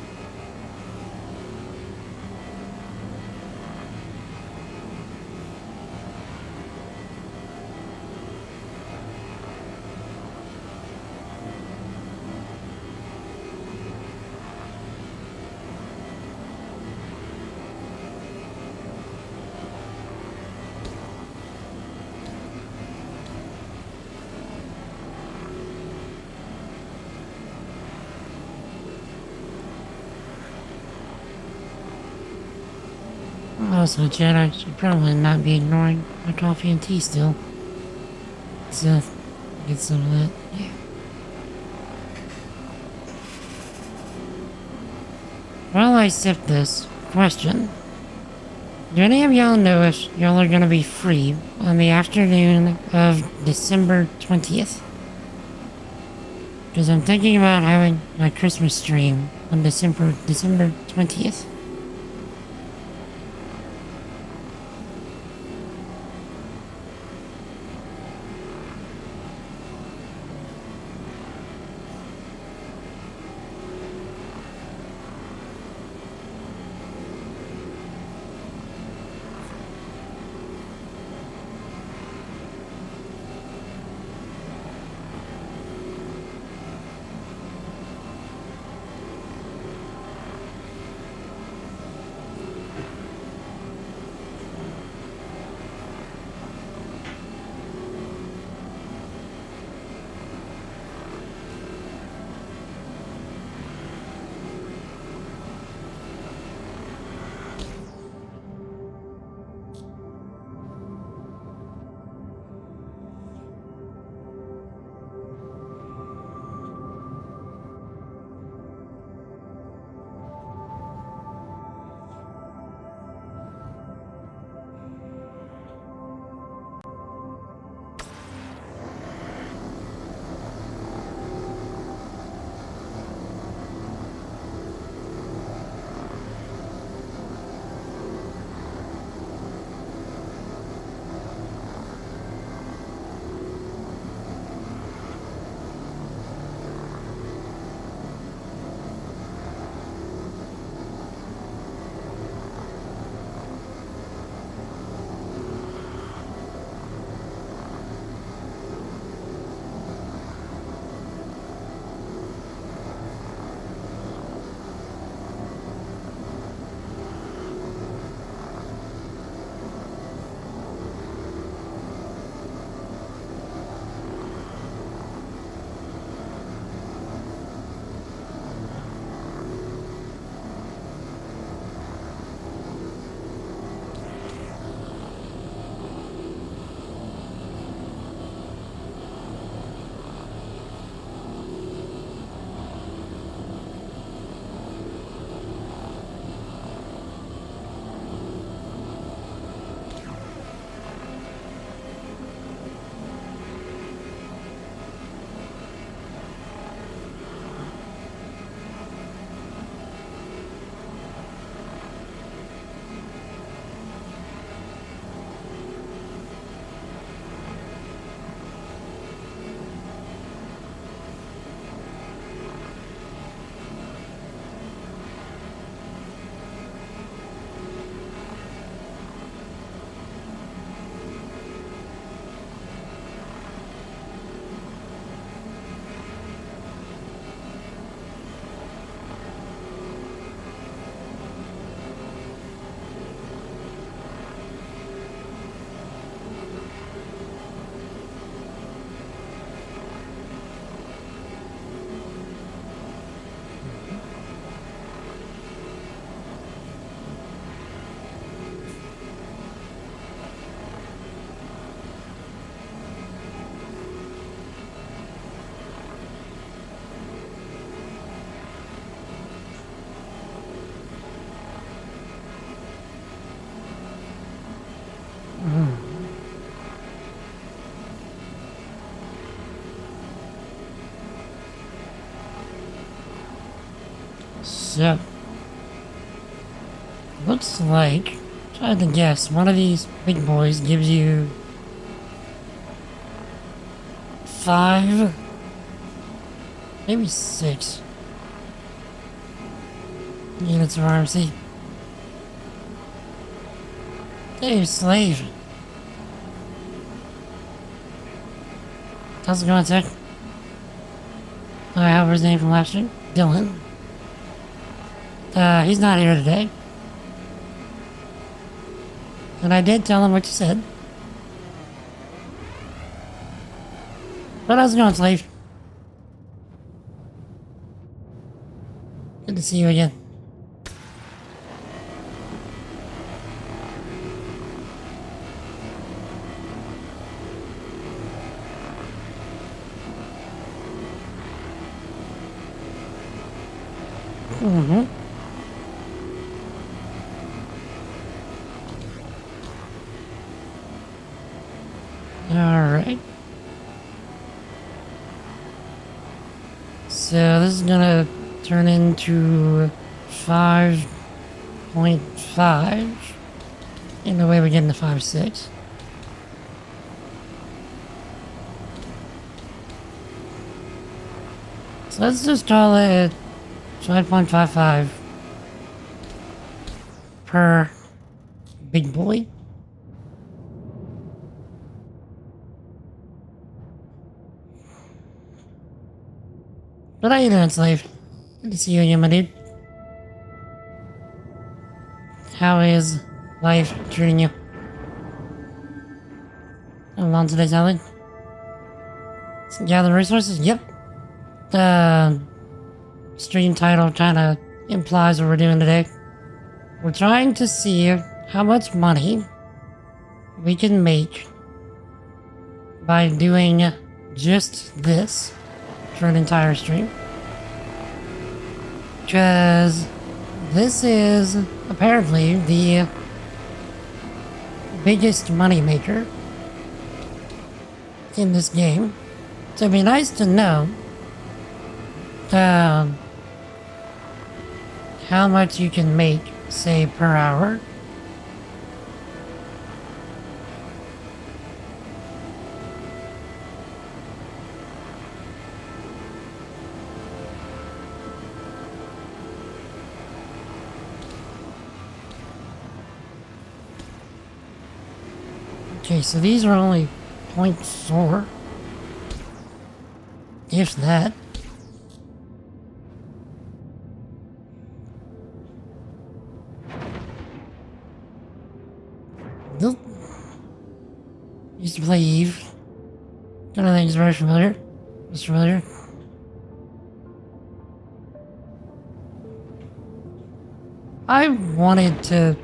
Also, Chad, I should probably not be ignoring my coffee and tea still. So, get some of that, yeah. While I sip this, question. Do any of y'all know if y'all are gonna be free on the afternoon of December 20th? Because I'm thinking about having my Christmas stream on December 20th. So, looks like, trying to guess, one of these big boys gives you 5, maybe 6 units of RMC. Hey, slave. How's it going, Tech? I have his name from last stream. Dylan. He's not here today. And I did tell him what you said. But how's it going, slave? Good to see you again. Mm-hmm. Alright. So this is gonna turn into 5.5 in the way we get into 5.6. So let's just call it 5.55 per big boy. But how you doing, slave? Good to see you again, my dude. How is life treating you? On today's island? Gather resources? Yep. The stream title kind of implies what we're doing today. We're trying to see how much money we can make by doing just this for an entire stream. Because this is apparently the biggest money maker in this game. So it'd be nice to know how much you can make, say, per hour. Okay, so these are only 0.4. If that. Nope. Used to play Eve. Kind of think it's very familiar. It's familiar. I wanted to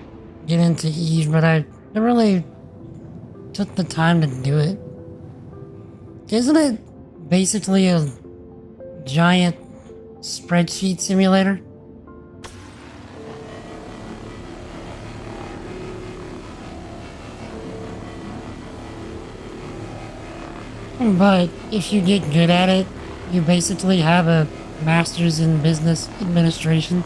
get into Eve, but I never really took the time to do it. Isn't it basically a giant spreadsheet simulator? But if you get good at it, you basically have a master's in business administration.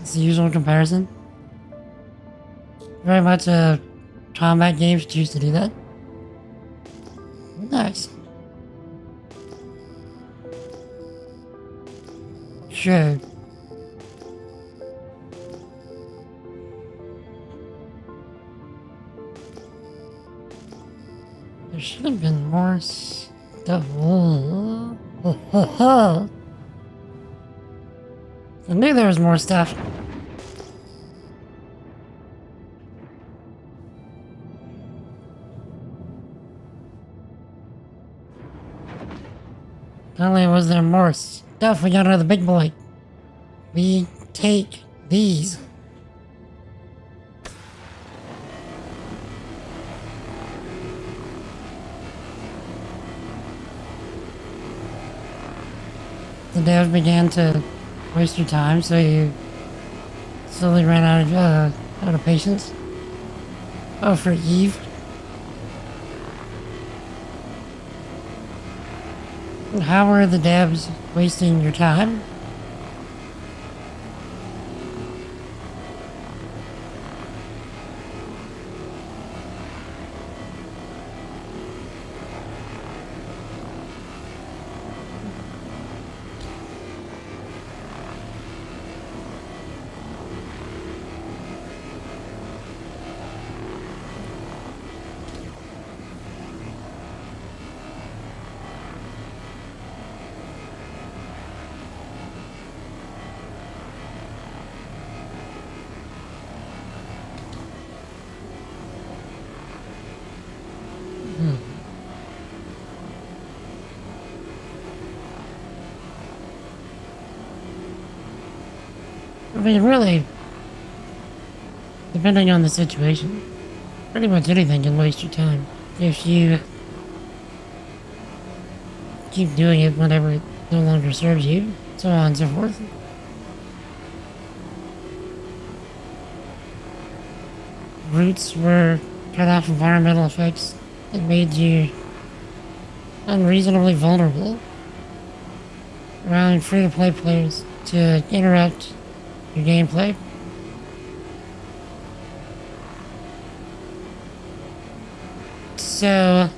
It's the usual comparison. Very much combat games choose to do that. Nice. Sure. There should have been more stuff. I knew there was more stuff. Not only was there more stuff, we got another big boy. We take these. the devs began to waste your time, so you slowly ran out of patience. Oh, for Eve. How were the devs wasting your time? I mean, really, depending on the situation, pretty much anything can waste your time if you keep doing it whenever it no longer serves you, so on and so forth. Roots were cut off environmental effects that made you unreasonably vulnerable, allowing free-to-play players to interrupt your gameplay. So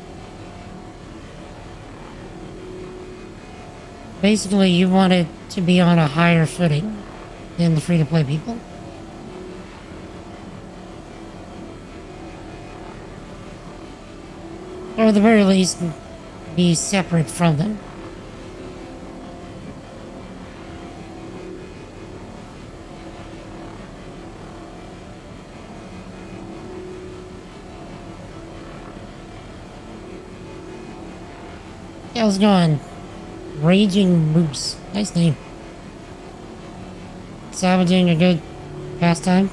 basically you wanted to be on a higher footing than the free-to-play people. Or at the very least, be separate from them. How's it going? Raging Moose. Nice name. Salvaging a good pastime.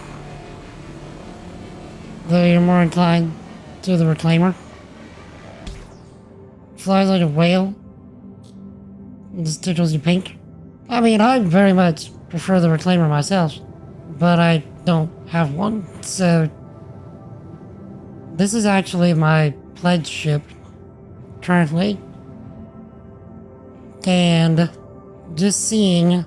Though you're more inclined to the Reclaimer. Flies like a whale. And just tickles you pink. I mean, I very much prefer the Reclaimer myself. But I don't have one. So this is actually my pledge ship currently. And just seeing,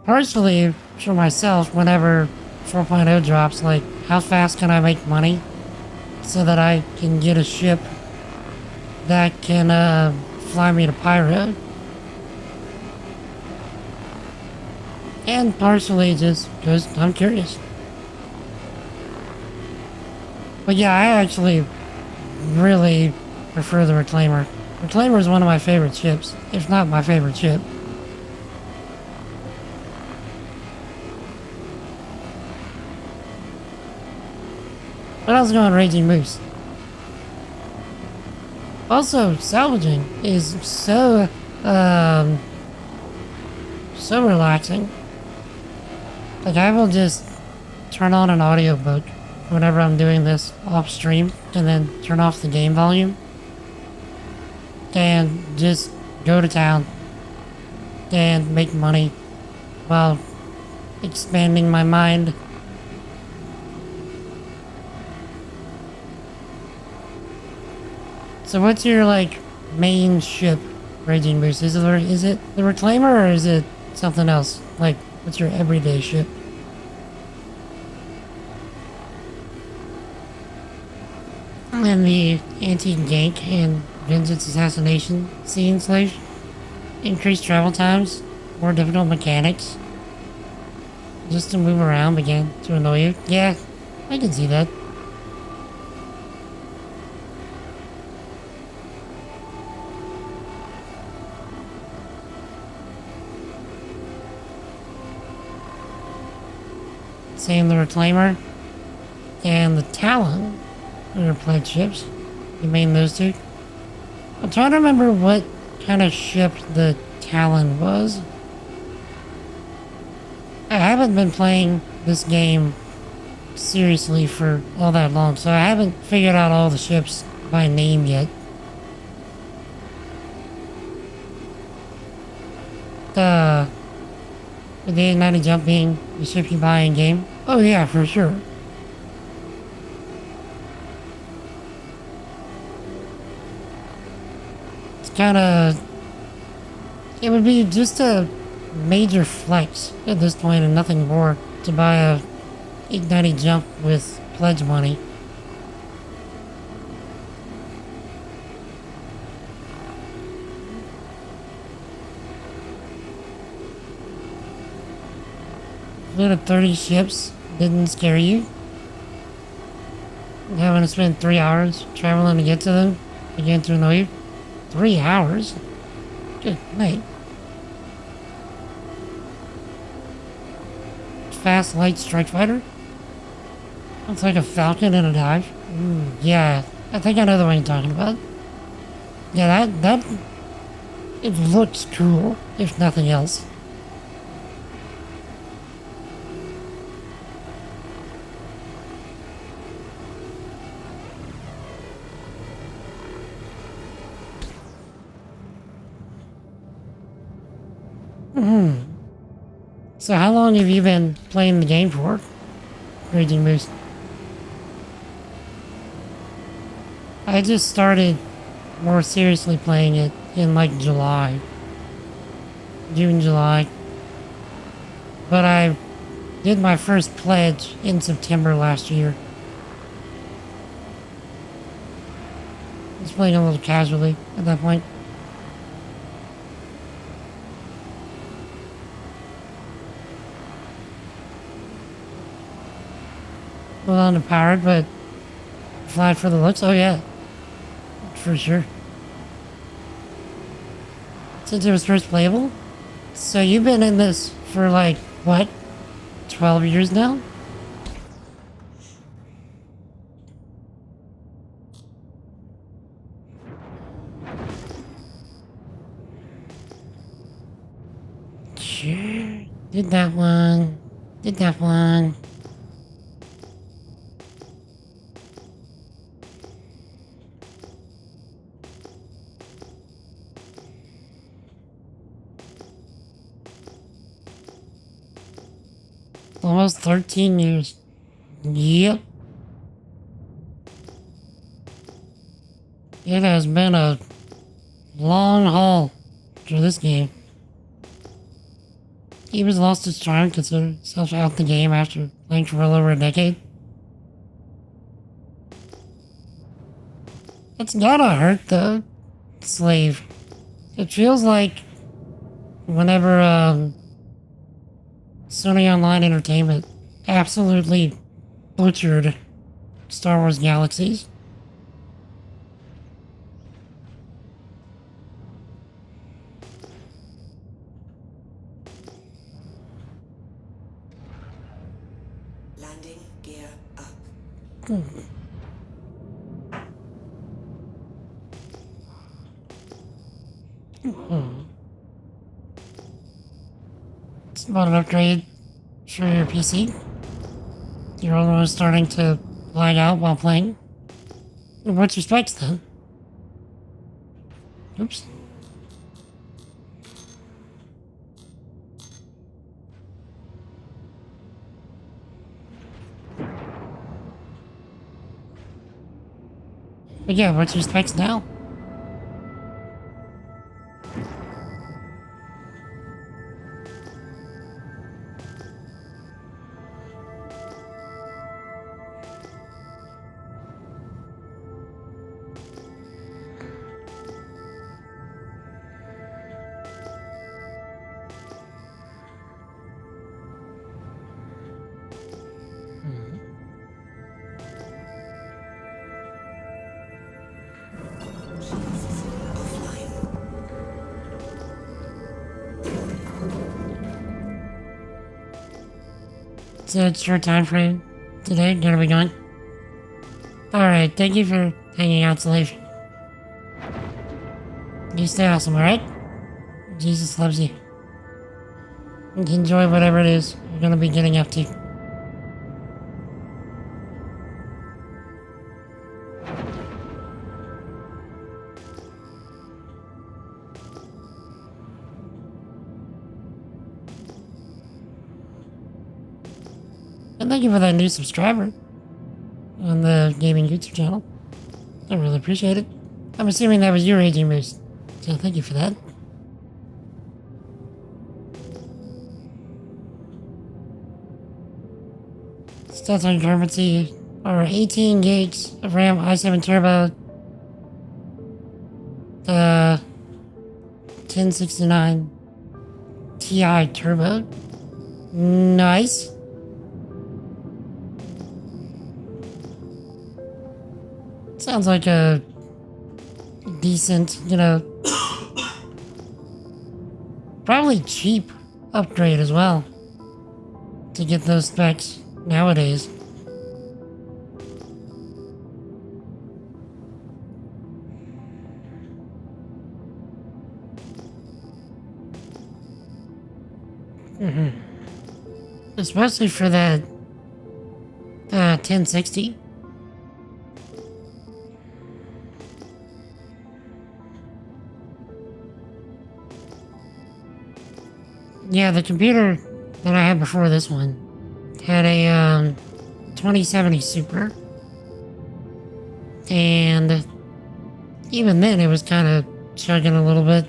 partially for myself, whenever 4.0 drops, like, how fast can I make money so that I can get a ship that can fly me to Pyro? And partially just because I'm curious. But yeah, I actually really prefer the Reclaimer. Reclaimer is one of my favorite ships, if not my favorite ship. But how's it going, Raging Moose? Also, salvaging is so relaxing. Like, I will just turn on an audiobook whenever I'm doing this off stream, and then turn off the game volume. And just go to town and make money while expanding my mind. So what's your, like, main ship, Raging Moose? Is it the Reclaimer, or is it something else? Like, what's your everyday ship? And the anti-gank and vengeance assassination scenes, like increased travel times, more difficult mechanics, just to move around began to annoy you. Yeah, I can see that. Same the Reclaimer and the Talon are your pledge ships. You main those two. I'm trying to remember what kind of ship the Talon was. I haven't been playing this game seriously for all that long, so I haven't figured out all the ships by name yet. with the 890 jump being the ship you buy in game? Oh yeah, for sure. It's kinda... It would be just a major flex at this point and nothing more to buy a 890 jump with pledge money. Flew to 30 ships didn't scare you? Having to spend 3 hours traveling to get to them? Again to annoy you? 3 hours? Good night. Fast light strike fighter? Looks like a falcon in a dive. Yeah, I think I know the one you're talking about. Yeah, that it looks cool, if nothing else. So how long have you been playing the game for? Raging Moose. I just started more seriously playing it in like July. June, July. But I did my first pledge in September last year. Just playing a little casually at that point. A little underpowered, but fly for the looks. Oh yeah, for sure. Since it was first playable, so you've been in this for like what, 12 years now? Sure. Did that one. Did that one. Almost 13 years. Yep. It has been a long haul for this game. He was lost his charm, considered himself out the game after playing for well over a decade. It's gotta hurt though, Slave. It feels like whenever Sony Online Entertainment absolutely butchered Star Wars Galaxies. Landing gear up. It's about an upgrade for your PC. Your other one is starting to lag out while playing. In what respects then? Oops. But yeah, what's respects now? So it's your time frame today, gonna be gone? Alright, thank you for hanging out, Slave. You stay awesome, alright? Jesus loves you. Enjoy whatever it is you're gonna be getting up to. And thank you for that new subscriber on the gaming YouTube channel. I really appreciate it. I'm assuming that was your aging boost, so thank you for that. Stats on currency are 18 gigs of RAM, i7 Turbo, 1069 Ti Turbo. Nice. Sounds like a decent, probably cheap upgrade as well to get those specs nowadays. Especially for that 1060. Yeah, the computer that I had before this one had a 2070 Super, and even then it was kind of chugging a little bit.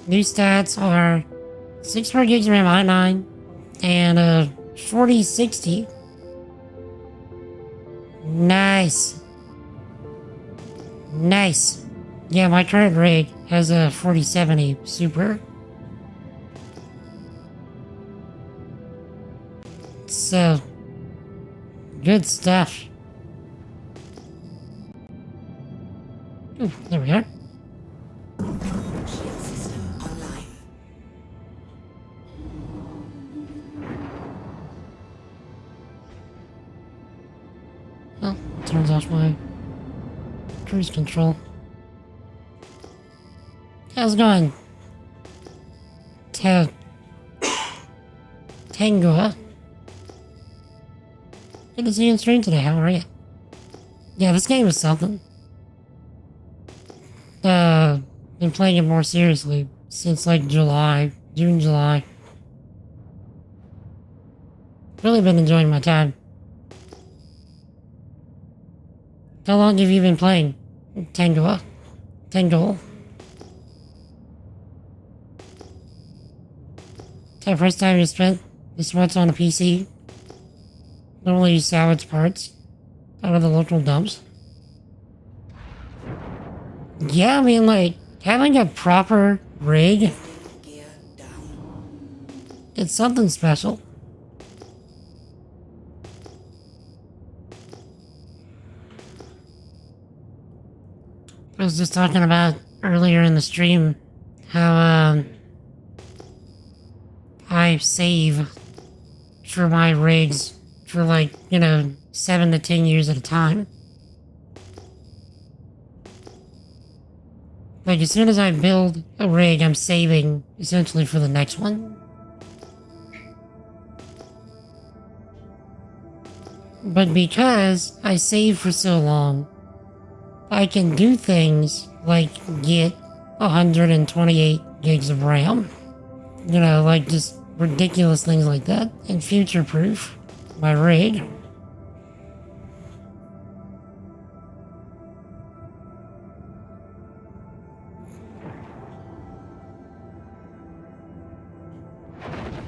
New stats are 64 gigs of RAM i9 and a 4060. Nice. Nice. Yeah, my current rig has a 4070 Super. So, good stuff. Ooh, there we are. Shield system online. Well, turns off my cruise control. How's it going? Tango. Good to see you on stream today. How are you? Yeah, this game is something. Been playing it more seriously since like June, July. Really been enjoying my time. How long have you been playing Tango? The first time you spent this much on a PC? Normally you salvage parts out of the local dumps. Yeah, I mean, like, having a proper rig, it's something special. I was just talking about earlier in the stream how, I save for my rigs for like, 7 to 10 years at a time. Like, as soon as I build a rig, I'm saving essentially for the next one. But because I save for so long, I can do things like get 128 gigs of RAM. Like just ridiculous things like that, and future-proof my rig.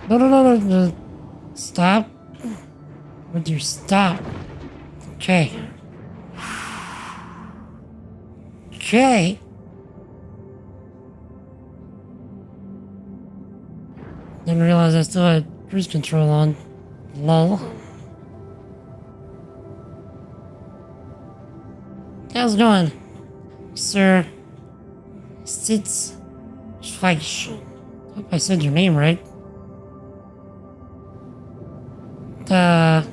No. Stop. Would you stop? Okay. Okay. Didn't realize I still had cruise control on. Lol. How's it going, Sir Sitz Schweich? Hope I said your name right. The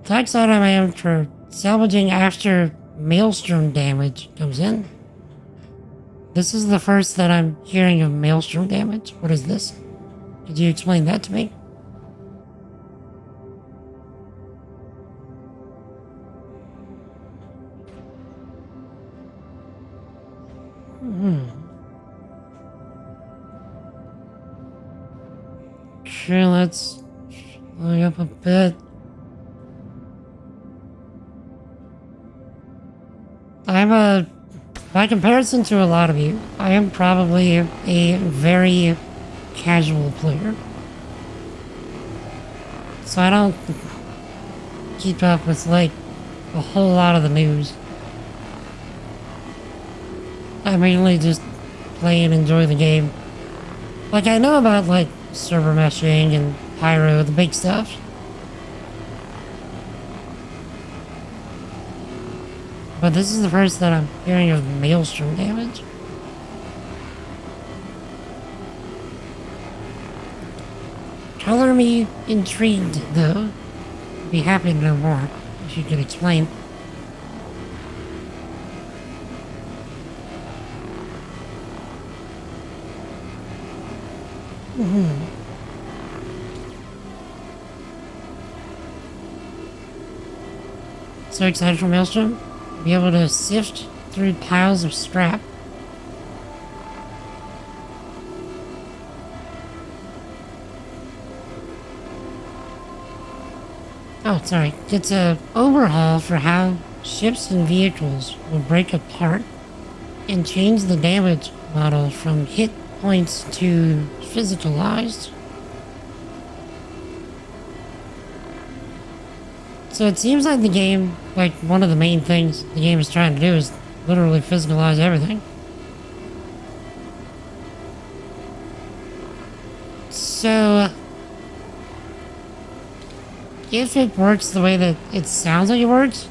tax item I am for salvaging after maelstrom damage comes in. This is the first that I'm hearing of maelstrom damage. What is this? Could you explain that to me? Okay, let's look up a bit. By comparison to a lot of you, I am probably a very casual player. So I don't keep up with, like, a whole lot of the news. I mainly just play and enjoy the game. Like, I know about, like, server meshing and pyro, the big stuff. But this is the first that I'm hearing of maelstrom damage. Color me intrigued, though. I'd be happy to know more, if you could explain. So excited for Maelstrom? Be able to sift through piles of scrap. Oh, sorry. It's a overhaul for how ships and vehicles will break apart and change the damage model from hit points to physicalized. So it seems like the game, like one of the main things the game is trying to do is literally physicalize everything. So if it works the way that it sounds like it works,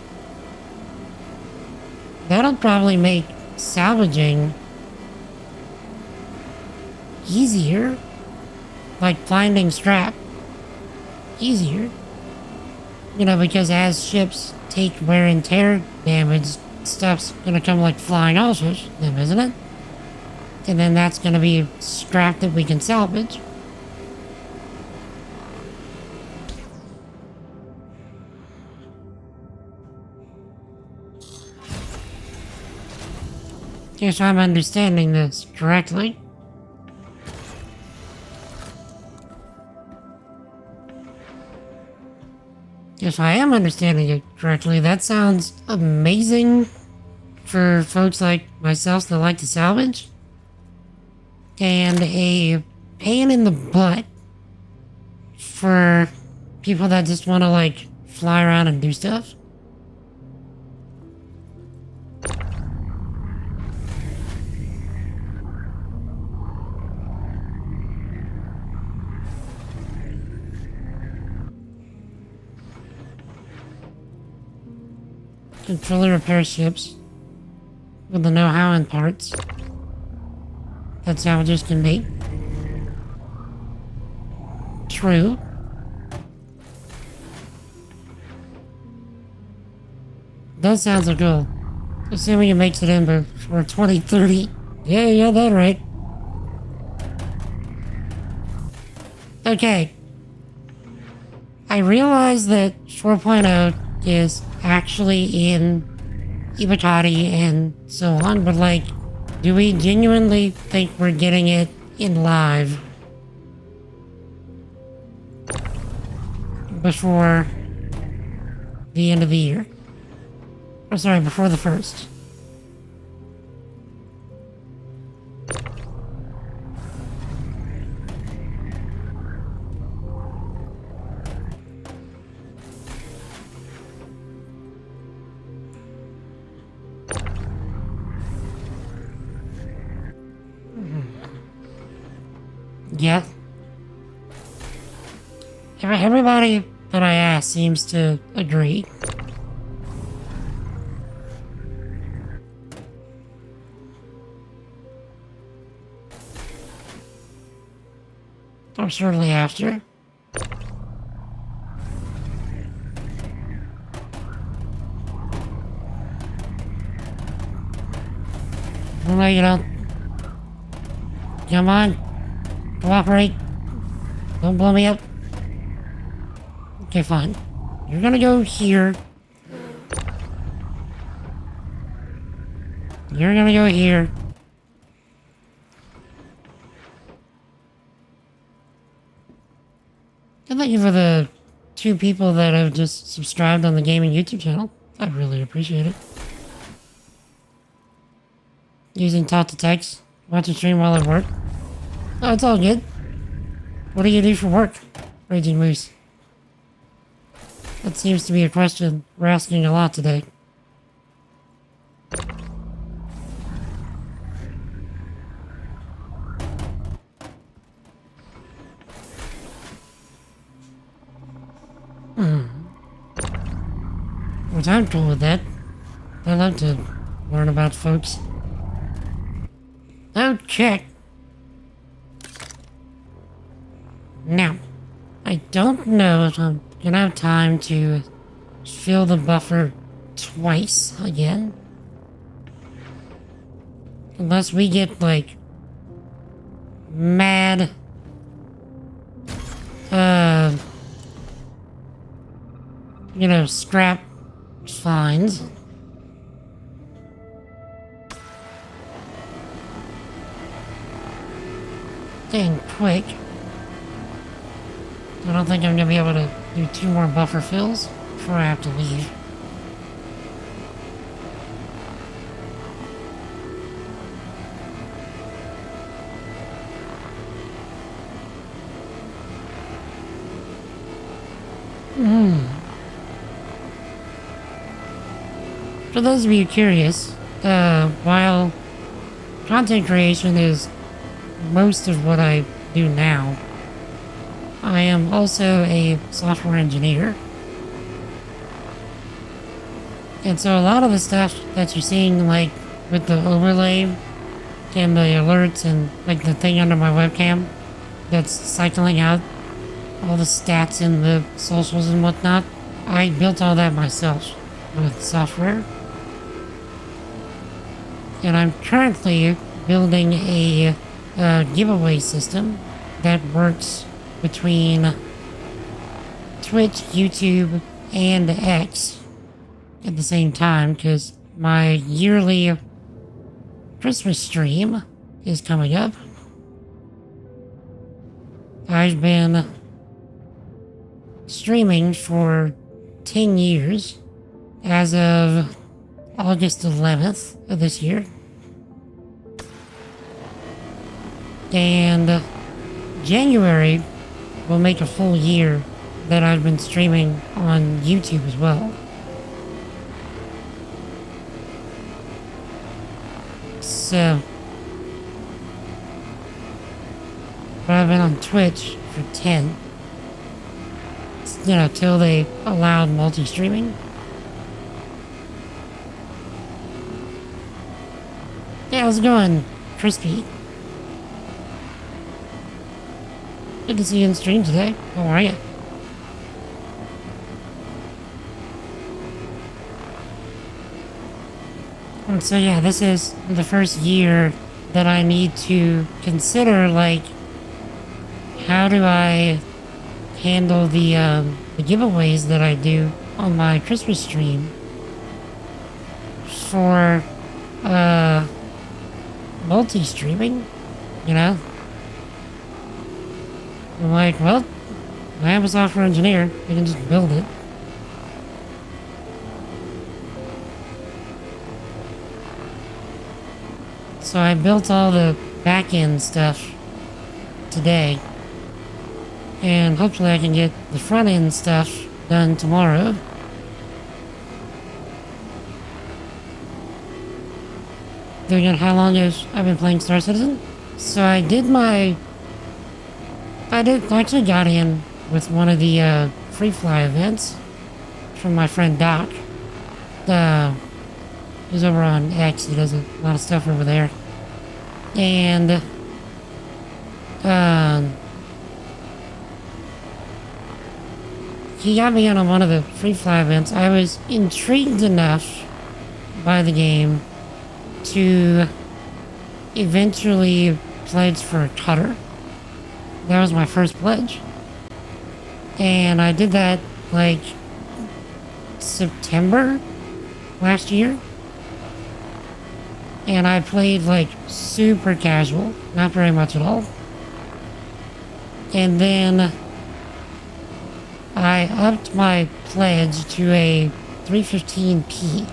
that'll probably make salvaging easier. Like finding scrap easier. You know, because as ships take wear and tear damage, stuff's gonna come like flying off of them, isn't it? And then that's gonna be scrap that we can salvage. Yes, I'm understanding this correctly. If I am understanding it correctly, that sounds amazing for folks like myself that like to salvage. And a pain in the butt for people that just want to, like, fly around and do stuff. Can fully repair ships with the know-how and parts that salvagers can make. True. That sounds so cool. Assuming it makes it in before 2030. Yeah, that right. Okay. I realize that 4.0 is actually in Ibatati and so on, but like, do we genuinely think we're getting it in live before the end of the year? Or sorry, before the 1st. Yeah. Everybody that I ask seems to agree. Or shortly after. No, you don't. Come on. Cooperate. Don't blow me up. Okay, fine. You're gonna go here. You're gonna go here. And thank you for the 2 people that have just subscribed on the gaming YouTube channel. I really appreciate it. Using talk to text. Watch a stream while I work. Oh, it's all good. What do you do for work, Raging Moose? That seems to be a question we're asking a lot today. Which I'm cool with that. I love to learn about folks. Oh, check. Now, I don't know if I'm gonna have time to fill the buffer twice again. Unless we get, like, mad, you know, scrap fines. Dang quick. I don't think I'm gonna be able to do 2 more buffer fills before I have to leave. For those of you curious, while content creation is most of what I do now, I am also a software engineer. And so a lot of the stuff that you're seeing, like with the overlay and the alerts and like the thing under my webcam that's cycling out all the stats and the socials and whatnot, I built all that myself with software. And I'm currently building a giveaway system that works between Twitch, YouTube, and X at the same time, because my yearly Christmas stream is coming up. I've been streaming for 10 years as of August 11th of this year. And January will make a full year that I've been streaming on YouTube as well. So, but I've been on Twitch for 10. You know, till they allowed multi-streaming. Yeah, how's it going, Crispy? Good to see you in stream today. How are you? And so yeah, this is the first year that I need to consider, like, how do I handle the giveaways that I do on my Christmas stream for multi-streaming, you know? I'm like, well, I am a software engineer, I can just build it. So I built all the back-end stuff today, and hopefully I can get the front-end stuff done tomorrow. Then again, how long have I been playing Star Citizen? So I actually got in with one of the free fly events from my friend Doc. He's over on X, he does a lot of stuff over there. And he got me in on one of the free fly events. I was intrigued enough by the game to eventually pledge for a cutter. That was my first pledge. And I did that like September last year. And I played like super casual, not very much at all. And then I upped my pledge to a 315p.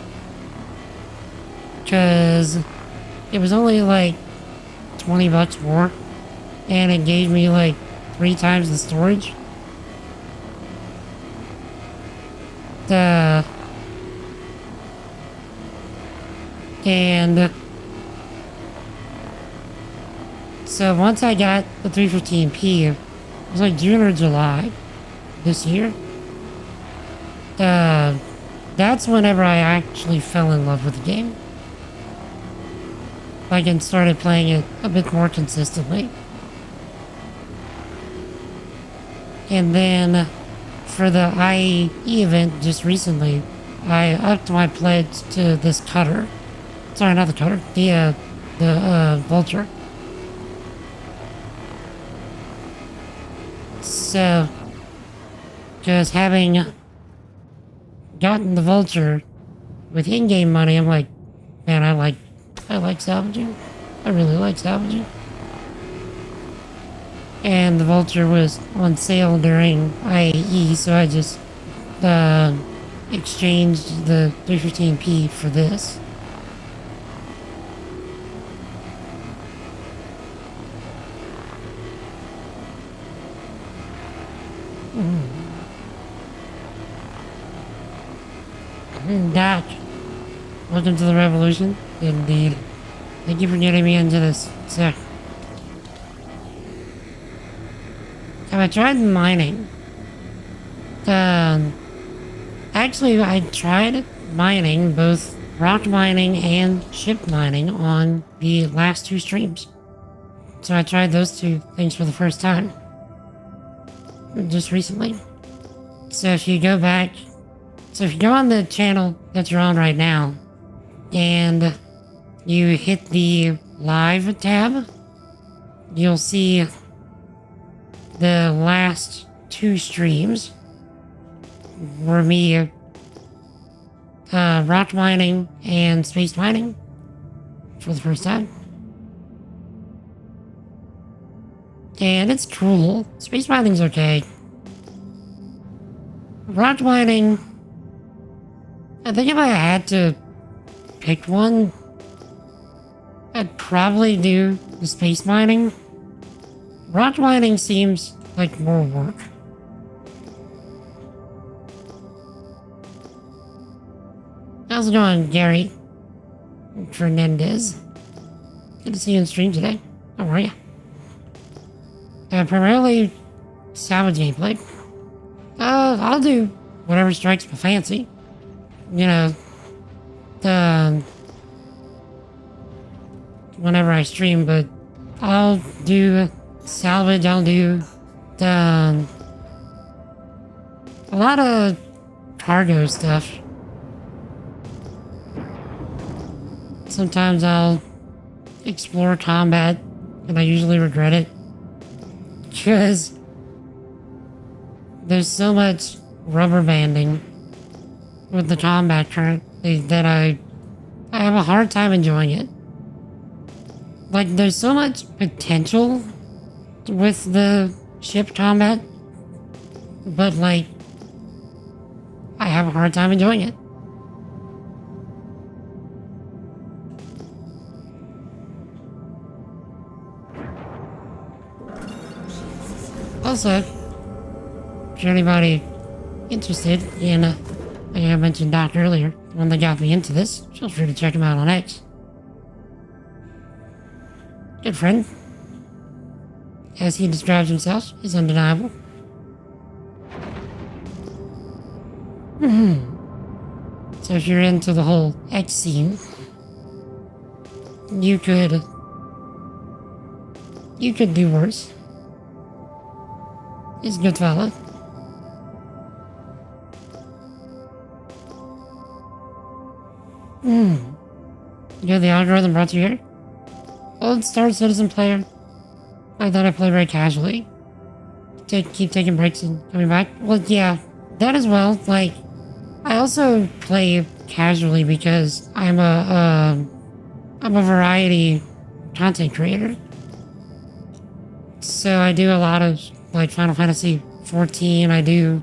Because it was only like 20 bucks more. And it gave me like 3 times the storage. And so once I got the 315p, it was like June or July this year. That's whenever I actually fell in love with the game. Like, and started playing it a bit more consistently. And then for the IE event just recently, I upped my pledge to this cutter. Sorry, not the cutter. The vulture. So, just having gotten the vulture with in-game money, I'm like, man, I like salvaging. I really like salvaging. And the vulture was on sale during IE, so I just exchanged the 315p for this. Doc, welcome to the revolution. Indeed. Thank you for getting me into this, sir. Have I tried mining? Actually, I tried mining, both rock mining and ship mining on the last 2 streams. So I tried those 2 things for the first time. Just recently. So if you go back, if you go on the channel that you're on right now, and you hit the live tab, you'll see the last 2 streams were me rock mining and space mining for the first time. And it's cool. Space mining's okay. Rock mining, I think if I had to pick one, I'd probably do the space mining. Rock mining seems like more work. How's it going, Gary Fernandez? Good to see you on stream today. How are you? Primarily salvage gameplay. I'll do whatever strikes my fancy. You know, whenever I stream, but I'll do salvage, I'll do a lot of cargo stuff. Sometimes I'll explore combat, and I usually regret it. Because there's so much rubber banding with the combat currently that I have a hard time enjoying it. Like, there's so much potential with the ship combat, but like, I have a hard time enjoying it. Also, if you're anybody interested in, like I mentioned Doc earlier, the one that got me into this, feel free to check him out on X. Good friend. As he describes himself, is undeniable. So if you're into the whole X scene, you could do worse. He's a good fella. You know the algorithm brought you here? Old Star Citizen player. I thought I played very casually. Keep taking breaks and coming back. Well, yeah, that as well. Like, I also play casually because I'm a variety content creator. So I do a lot of like Final Fantasy 14, I do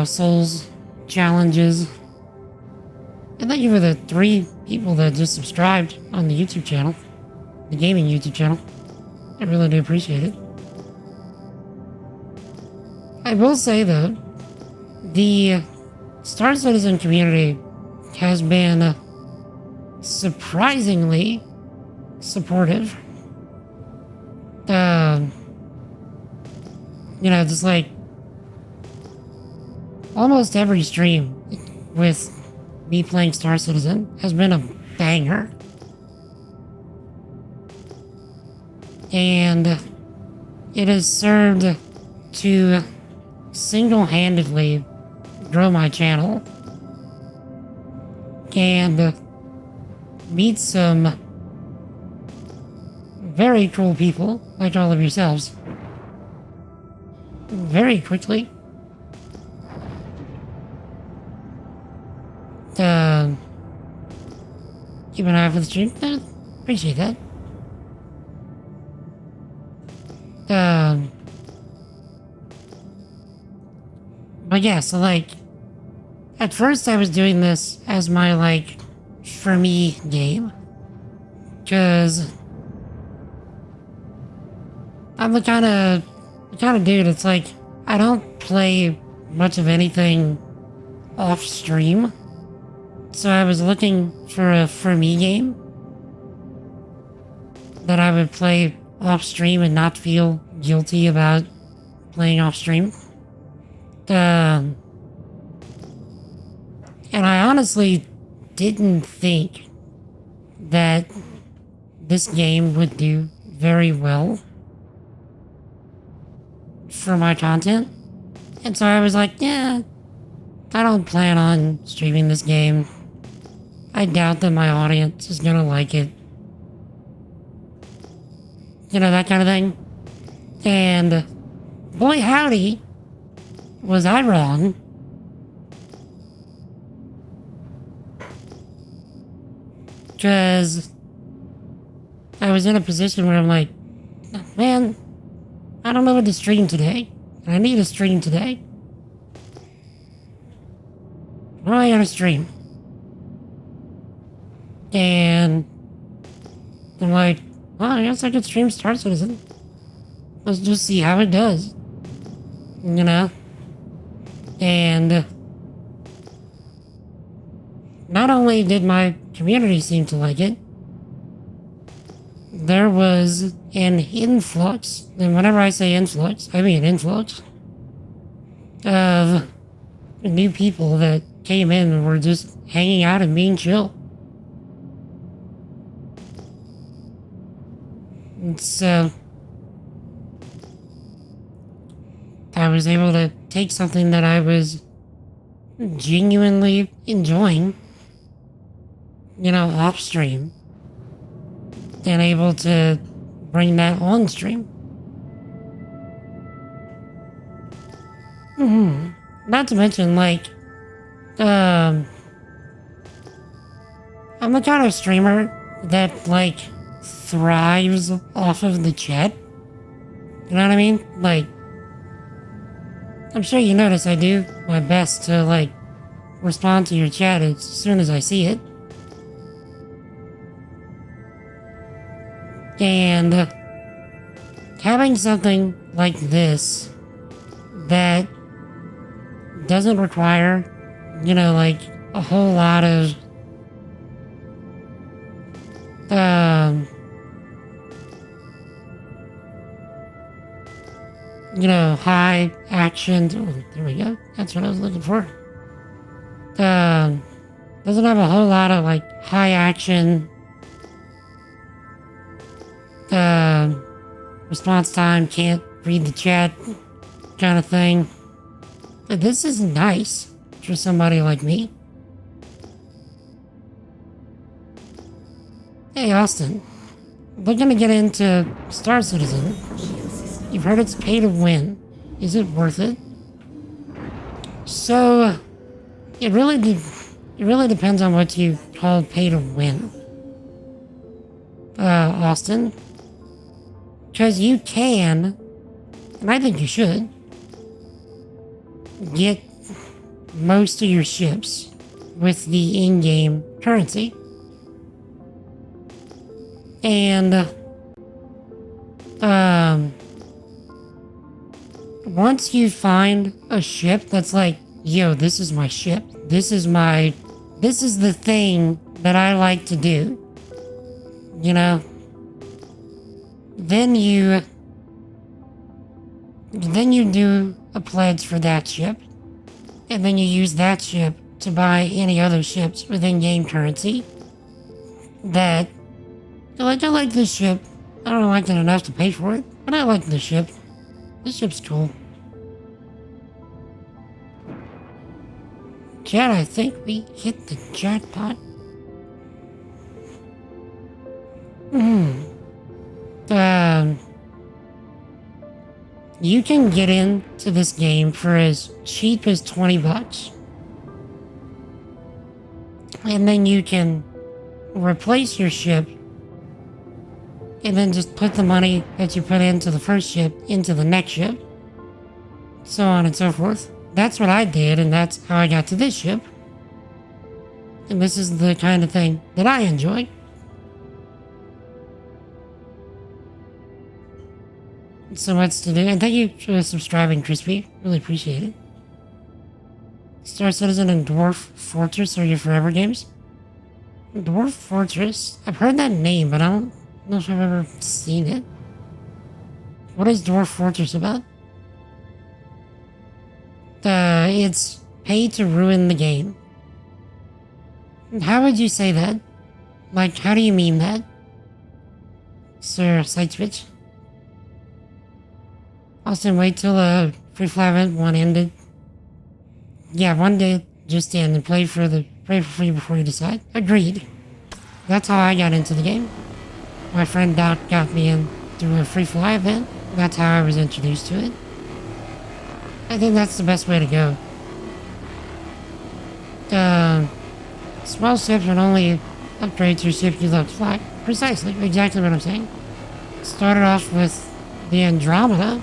Souls challenges. And thank you for the 3 people that just subscribed on the YouTube channel, the gaming YouTube channel. I really do appreciate it. I will say though, the Star Citizen community has been surprisingly supportive. You know, just like almost every stream with me playing Star Citizen has been a banger. And it has served to single-handedly grow my channel and meet some very cool people like all of yourselves very quickly. Keep an eye out for the stream. Appreciate that. But yeah, so like, at first I was doing this as my like, for me game. Cause I'm the kind of dude, it's like, I don't play much of anything off stream. So I was looking for a for me game that I would play off stream and not feel guilty about playing off stream. And I honestly didn't think that this game would do very well for my content. And so I was like, yeah, I don't plan on streaming this game. I doubt that my audience is gonna like it. You know, that kind of thing. And boy howdy, was I wrong. Because I was in a position where I'm like, man, I don't know what to stream today. I need a stream today. What am I gonna stream? And I'm like, well, I guess I could stream Star Citizen. Let's just see how it does. You know? And not only did my community seem to like it, there was an influx, and whenever I say influx, I mean influx, of new people that came in and were just hanging out and being chill. And so I was able to take something that I was genuinely enjoying, you know, off stream, and able to bring that on stream. Not to mention, like, I'm the kind of streamer that, like, thrives off of the chat. You know what I mean? Like, I'm sure you notice I do my best to, like, respond to your chat as soon as I see it. And having something like this that doesn't require, you know, like, a whole lot of you know, high action. Oh, there we go. That's what I was looking for. Doesn't have a whole lot of like high action response time, can't read the chat kind of thing. But this is nice for somebody like me. Hey Austin, looking to get into Star Citizen. You've heard it's pay to win. Is it worth it? So, it really depends on what you call pay to win, Austin. Because you can, and I think you should, get most of your ships with the in-game currency. And once you find a ship that's like, yo, this is my ship, this is the thing that I like to do, you know, then you do a pledge for that ship, and then you use that ship to buy any other ships with in-game currency that you're like, I like this ship. I don't like it enough to pay for it, but I like this ship. This ship's cool. Chat, I think we hit the jackpot. You can get into this game for as cheap as $20. And then you can replace your ship and then just put the money that you put into the first ship into the next ship. So on and so forth. That's what I did, and that's how I got to this ship. And this is the kind of thing that I enjoy. So much to do, and thank you for subscribing, Crispy. Really appreciate it. Star Citizen and Dwarf Fortress are your forever games? Dwarf Fortress? I've heard that name, but I don't know if I've ever seen it. What is Dwarf Fortress about? It's pay to ruin the game. How would you say that? Like, how do you mean that? Sir, side switch? Austin, wait till the Free Fly event 1 ended. Yeah, one day just end and play for free before you decide. Agreed. That's how I got into the game. My friend Doc got me in through a Free Fly event. That's how I was introduced to it. I think that's the best way to go. Small ships would only upgrade your ship you love to fly. Precisely, exactly what I'm saying. Started off with the Andromeda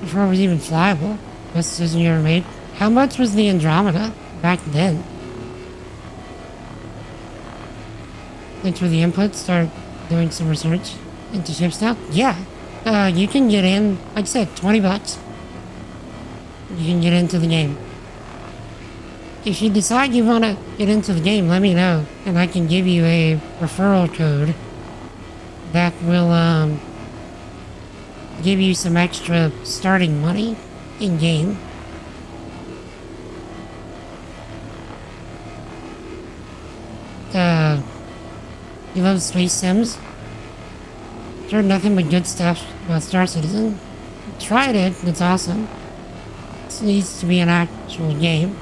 before it was even flyable. Best decision you ever made. How much was the Andromeda back then? Thanks for the input. Start doing some research into ships now. Yeah, you can get in, like I said, $20. You can get into the game. If you decide you want to get into the game, let me know, and I can give you a referral code that will give you some extra starting money in game. You love Space Sims? Heard nothing but good stuff about Star Citizen. Tried it, it's awesome. It needs to be an actual game.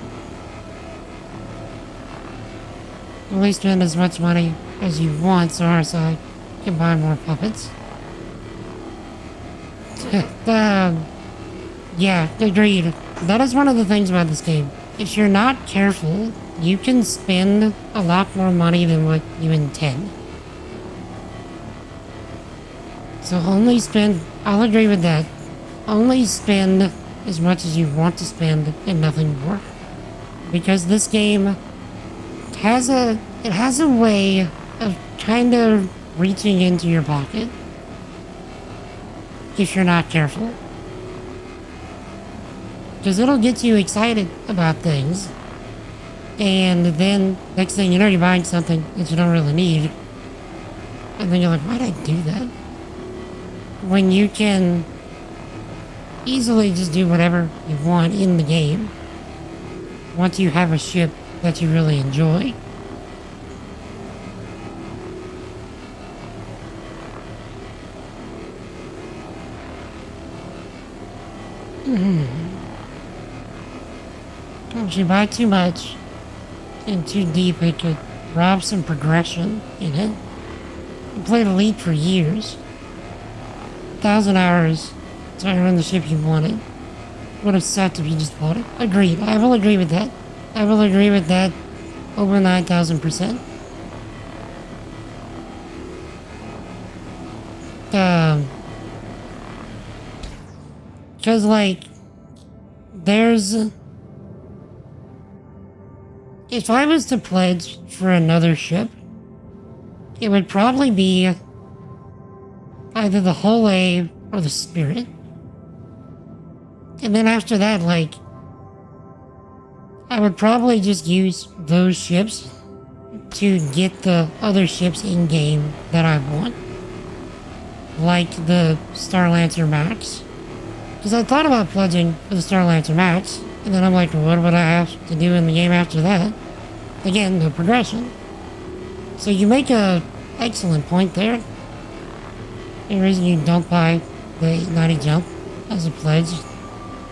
Only spend as much money as you want so RSI can buy more puppets. Yeah, agreed. That is one of the things about this game. If you're not careful, you can spend a lot more money than what you intend. So only spend, I'll agree with that. Only spend as much as you want to spend and nothing more. Because this game has a way of kind of reaching into your pocket if you're not careful. Because it'll get you excited about things, and then next thing you know, you're buying something that you don't really need, and then you're like, why'd I do that? When you can easily just do whatever you want in the game once you have a ship that you really enjoy. If you buy too much and too deep, it could rob some progression in it. You played Elite for years. 1,000 hours to earn the ship you wanted. Would have sucked if you just bought it. Agreed. I will agree with that. I will agree with that over 9,000%. Because, like, there's... If I was to pledge for another ship, it would probably be either the Hull A or the Spirit. And then after that, like, I would probably just use those ships to get the other ships in-game that I want. Like the Star Lancer Max. Because I thought about pledging for the Star Lancer Max, and then I'm like, well, what would I have to do in the game after that? Again, no progression. So you make a excellent point there. The reason you don't buy the 890 jump as a pledge,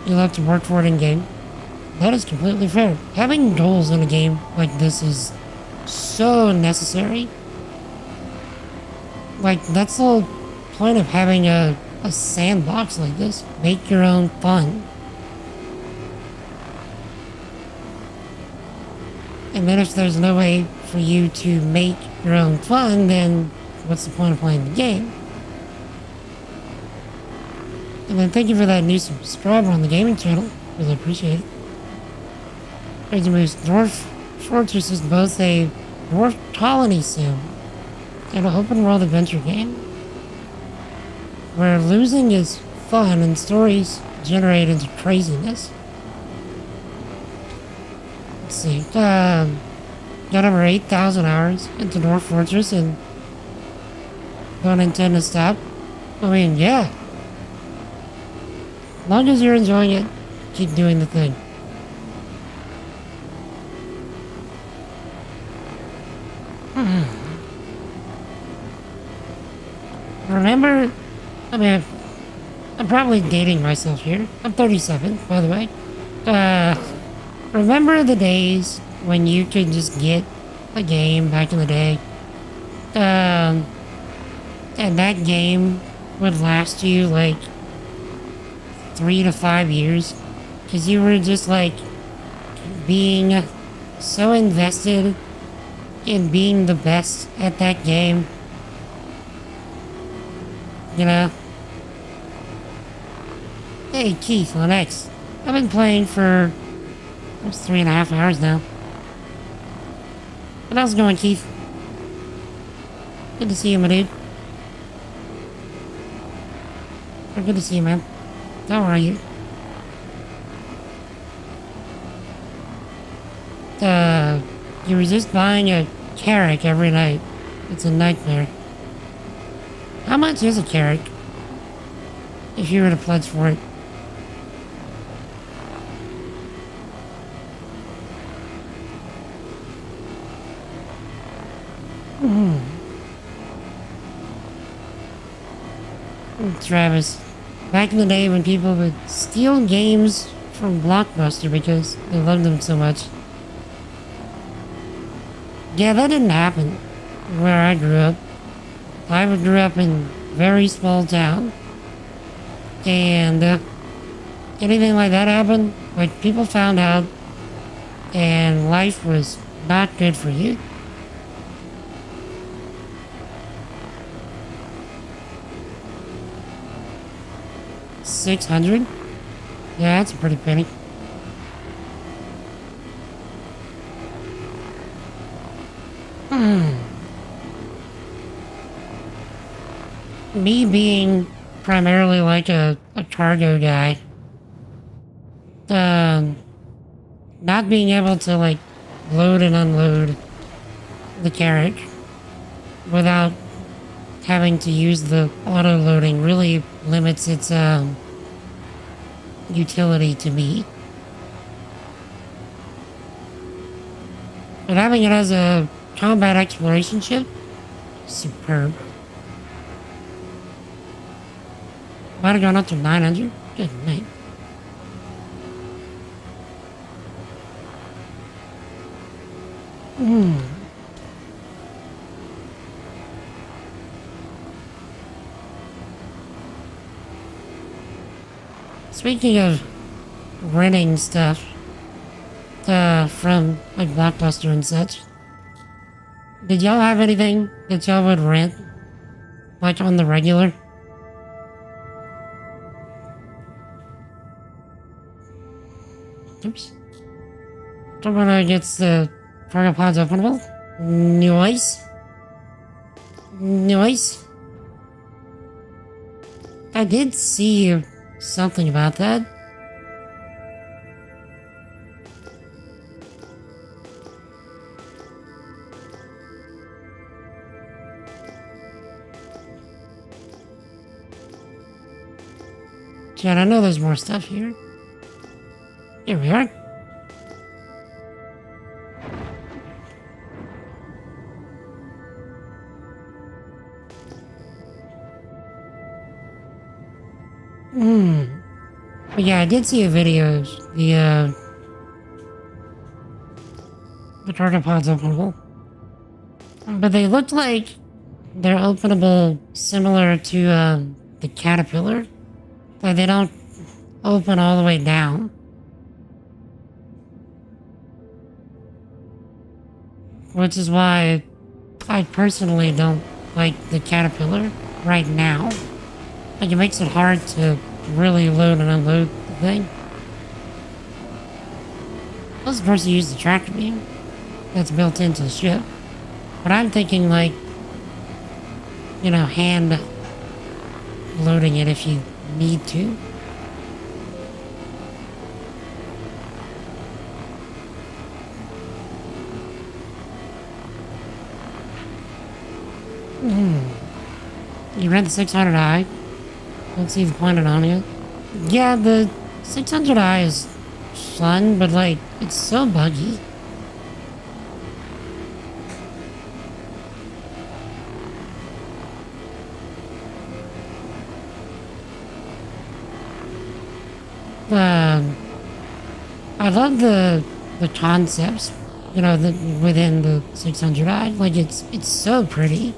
you'll have to work for it in-game. That is completely fair. Having goals in a game like this is so necessary. Like, that's the whole point of having a sandbox like this. Make your own fun. And then if there's no way for you to make your own fun, then what's the point of playing the game? And then thank you for that new subscriber on the gaming channel. Really appreciate it. Crazy Moose Dwarf Fortress is both a dwarf colony sim and an open world adventure game where losing is fun and stories generate into craziness. Let's see, got over 8,000 hours into Dwarf Fortress and don't intend to stop. I mean, yeah. As long as you're enjoying it, keep doing the thing. Remember, I mean, I'm probably dating myself here. I'm 37, by the way. Remember the days when you could just get a game back in the day? And that game would last you like 3 to 5 years? Because you were just like being so invested in being the best at that game. You know? Hey, Keith on X. I've been playing for almost 3.5 hours now. What else is going, Keith? Good to see you, my dude. Good to see you, man. How are you? You resist buying a carrot every night. It's a nightmare. How much is a carrot? If you were to pledge for it. Travis, back in the day when people would steal games from Blockbuster because they loved them so much. Yeah, that didn't happen where I grew up. I grew up in a very small town. And anything like that happened, like people found out and life was not good for you. $600? Yeah, that's a pretty penny. Me being primarily like a cargo guy, not being able to like load and unload the carriage without having to use the auto loading really limits its utility to me. But having it as a combat exploration ship, superb. Might have gone up to 900. Good night. Speaking of renting stuff from like Blockbuster and such, did y'all have anything that y'all would rent like on the regular? Oops. Someone gets the cargo pods openable. Nice. Nice. I did see something about that. Chad, I know there's more stuff here. Here we are. But yeah, I did see a video of the cargo pods openable. But they looked like they're openable similar to the caterpillar. Like they don't open all the way down. Which is why I personally don't like the caterpillar right now. Like it makes it hard to really load and unload the thing. I was supposed to use the tractor beam that's built into the ship. But I'm thinking like, you know, hand loading it if you need to. You read the 600i? Don't see the point on it. Yeah, the 600i is fun, but like, it's so buggy. I love the concepts, you know, within the 600i. Like, it's so pretty.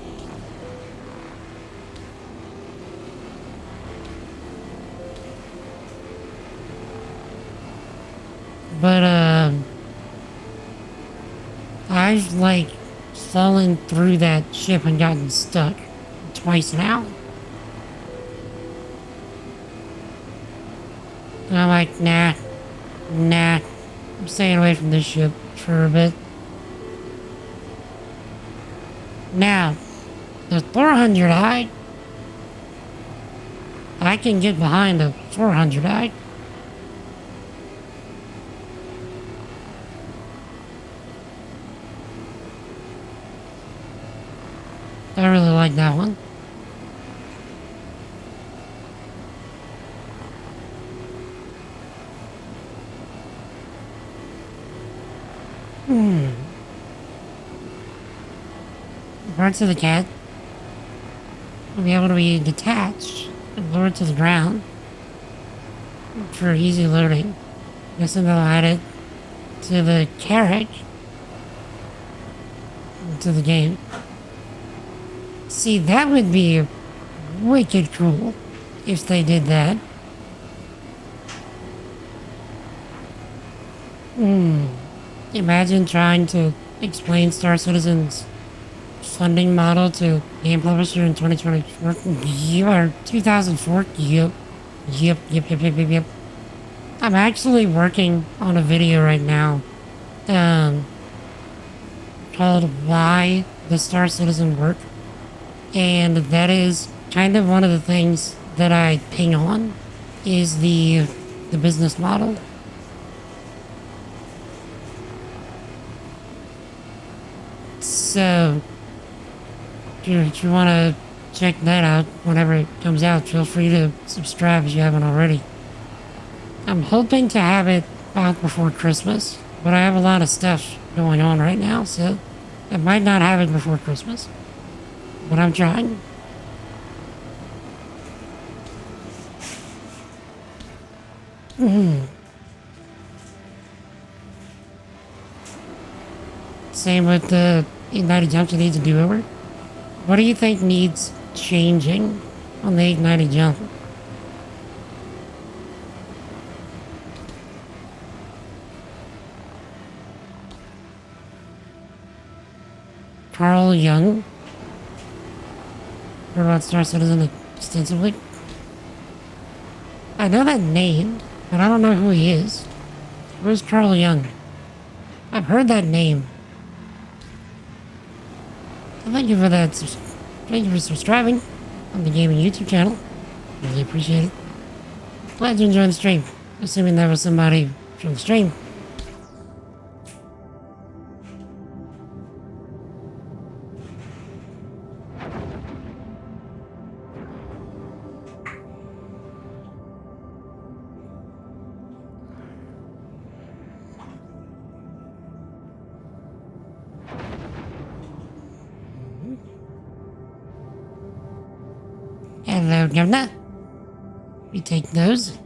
But, I've, like, fallen through that ship and gotten stuck twice now. And I'm like, nah, I'm staying away from this ship for a bit. Now, the 400i, I can get behind the 400i. I really like that one. Parts of the cat will be able to be detached and lowered to the ground for easy loading. Guess they'll add it to the carriage to the game. See, that would be wicked cool if they did that. Imagine trying to explain Star Citizen's funding model to game publisher in 2024. Or 2004. Yep. I'm actually working on a video right now called Why the Star Citizen Work. And that is kind of one of the things that I ping on is the business model. So, if you want to check that out whenever it comes out, feel free to subscribe if you haven't already. I'm hoping to have it out before Christmas, but I have a lot of stuff going on right now, so I might not have it before Christmas. But I'm trying. Same with the ignited jumps, it needs a do-over. What do you think needs changing on the ignited jump? Carl Young? Heard about Star Citizen extensively. I know that name, but I don't know who he is. Where's Carl Young? I've heard that name. Thank you for that. Thank you for subscribing on the gaming YouTube channel. Really appreciate it. Glad you enjoyed the stream. Assuming that was somebody from the stream. Hello, Governor. We take those.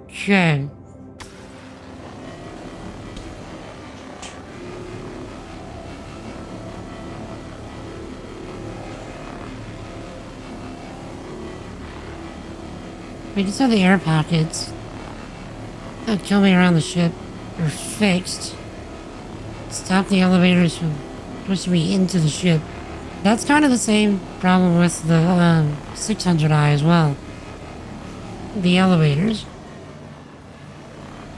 Sure. We just have the air pockets that kill me around the ship are fixed. Stop the elevators from pushing me into the ship. That's kind of the same problem with the 600i as well. The elevators.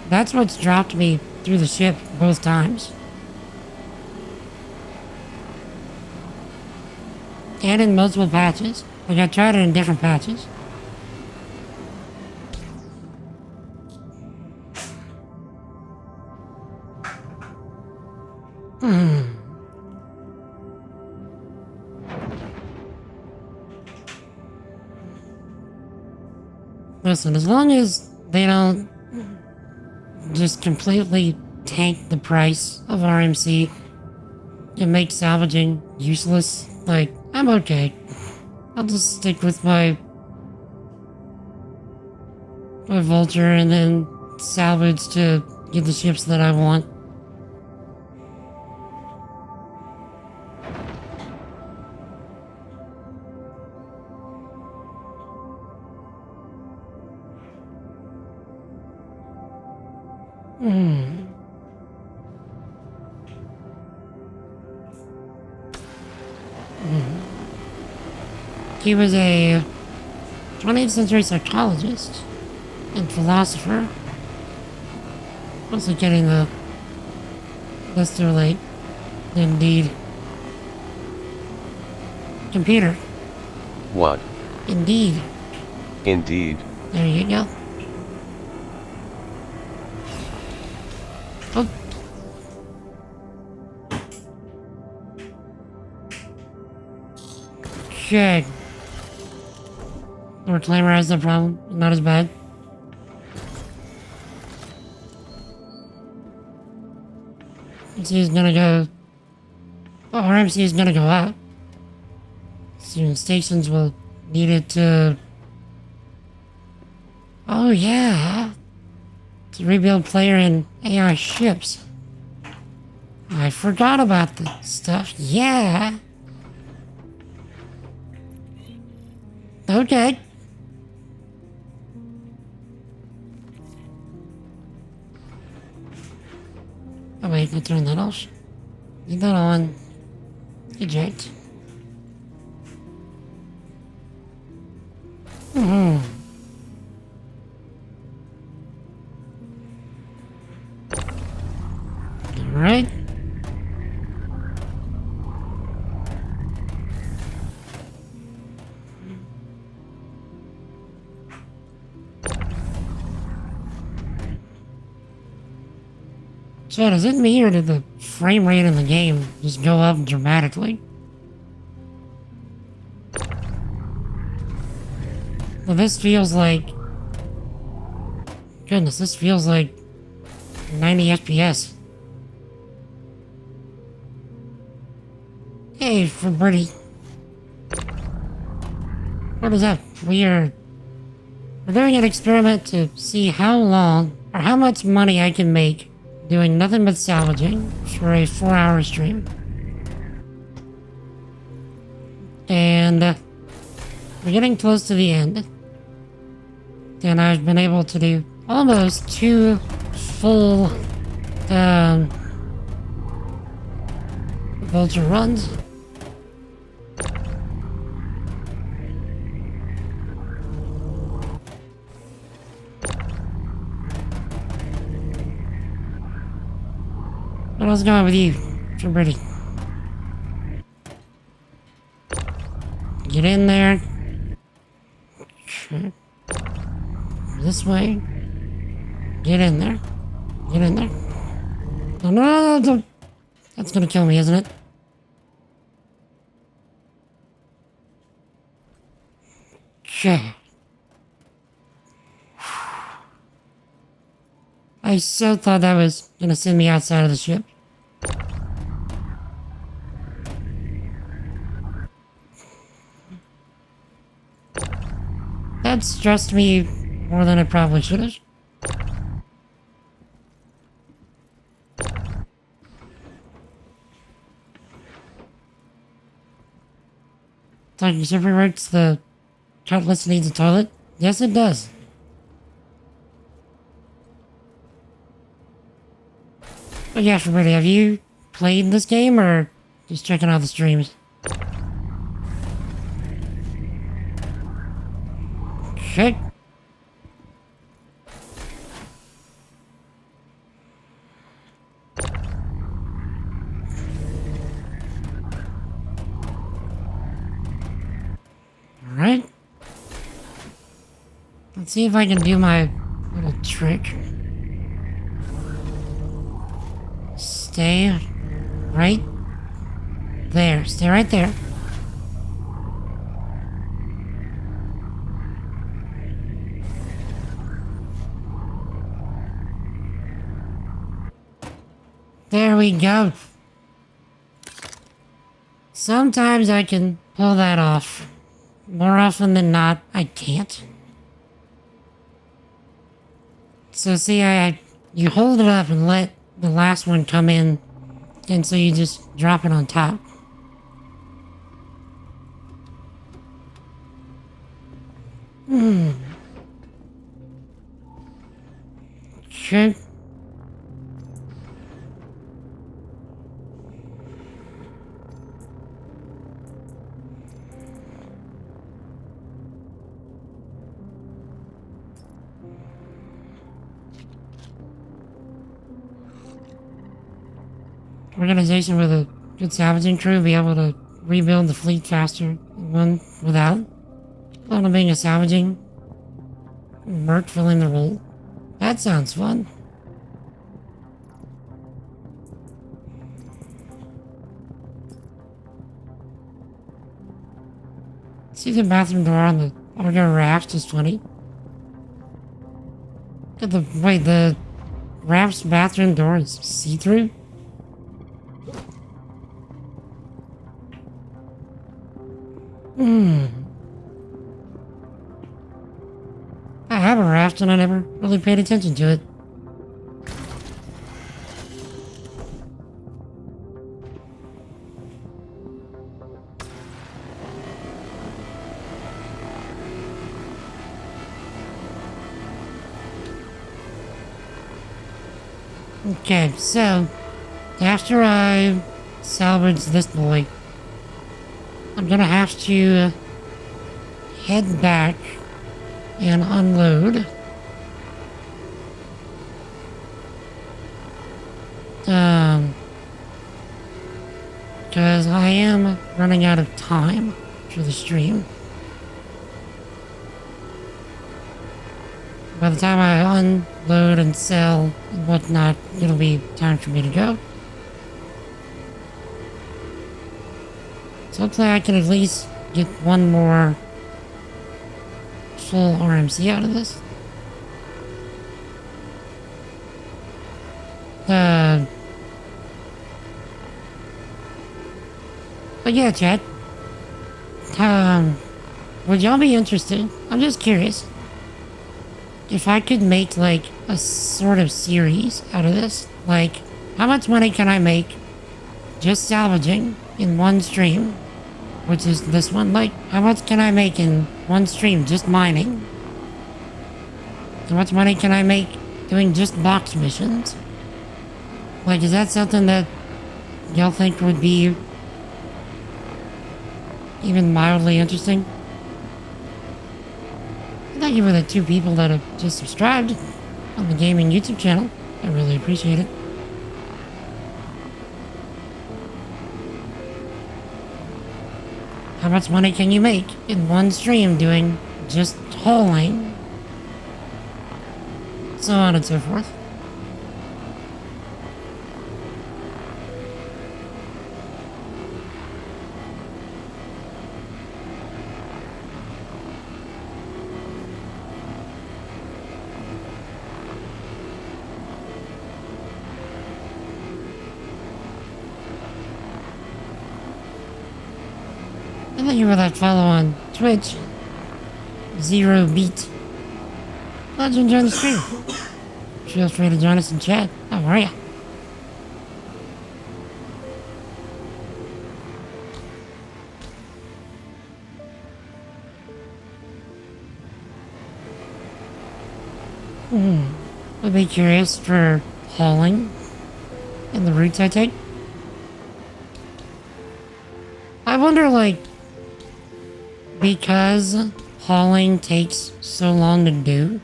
That's what's dropped me through the ship both times. And in multiple patches. Like I tried it in different patches. Listen, as long as they don't just completely tank the price of RMC and make salvaging useless, like, I'm okay. I'll just stick with my Vulture and then salvage to get the ships that I want. He was a 20th century psychologist and philosopher. Also getting the Lester Lake. Indeed. Computer. What? Indeed. Indeed. There you go. Oh. Shit. Or Claimer has the problem. Not as bad. RMC is gonna go. Oh, RMC is gonna go up. Soon stations will need it to. Oh, yeah. To rebuild player and AI ships. I forgot about this stuff. Yeah. Okay. Oh wait, I turned that off. Leave that on. Eject. Alright. So does it me or did the frame rate in the game just go up dramatically? Well, this feels like... Goodness, this feels like 90 FPS. Hey, for Birdie. What is that? We're doing an experiment to see how long or how much money I can make doing nothing but salvaging for a 4-hour stream. And we're getting close to the end. And I've been able to do almost 2 full Vulture runs. What's going on with you? So pretty. Get in there. Okay. This way. Get in there. Get in there. No, no, no, no. That's gonna kill me, isn't it? Okay. I so thought that was gonna send me outside of the ship. That stressed me more than it probably should have. Dr. Super works the cutlass needs a toilet? Yes, it does. But yeah, everybody, have you played this game or just checking out the streams? Okay. Alright. Let's see if I can do my little trick. Stay right there. Stay right there. There we go. Sometimes I can pull that off. More often than not, I can't. So see, you hold it up and let the last one come in, and so you just drop it on top. Okay. Organization with a good salvaging crew be able to rebuild the fleet faster than one without. While being a salvaging merc filling the role. That sounds fun. See the bathroom door on the Argo raft is funny. Wait, the raft's bathroom door is see-through? I have a raft and I never really paid attention to it. Okay, so after I salvage this boy, I'm gonna have to head back and unload. Because I am running out of time for the stream. By the time I unload and sell and whatnot, it'll be time for me to go. So hopefully I can at least get one more full RMC out of this. But yeah, chat. Would y'all be interested? I'm just curious. If I could make like a sort of series out of this, like how much money can I make just salvaging in one stream, which is this one? Like how much can I make in one stream just mining? How much money can I make doing just box missions? Like, is that something that y'all think would be even mildly interesting? Thank you for the 2 people that have just subscribed on the gaming YouTube channel. I really appreciate it. how much money can you make in one stream doing just hauling? So on and so forth. And thank you for that follow on Twitch. Zero Beat. Glad you enjoyed the stream. Feel free to join us in chat. How are ya? I'd be curious for hauling and the routes I take. I wonder, like, because hauling takes so long to do,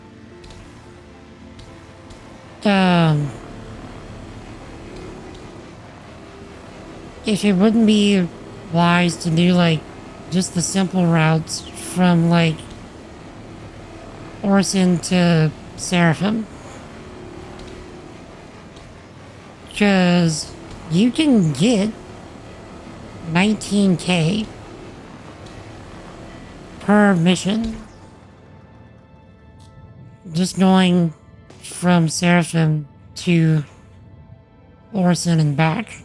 if it wouldn't be wise to do, like, just the simple routes from, like, Orson to Seraphim. Because you can get 19k per mission just going from Seraphim to Orson and back.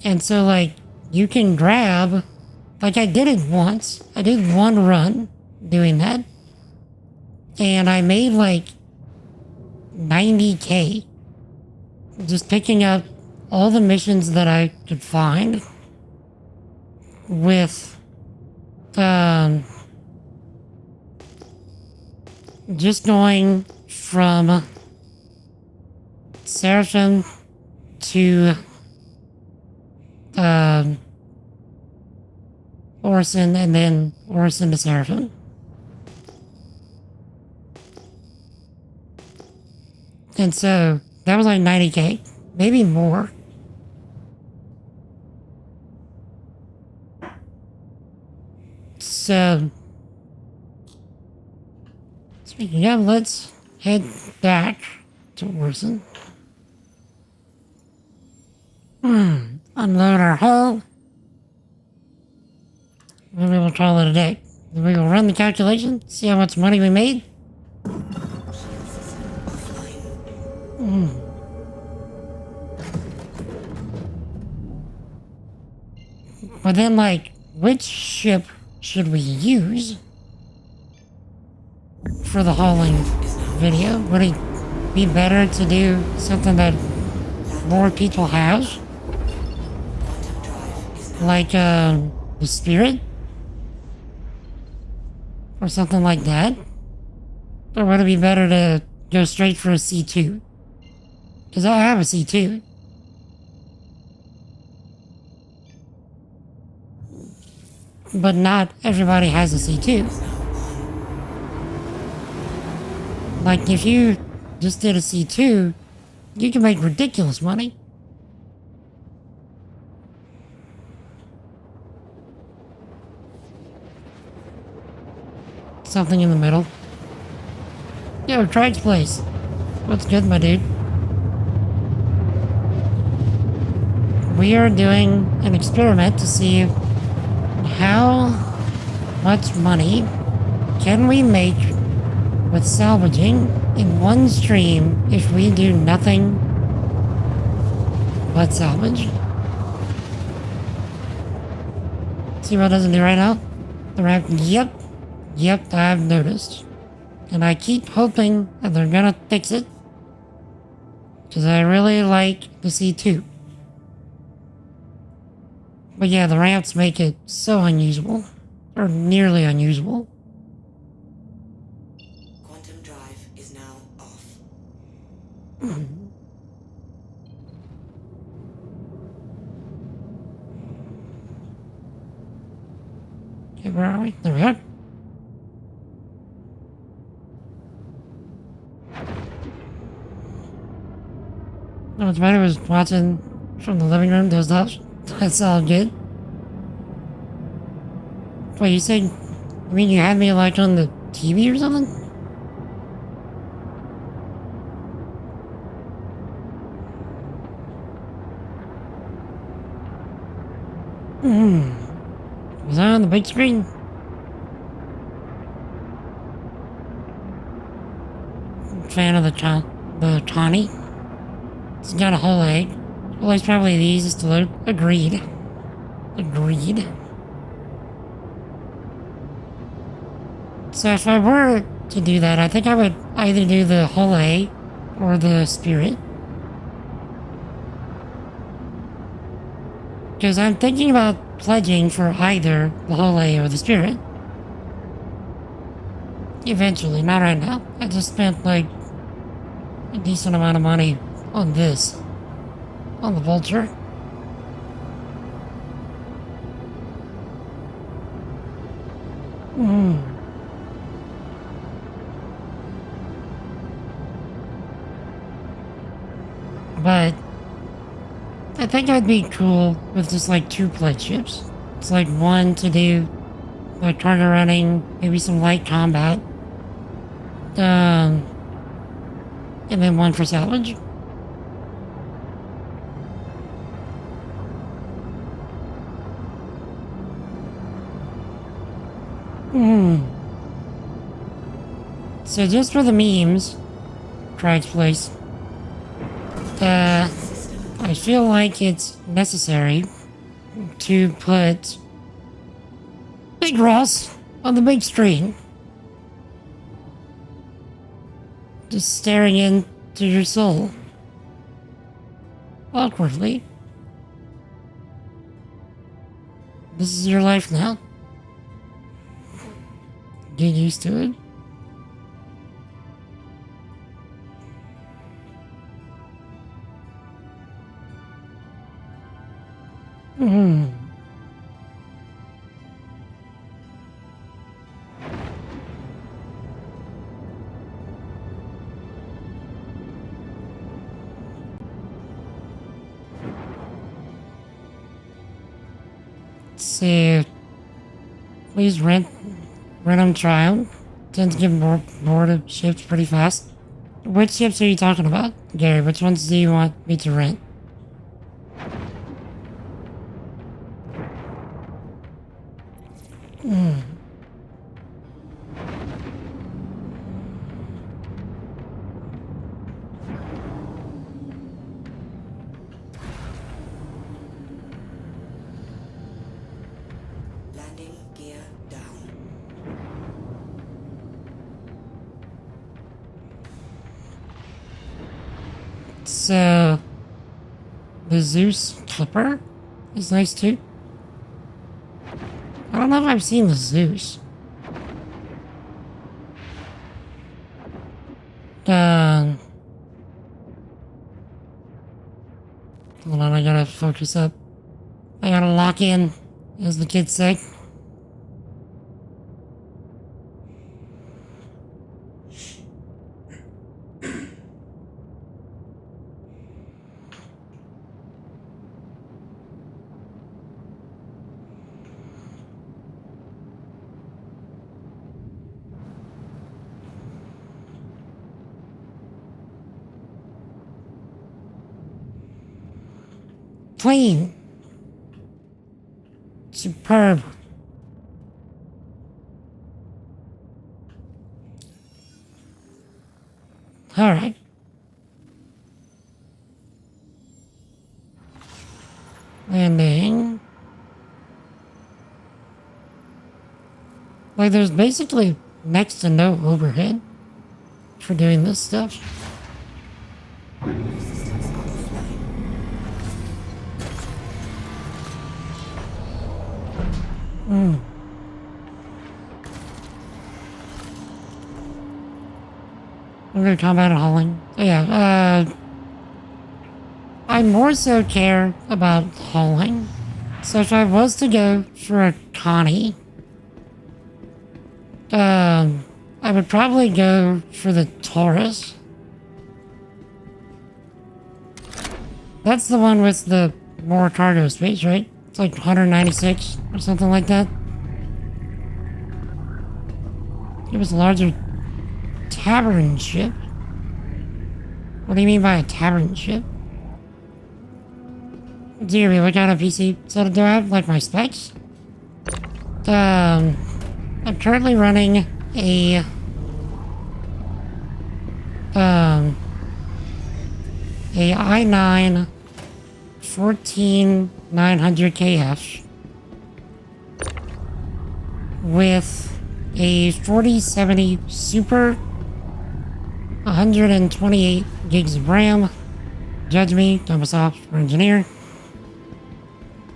And so, like, you can grab, like, I did it once. I did one run doing that, and I made like 90k just picking up all the missions that I could find with just going from Seraphim to Orson, and then Orson to Seraphim. And so that was like 90k, maybe more. So, speaking of, let's head back to Orson. Unload our hull. Maybe we'll call it a day. Then we will run the calculation, see how much money we made. But then, like, which ship should we use for the hauling video? Would it be better to do something that more people have? Like, the Spirit? Or something like that? Or would it be better to go straight for a C2? Because I have a C2. But not everybody has a C2. Like, if you just did a C2, you can make ridiculous money. Something in the middle. Yo, Trike's place. What's good, my dude? We are doing an experiment to see how much money can we make with salvaging in one stream if we do nothing but salvage. See what it doesn't do right now? The ramp, yep, I've noticed. And I keep hoping that they're gonna fix it, because I really like the C2. But yeah, the ramps make it so unusable, or nearly unusable. Quantum drive is now off. Okay, where are we? There we are. No, it's better was watching from the living room. That sound good. Wait, you said, I mean, you had me like on the TV or something? Was I on the big screen? Fan of the Tawny. It's got a whole egg. Well, it's probably the easiest to load. Agreed. So if I were to do that, I think I would either do the whole egg or the spirit. Because I'm thinking about pledging for either the whole egg or the spirit. Eventually, not right now. I just spent like a decent amount of money on this. On the vulture. But I think I'd be cool with just like 2 pledge ships. It's like one to do like cargo running, maybe some light combat. And then one for salvage. So just for the memes, Craig's Place, I feel like it's necessary to put Big Ross on the big screen. Just staring into your soul. Awkwardly. This is your life now. Get used to it. So, please rent them trial. Tend to get bored of ships pretty fast. Which ships are you talking about, Gary? Which ones do you want me to rent? Landing gear down. So, the Zeus Clipper is nice too. I don't know if I've seen the Zeus. Hold on, I gotta focus up. I gotta lock in, as the kids say. Clean. Superb. Alright. Landing. Like, there's basically next to no overhead for doing this stuff. We're gonna combat hauling. Yeah, I more so care about hauling. So if I was to go for a Connie, I would probably go for the Taurus. That's the one with the more cargo space, right? It's like 196 or something like that. It was a larger tavern ship. What do you mean by a tavern ship? Dear me, what kind of PC setup do I have? Like my specs? I'm currently running a i9 14900KF with a 4070 Super, 128 gigs of RAM. Judge me, I'm a software engineer.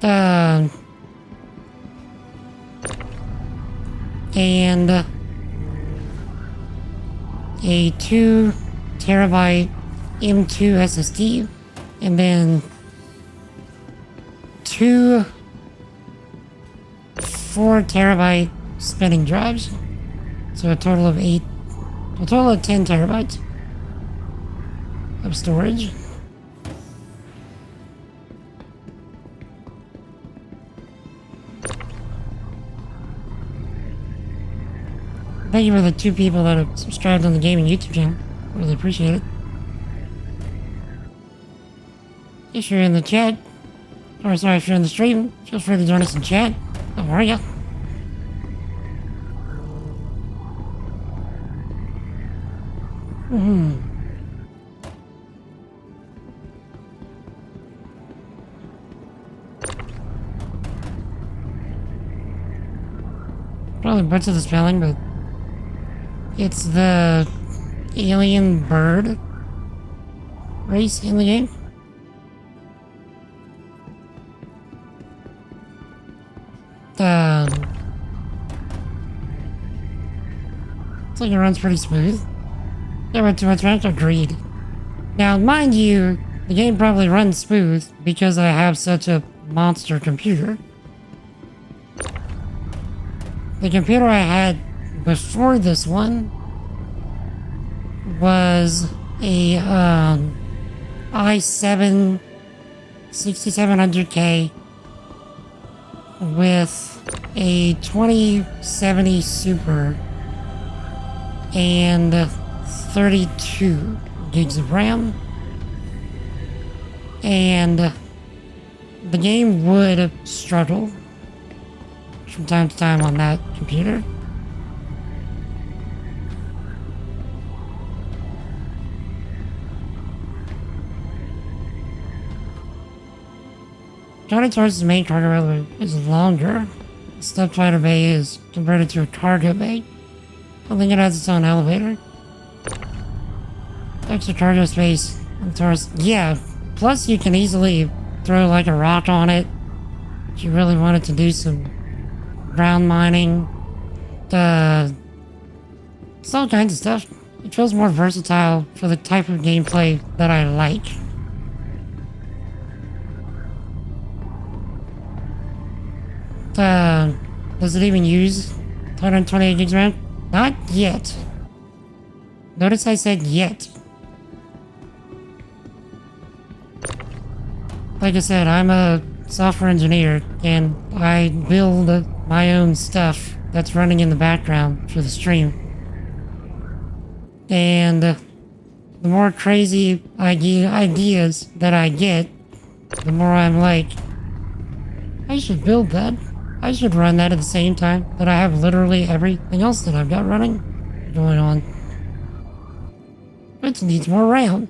And a 2 terabyte M2 SSD, and then 2 4 terabyte spinning drives. So a total of 10 terabytes of storage. Thank you for the 2 people that have subscribed on the gaming YouTube channel. Really appreciate it. If you're in the chat, or sorry, if you're in the stream, feel free to join us in chat. How are ya? Probably butchered the spelling, but it's the alien bird race in the game. It's like it runs pretty smooth. Never too much rank, agreed. Now, mind you, the game probably runs smooth because I have such a monster computer. The computer I had before this one was a i7 6700K with a 2070 Super and 32 gigs of RAM, and the game would struggle from time to time on that computer. Journey towards the main cargo elevator is longer. The step fighter bay is converted to a cargo bay. I think it has its own elevator. Extra cargo space and towards, yeah. Plus you can easily throw like a rock on it if you really wanted to do some ground mining. It's all kinds of stuff. It feels more versatile for the type of gameplay that I like. Does it even use 128 gigs RAM? Not yet. Notice I said yet. Like I said, I'm a software engineer and I build my own stuff that's running in the background for the stream. And the more crazy ideas that I get, the more I'm like, I should build that. I should run that at the same time that I have literally everything else that I've got running going on. It needs more RAM.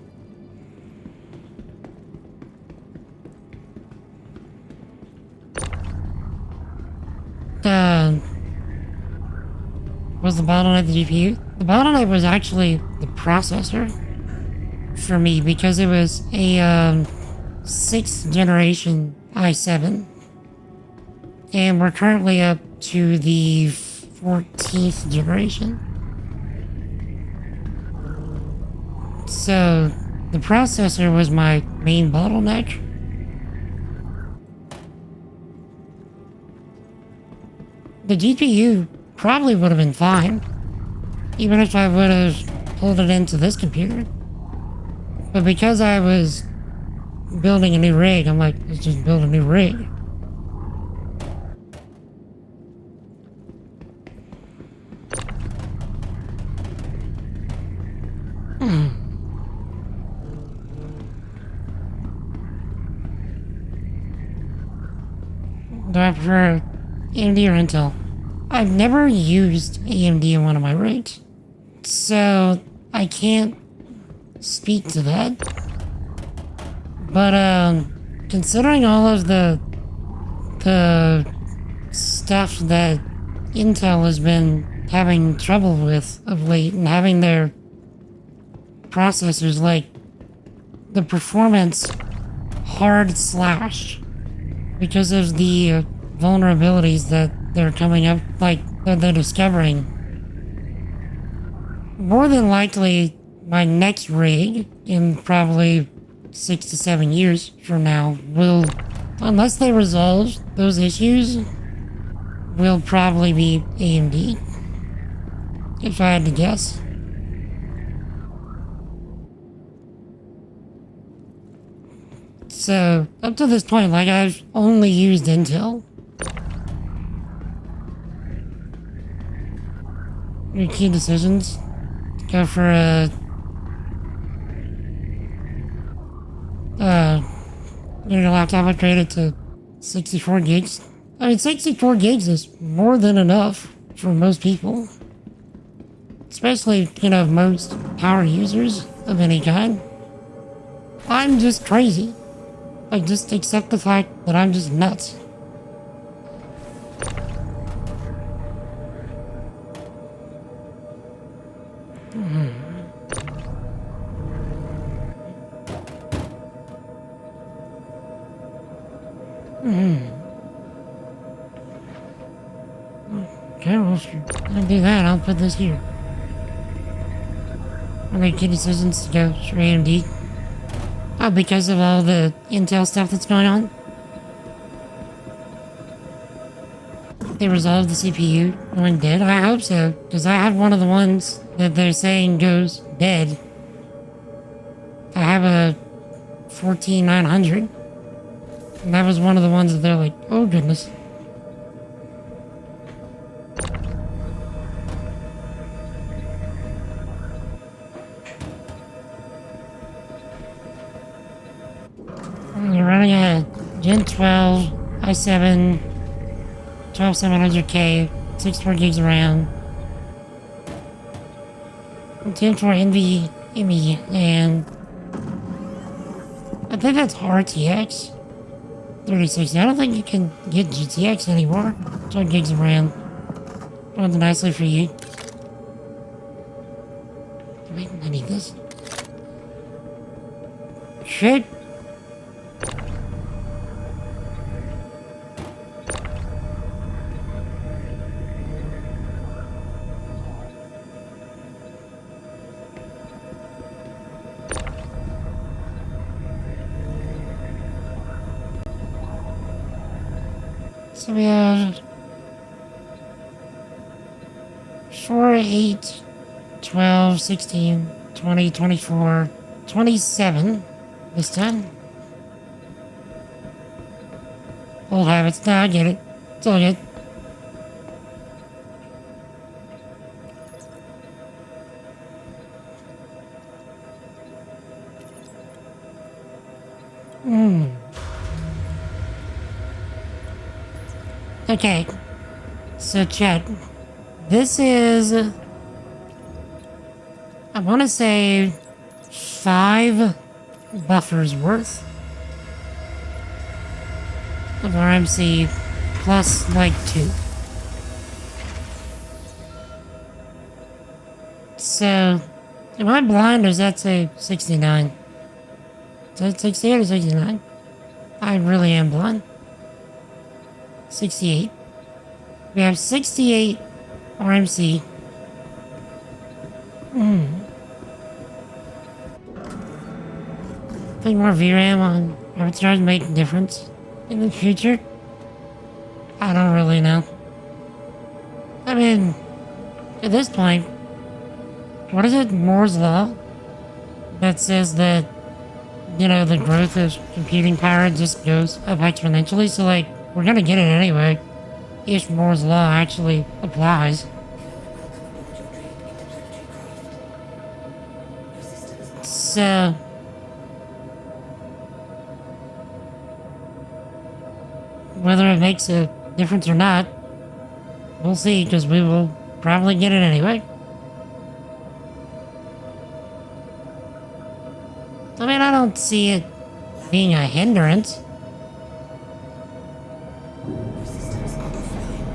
Was the bottleneck the GPU? The bottleneck was actually the processor for me because it was a 6th generation i7. And we're currently up to the 14th generation. So the processor was my main bottleneck. The GPU probably would have been fine, even if I would have pulled it into this computer. But because I was building a new rig. I'm like, let's just build a new rig. Do I prefer AMD or Intel? I've never used AMD in one of my rigs, so I can't speak to that. But considering all of the stuff that Intel has been having trouble with of late and having their processors, like the performance hard slashed because of the vulnerabilities that they're coming up, like that they're discovering. More than likely, my next rig in probably 6 to 7 years from now will, unless they resolve those issues, will probably be AMD, if I had to guess. So, up to this point, like, I've only used Intel. Your key decisions? Go for your laptop upgraded to 64 gigs. I mean, 64 gigs is more than enough for most people. Especially, most power users of any kind. I'm just crazy. Like, just accept the fact that I'm just nuts. Okay, well, if you're gonna do that, I'll put this here. I make key decisions to go for AMD. Oh, because of all the Intel stuff that's going on? They resolved the CPU going dead? I hope so, because I have one of the ones that they're saying goes dead. I have a 14900. And that was one of the ones that they're like, oh goodness. You're running a Gen 12 i7 12700K, 64 gigs of RAM, Gen 4 NVMe, and I think that's RTX 3060. I don't think you can get GTX anymore. 12 gigs of RAM. Runs nicely for you. Wait, I need this. Shit. So we have 4, 8, 12, 16, 20, 24, 27 this time. Old habits. No, I get it. It's all good. Okay, so chat, this is, I want to say 5 buffers worth of RMC plus like 2. So, am I blind or does that say 69? Is that 68 or 69? I really am blind. 68. We have 68 RMC. Think more VRAM on arbitrage make a difference in the future? I don't really know. I mean, at this point, what is it, Moore's Law, that says that you know, the growth of computing power just goes up exponentially. So, like, we're gonna get it anyway. If Moore's Law actually applies. So... whether it makes a difference or not, we'll see, because we will probably get it anyway. I mean, I don't see it being a hindrance.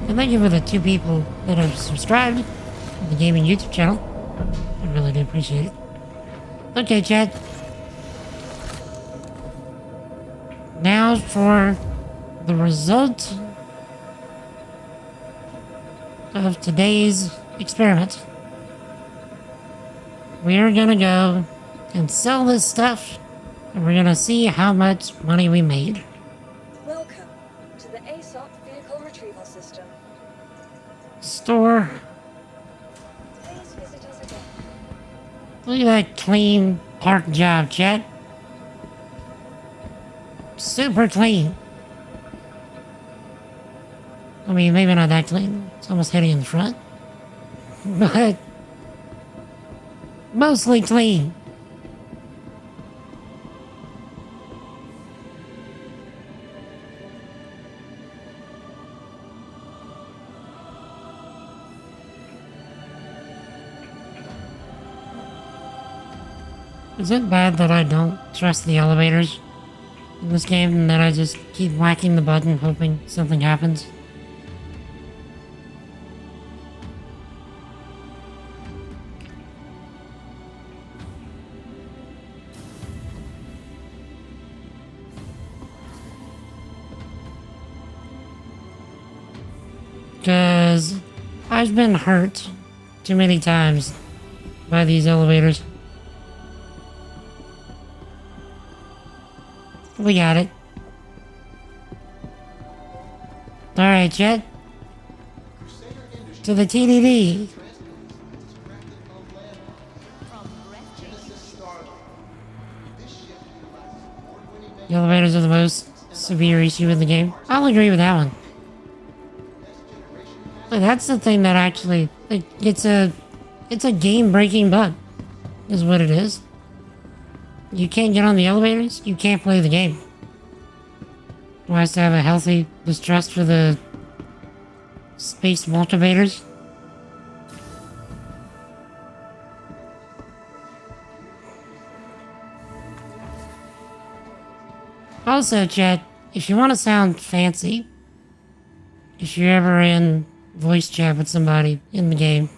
And thank you for the 2 people that have subscribed to the gaming YouTube channel. I really do appreciate it. Okay, chat. Now for the result of today's experiment. We are gonna go and sell this stuff, and we're gonna see how much money we made. Welcome to the ASOP Vehicle Retrieval System. Store. Please visit us again. Look at that clean park job, chat. Super clean. I mean, maybe not that clean. It's almost heady in the front. But... mostly clean. Is it bad that I don't trust the elevators in this game and that I just keep whacking the button hoping something happens? Because I've been hurt too many times by these elevators. We got it. Alright, chat. To the TDD. The elevators are the most severe issue in the game. I'll agree with that one. But that's the thing that actually, like, it's a game-breaking bug, is what it is. You can't get on the elevators, you can't play the game. One has to have a healthy distrust for the space multivators. Also, chat, if you want to sound fancy, if you're ever in voice chat with somebody in the game,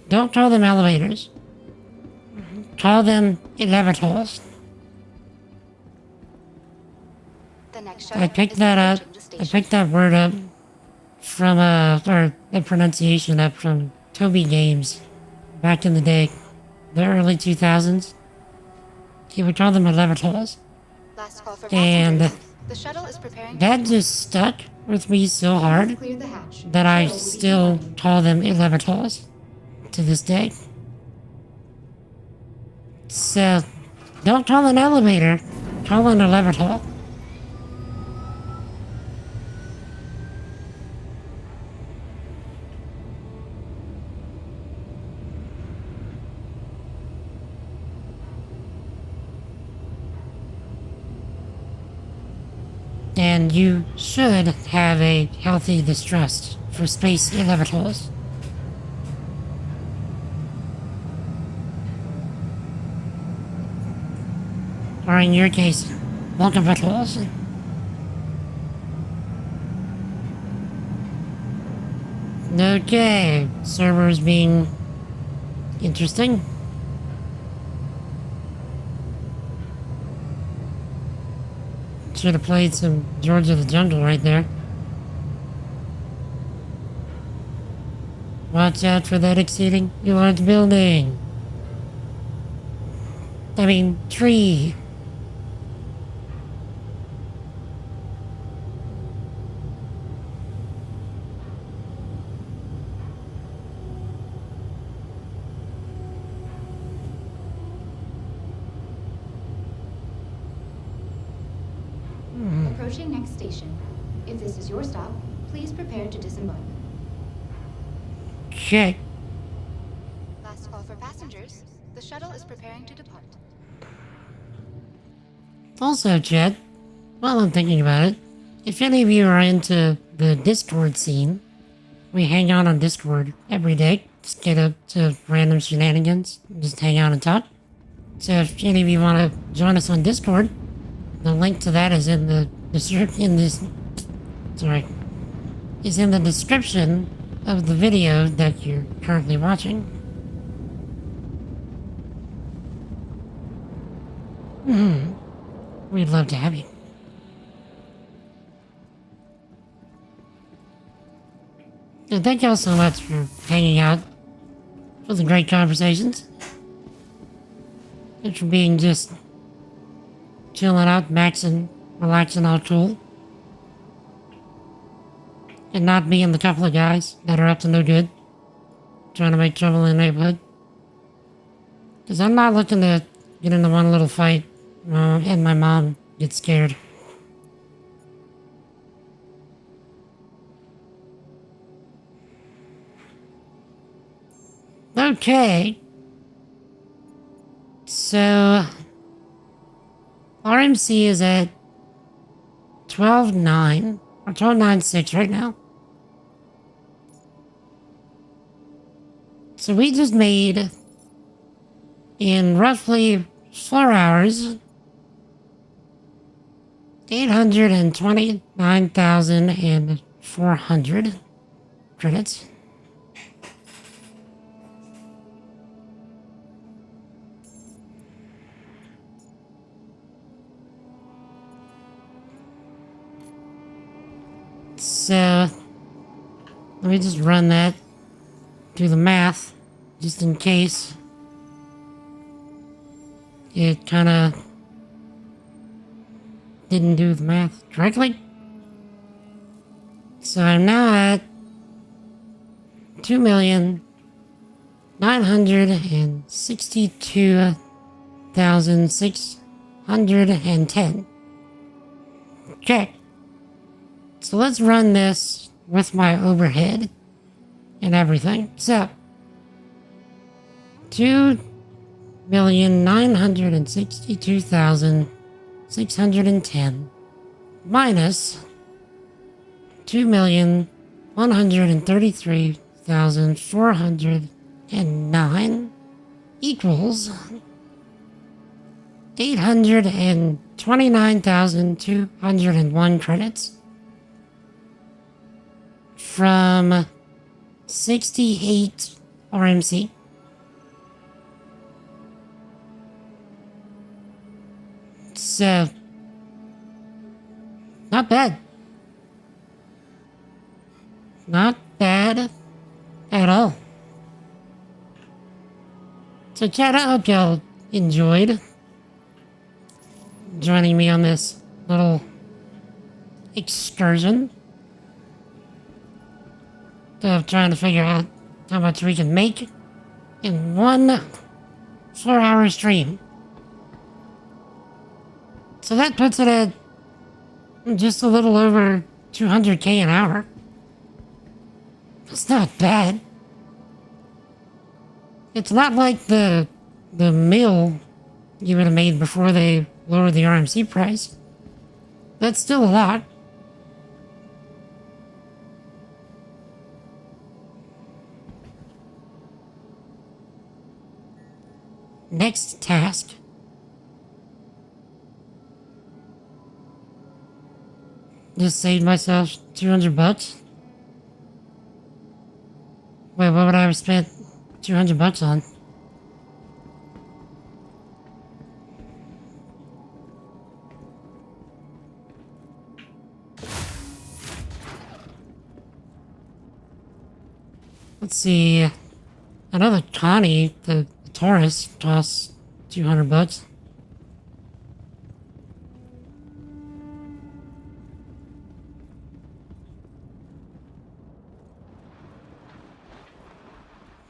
don't call them elevators. Call them elevators. I picked that up. I picked that word up from, or the pronunciation up from Toby Games back in the day, the early 2000s. He would call them elevators. And that just stuck with me so hard that I still call them elevators to this day. So, don't call an elevator, call an elevator. And you should have a healthy distrust for space elevators. Or in your case, multivators. Okay, servers being interesting. Should have played some George of the Jungle right there. Watch out for that exceeding large building. I mean, tree. Approaching next station. If this is your stop, please prepare to disembark. Okay. Last call for passengers. The shuttle is preparing to depart. Also, Chad, while I'm thinking about it, if any of you are into the Discord scene, we hang out on Discord every day. Just get up to random shenanigans, just hang out and talk. So if any of you want to join us on Discord, the link to that is in the description of the video that you're currently watching. We'd love to have you. And thank y'all so much for hanging out, for the great conversations, and for being just chilling out, maxing, relaxing, all cool, and not being the couple of guys that are up to no good, trying to make trouble in the neighborhood. Because I'm not looking to get into one little fight and my mom gets scared. Okay. So, RMC is at 12.9, or 12.96 right now. So we just made, in roughly 4 hours, 829,400 credits. So, let me just run that, do the math, just in case it kind of didn't do the math correctly. So I'm now at 2,962,610. Okay. So let's run this with my overhead and everything. So, 2,962,610 minus 2,133,409 equals 829,201 credits from 68 RMC. So, not bad. Not bad at all. So chat, I hope y'all enjoyed joining me on this little excursion of trying to figure out how much we can make in one 4-hour stream. So that puts it at just a little over 200k an hour. It's not bad. It's not like the mill you would have made before they lowered the RMC price. That's still a lot. Next task. Just saved myself 200 bucks. Wait, what would I have spent 200 bucks on? Let's see. Another Connie, the Taurus, costs 200 bucks.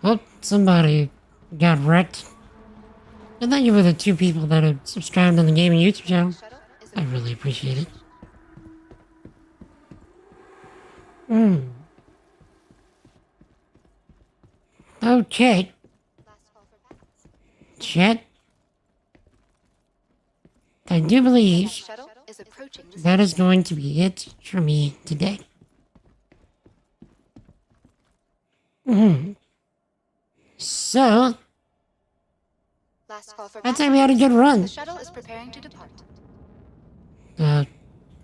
Well, somebody got wrecked. And thank you for the 2 people that have subscribed to the gaming YouTube channel. I really appreciate it. Okay. Chat. I do believe that is going to be it for me today. So, I'd say we had a good run. The shuttle is preparing to depart.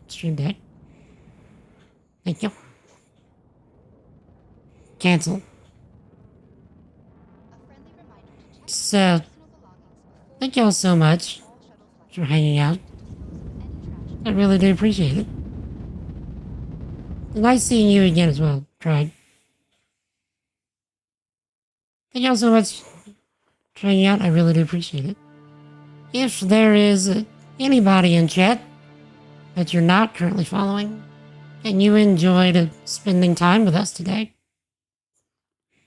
Stream deck. Thank you. Cancel. So, thank y'all so much for hanging out. I really do appreciate it. Nice seeing you again as well, Tried. Thank y'all so much for hanging out. I really do appreciate it. If there is anybody in chat that you're not currently following, and you enjoyed spending time with us today,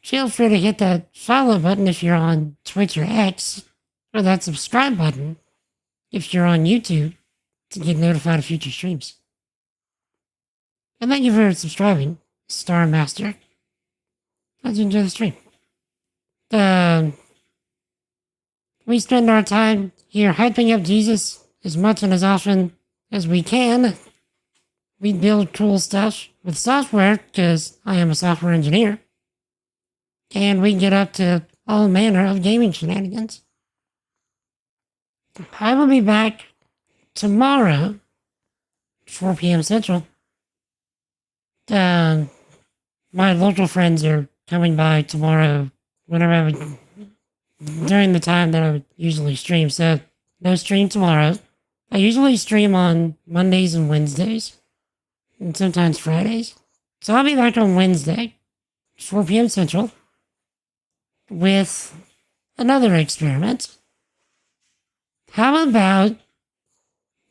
feel free to hit that follow button if you're on Twitch or X, or that subscribe button if you're on YouTube to get notified of future streams. And thank you for subscribing, Star Master. How'd you enjoy the stream? We spend our time here hyping up Jesus as much and as often as we can. We build cool stuff with software, because I am a software engineer. And we get up to all manner of gaming shenanigans. I will be back tomorrow, 4 p.m. Central. My local friends are coming by tomorrow during the time that I would usually stream, so no stream tomorrow. I usually stream on Mondays and Wednesdays, and sometimes Fridays. So I'll be back on Wednesday, 4 p.m. Central, with another experiment. How about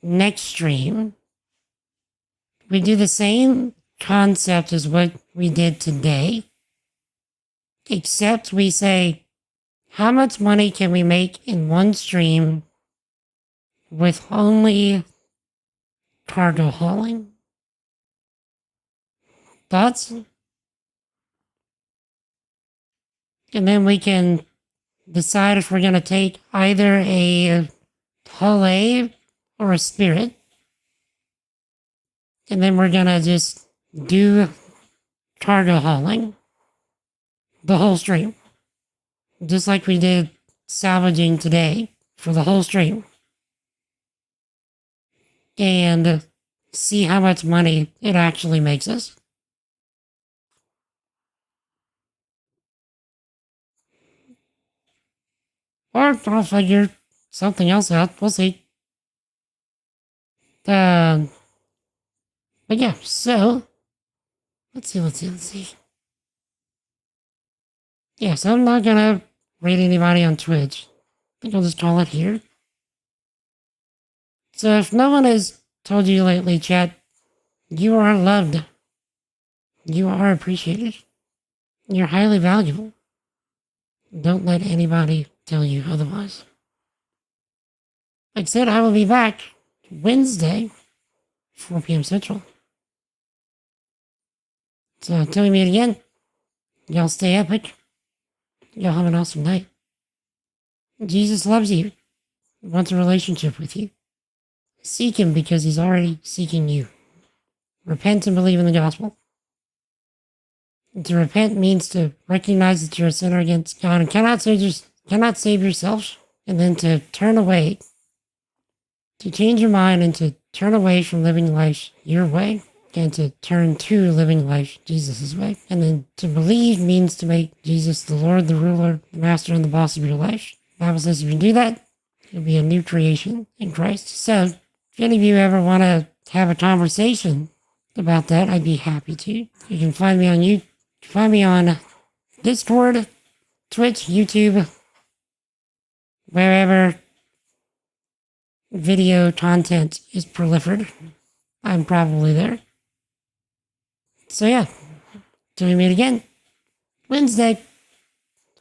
next stream, we do the same concept as what we did today, except we say, how much money can we make in one stream with only cargo hauling? Thoughts? And then we can decide if we're going to take either a Hull A or a Spirit. And then we're going to just do cargo hauling the whole stream. Just like we did salvaging today for the whole stream. And see how much money it actually makes us. Or I'll figure something else out. We'll see. But yeah, so let's see. Yeah, so I'm not gonna rate anybody on Twitch. I think I'll just call it here. So if no one has told you lately, chat, you are loved. You are appreciated. You're highly valuable. Don't let anybody tell you otherwise. Like I said, I will be back Wednesday, 4 p.m. Central. So until we meet again, y'all stay epic. Y'all have an awesome night. Jesus loves you. He wants a relationship with you. Seek him because he's already seeking you. Repent and believe in the gospel. And to repent means to recognize that you're a sinner against God and cannot save yourself, and then to turn away, to change your mind and to turn away from living life your way, and to turn to living life Jesus' way. And then to believe means to make Jesus the Lord, the ruler, the master, and the boss of your life. The Bible says if you do that, you'll be a new creation in Christ. So if any of you ever want to have a conversation about that, I'd be happy to. You can find me on Discord, Twitch, YouTube, wherever video content is proliferate. I'm probably there. So yeah, till we meet again, Wednesday,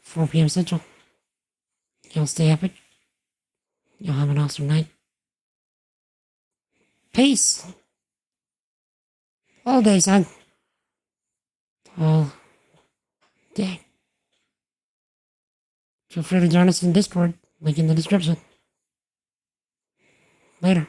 4 p.m. Central. Y'all stay epic. Y'all have an awesome night. Peace. All day, son. Well, dang. Feel free to join us in Discord. Link in the description. Later.